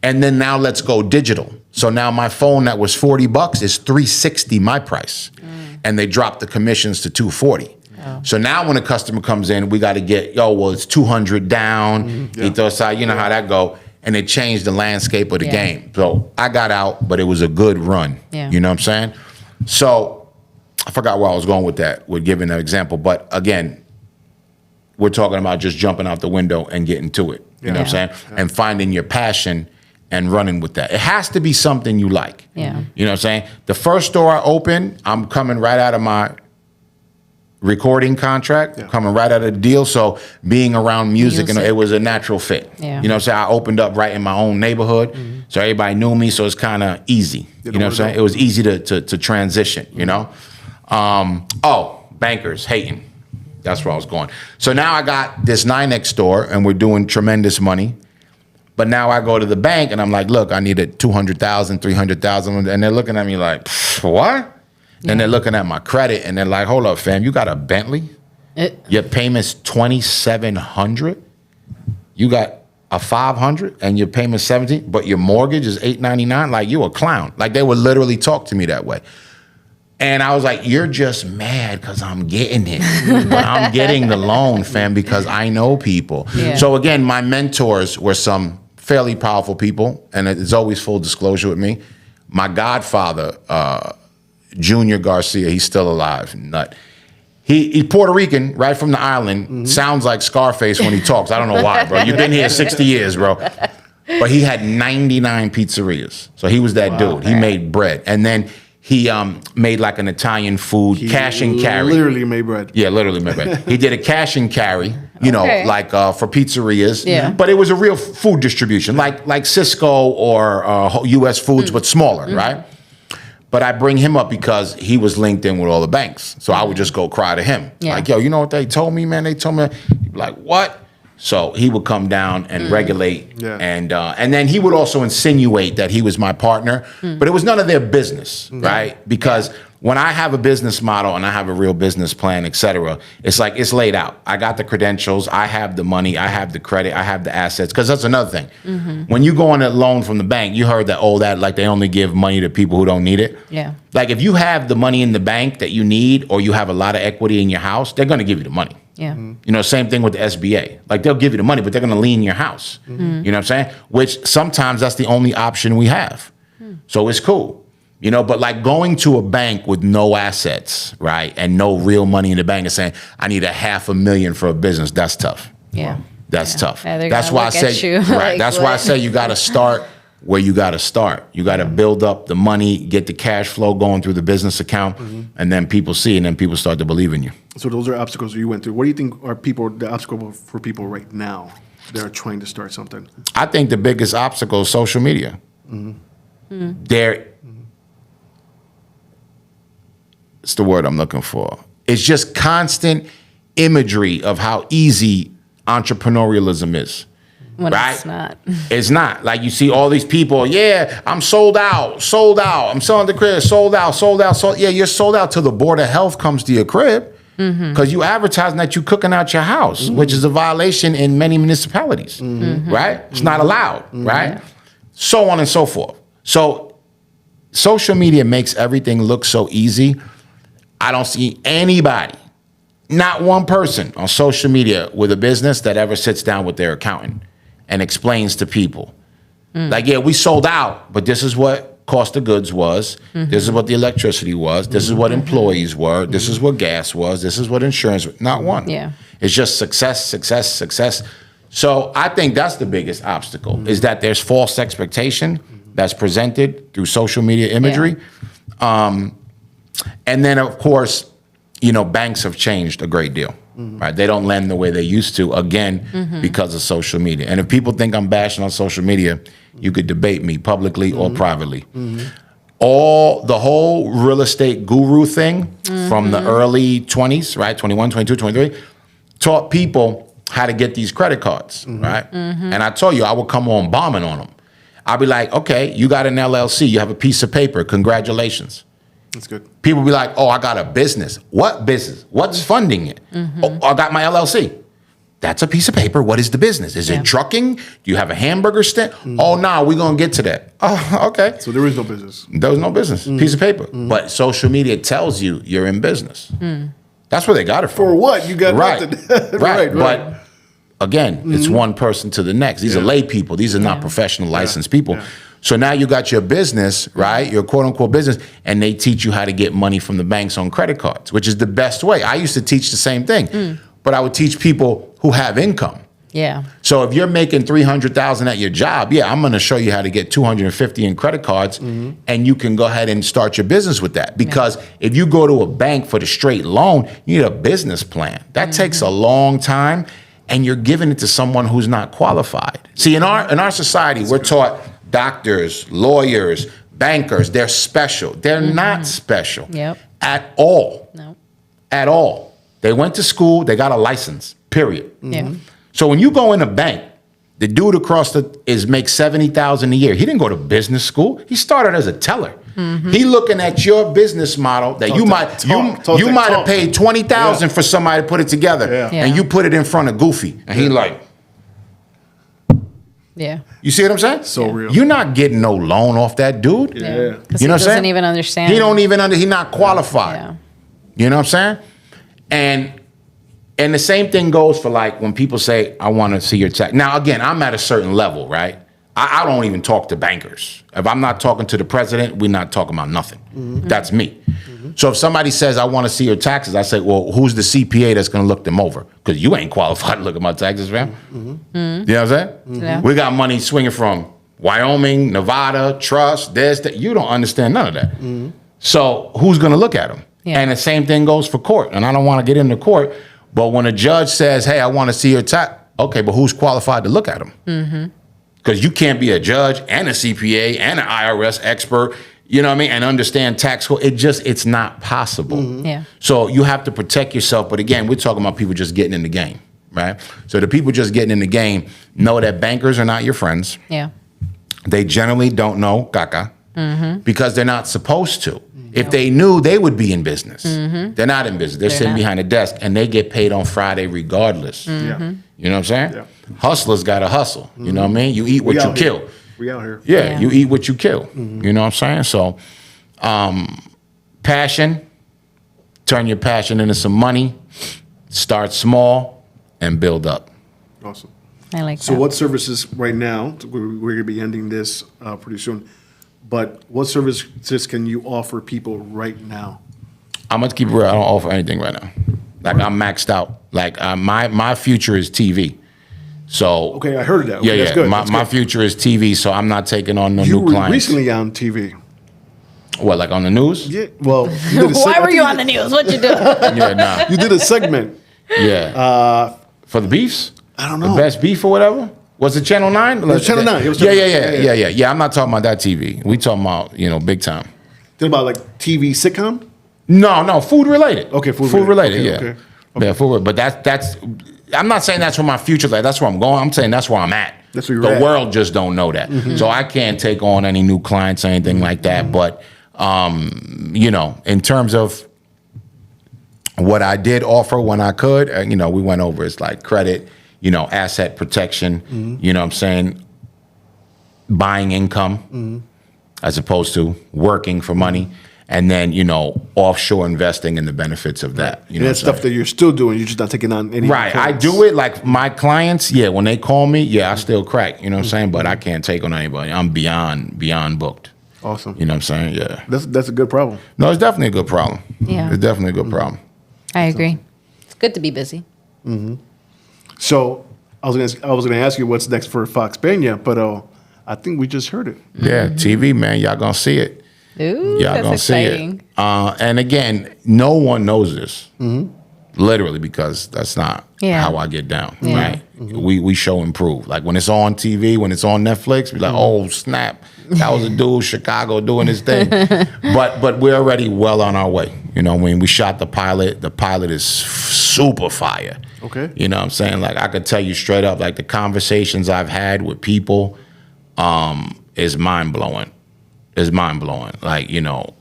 And then now let's go digital. So now my phone that was $40 is $360 my price. And they dropped the commissions to $240. So now when a customer comes in, we got to get, it's $200 down. He throws out, you know how that go. And it changed the landscape of the game. So I got out, but it was a good run. You know what I'm saying? So I forgot where I was going with that, with giving an example. But again, we're talking about just jumping out the window and getting to it. You know what I'm saying? And finding your passion and running with that. It has to be something you like. You know what I'm saying? The first store I opened, I'm coming right out of my recording contract, coming right out of the deal. So being around music. And it was a natural fit. You know what I'm saying? I opened up right in my own neighborhood. So everybody knew me. So it's kind of easy. You know what I'm saying? It was easy to transition, you know? Bankers hating. That's where I was going. So now I got this 9X store and we're doing tremendous money. But now I go to the bank and I'm like, look, I needed $200,000, $300,000. And they're looking at me like, what? And they're looking at my credit and they're like, hold up, fam, you got a Bentley? Your payment's $2,700? You got a $500 and your payment's $1,700, but your mortgage is $899? Like, you a clown. Like, they would literally talk to me that way. And I was like, you're just mad because I'm getting it. But I'm getting the loan, fam, because I know people. So again, my mentors were some fairly powerful people, and it's always full disclosure with me. My godfather, Junior Garcia, he's still alive, nut. He's Puerto Rican, right from the island. Sounds like Scarface when he talks. I don't know why, bro. You've been here 60 years, bro. But he had 99 pizzerias. So he was that dude. He made bread. And then he made like an Italian food, cash and carry. Literally made bread. Yeah, literally made bread. He did a cash and carry, like for pizzerias. Yeah. But it was a real food distribution, like Cisco or U.S. Foods, but smaller, right? But I bring him up because he was linked in with all the banks. So I would just go cry to him. Like, yo, you know what they told me, man? They told me. He'd be like, what? So he would come down and regulate. And then he would also insinuate that he was my partner. But it was none of their business, right? Because when I have a business model and I have a real business plan, et cetera, it's like it's laid out. I got the credentials. I have the money. I have the credit. I have the assets. Because that's another thing. When you go on a loan from the bank, you heard that, like they only give money to people who don't need it. Like if you have the money in the bank that you need or you have a lot of equity in your house, they're going to give you the money. You know, same thing with the SBA. Like they'll give you the money, but they're going to lien your house. You know what I'm saying? Which sometimes that's the only option we have. So it's cool. You know, but like going to a bank with no assets, right, and no real money in the bank and saying, I need $500,000 for a business, that's tough. That's tough. That's why I say, right, that's why I say you got to start where you got to start. You got to build up the money, get the cash flow going through the business account, and then people see, and then people start to believe in you. So those are obstacles you went through. What do you think are the obstacle for people right now that are trying to start something? I think the biggest obstacle is social media. It's the word I'm looking for. It's just constant imagery of how easy entrepreneurialism is. When right? It's not. It's not. Like you see all these people, I'm sold out. I'm selling the crib, sold out. Yeah, you're sold out till the Board of Health comes to your crib because you advertising that you cooking out your house, which is a violation in many municipalities, right? It's not allowed, right? So on and so forth. So social media makes everything look so easy. I don't see anybody, not one person on social media with a business that ever sits down with their accountant and explains to people. Like, yeah, we sold out, but this is what cost of goods was. This is what the electricity was. This is what employees were. This is what gas was. This is what insurance was. Not one. It's just success, success, success. So I think that's the biggest obstacle is that there's false expectation that's presented through social media imagery. And then, of course, banks have changed a great deal, right? They don't lend the way they used to, again, because of social media. And if people think I'm bashing on social media, you could debate me publicly or privately. The whole real estate guru thing from the early 20s, right? 21, 22, 23, taught people how to get these credit cards, right? And I told you I would come on bombing on them. I'd be like, okay, you got an LLC, you have a piece of paper, congratulations. That's good. People be like, oh, I got a business. What business? What's funding it? Oh, I got my LLC. That's a piece of paper. What is the business? Is it trucking? Do you have a hamburger stand? Oh, no, we're going to get to that. Oh, okay. So there is no business. There was no business. Piece of paper. But social media tells you you're in business. That's where they got it from. For what? You got right. right. But again, it's one person to the next. These are lay people. These are not professional licensed people. Yeah. So now you got your business, right? Your quote unquote business, and they teach you how to get money from the banks on credit cards, which is the best way. I used to teach the same thing, but I would teach people who have income. Yeah. So if you're making $300,000 at your job, I'm going to show you how to get $250 in credit cards, and you can go ahead and start your business with that. Because if you go to a bank for the straight loan, you need a business plan. That takes a long time, and you're giving it to someone who's not qualified. See, in our society, we're taught doctors, lawyers, bankers, they're special. They're not special at all. No. At all. They went to school, they got a license, period. Yeah. So when you go in a bank, the dude across makes $70,000 a year. He didn't go to business school. He started as a teller. He looking at your business model that you might have paid $20,000 for somebody to put it together, and you put it in front of Goofy, and he like. Yeah. You see what I'm saying? So real. You're not getting no loan off that dude. Yeah. You know what I'm saying? He doesn't even understand. He don't even he's not qualified. Yeah. You know what I'm saying? And the same thing goes for like when people say, I want to see your tax. Now, again, I'm at a certain level, right? I don't even talk to bankers. If I'm not talking to the president, we're not talking about nothing. That's me. So if somebody says, I want to see your taxes, I say, well, who's the CPA that's going to look them over? Because you ain't qualified to look at my taxes, fam. You know what I'm saying? Yeah. We got money swinging from Wyoming, Nevada, trust, this, that. You don't understand none of that. So who's going to look at them? Yeah. And the same thing goes for court. And I don't want to get into court, but when a judge says, hey, I want to see your tax, okay, but who's qualified to look at them? Because you can't be a judge and a CPA and an IRS expert, you know what I mean, and understand tax code. It's not possible. Yeah. So you have to protect yourself. But again, we're talking about people just getting in the game, right? So the people just getting in the game know that bankers are not your friends. Yeah. They generally don't know caca because they're not supposed to. If they knew, they would be in business. They're not in business. They're sitting behind a desk, and they get paid on Friday regardless. You know what I'm saying? Yeah. Hustlers got to hustle. You know what I mean? You eat what you kill. We out here. Yeah, you eat what you kill. You know what I'm saying? So, passion, turn your passion into some money, start small, and build up. Awesome. I like that. So what services right now, we're going to be ending this pretty soon, but what services can you offer people right now? I'm going to keep it real. I don't offer anything right now. Like, I'm maxed out. Like, my future is TV. So okay, I heard of that. Okay, yeah, that's good. My future is TV, so I'm not taking on no you new were clients. recently on TV. What, like on the news? Yeah. Well, why were you on the news? What you doing? Yeah, nah. You did a segment. Yeah. For the beefs? I don't know. The best beef or whatever? Was it Channel 9? It was Channel 9. It was Yeah, Channel 9. Yeah, I'm not talking about that TV. We talking about, big time. Think about like TV sitcom? No, food related. Okay, food related, okay, yeah. Okay. Yeah, food. But that's. I'm not saying that's where my future. Like that's where I'm going. I'm saying that's where I'm at. That's where you're the at. world just don't know that. So I can't take on any new clients or anything like that. But in terms of what I did offer when I could, we went over. It's like credit, asset protection. You know what I'm saying? Buying income as opposed to working for money. And then, offshore investing and the benefits of that. And that's stuff that you're still doing. You're just not taking on any. Right. I do it like my clients. Yeah. When they call me, I still crack. You know what I'm saying? But I can't take on anybody. I'm beyond booked. Awesome. You know what I'm saying? Yeah. That's a good problem. No, it's definitely a good problem. Yeah. It's definitely a good problem. I agree. It's good to be busy. So I was gonna ask you what's next for Fox Peña, but I think we just heard it. Yeah. TV, man. Y'all gonna see it. Ooh, Y'all that's gonna exciting. see it. And again, no one knows this. Literally, because that's not how I get down. Right? We show improve. Like when it's on TV, when it's on Netflix, we like, oh snap, that was a dude Chicago doing his thing. but we're already well on our way. You know, when we shot the pilot is super fire. Okay. You know what I'm saying? Like, I could tell you straight up, like, the conversations I've had with people is mind-blowing. Is mind-blowing. Like, you know,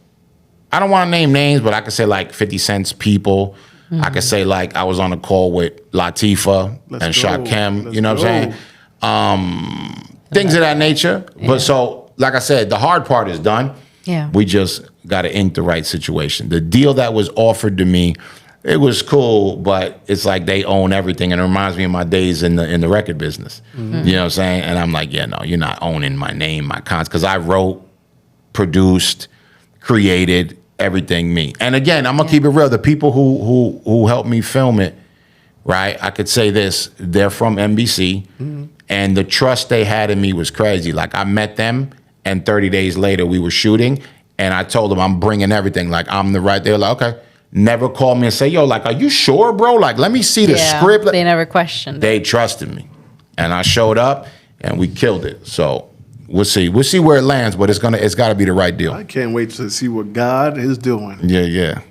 I don't want to name names, but I could say, like, 50 Cent's people. I could say, like, I was on a call with Latifah and Shakem. You know what I'm saying? Things of that nature. Yeah. But so, like I said, the hard part is done. Yeah. We just got to ink the right situation. The deal that was offered to me, it was cool, but it's like they own everything, and it reminds me of my days in the record business. You know what I'm saying? And I'm like, yeah, no, you're not owning my name, my cons, because I wrote, produced, created everything me. And again, I'm gonna keep it real. The people who helped me film it, right? I could say this: they're from NBC, and the trust they had in me was crazy. Like, I met them, and 30 days later we were shooting, and I told them I'm bringing everything. Like, I'm the right. They're like, okay. Never called me and say, yo, like, are you sure, bro? Like, let me see the script. They never questioned. They trusted me, and I showed up, and we killed it. So we'll see. We'll see where it lands, but it's got to be the right deal. I can't wait to see what God is doing. Yeah.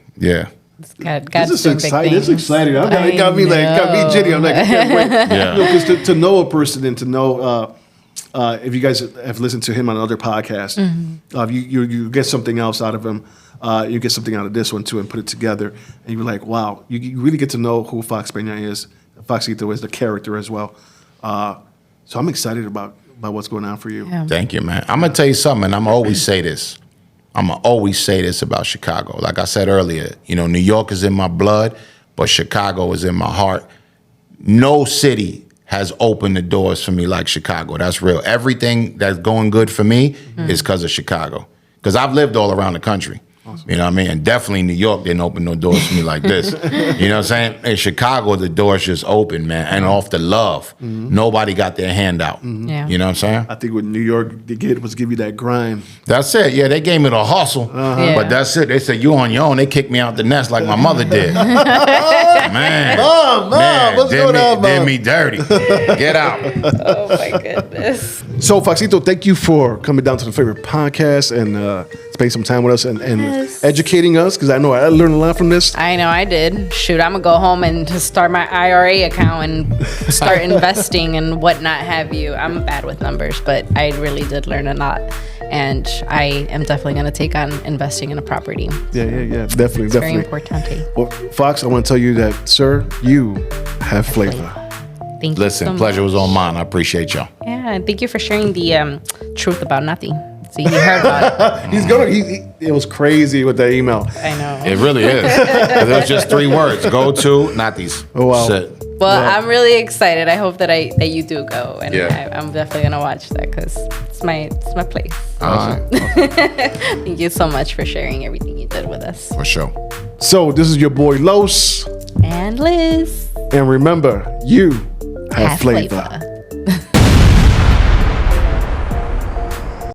God's this is exciting. It's exciting. It got me jitty. I'm like, I can't wait. Yeah. Because to know a person and to know if you guys have listened to him on another podcast, you get something else out of him. You get something out of this one too, and put it together, and you're like, wow, you really get to know who Fox Peña is, Foxcito is, the character as well. So I'm excited about what's going on for you. Yeah. Thank you, man. I'm gonna tell you something, and I'm gonna always say this. About Chicago. Like I said earlier, you know, New York is in my blood, but Chicago is in my heart. No city has opened the doors for me like Chicago. That's real. Everything that's going good for me is because of Chicago. Because I've lived all around the country. Awesome. You know what I mean? And definitely New York didn't open no doors for me like this. You know what I'm saying? In Chicago, the doors just open, man. And off the love. Nobody got their hand out. Yeah. You know what I'm saying? I think what New York did was give you that grind. That's it. Yeah, they gave me the hustle. Yeah. But that's it. They said, you on your own. They kicked me out the nest like my mother did. Man. Mom, what's going on, Mom? Did me dirty. Get out. Oh, my goodness. So, Foxcito, thank you for coming down to the favorite podcast and spending some time with us and educating us, because I know I learned a lot from this. I know I did. Shoot, I'm going to go home and just start my IRA account and start investing and whatnot have you. I'm bad with numbers, but I really did learn a lot. And I am definitely going to take on investing in a property. Yeah. Definitely. Very important. Well, Fox, I want to tell you that, sir, you have flavor. Thank you. Listen, so pleasure much. was all mine. I appreciate y'all. Yeah, and thank you for sharing the truth about nothing. So you heard about it. It was crazy with that email. I know. It really is. It was just 3 words. Go to, not these. Oh, wow. Sit. Well, I'm really excited. I hope that you do go, and Yeah. I'm definitely gonna watch that because it's my place. All right. Thank you so much for sharing everything you did with us. For sure. So, this is your boy Los. And Liz. And remember, you have flavor.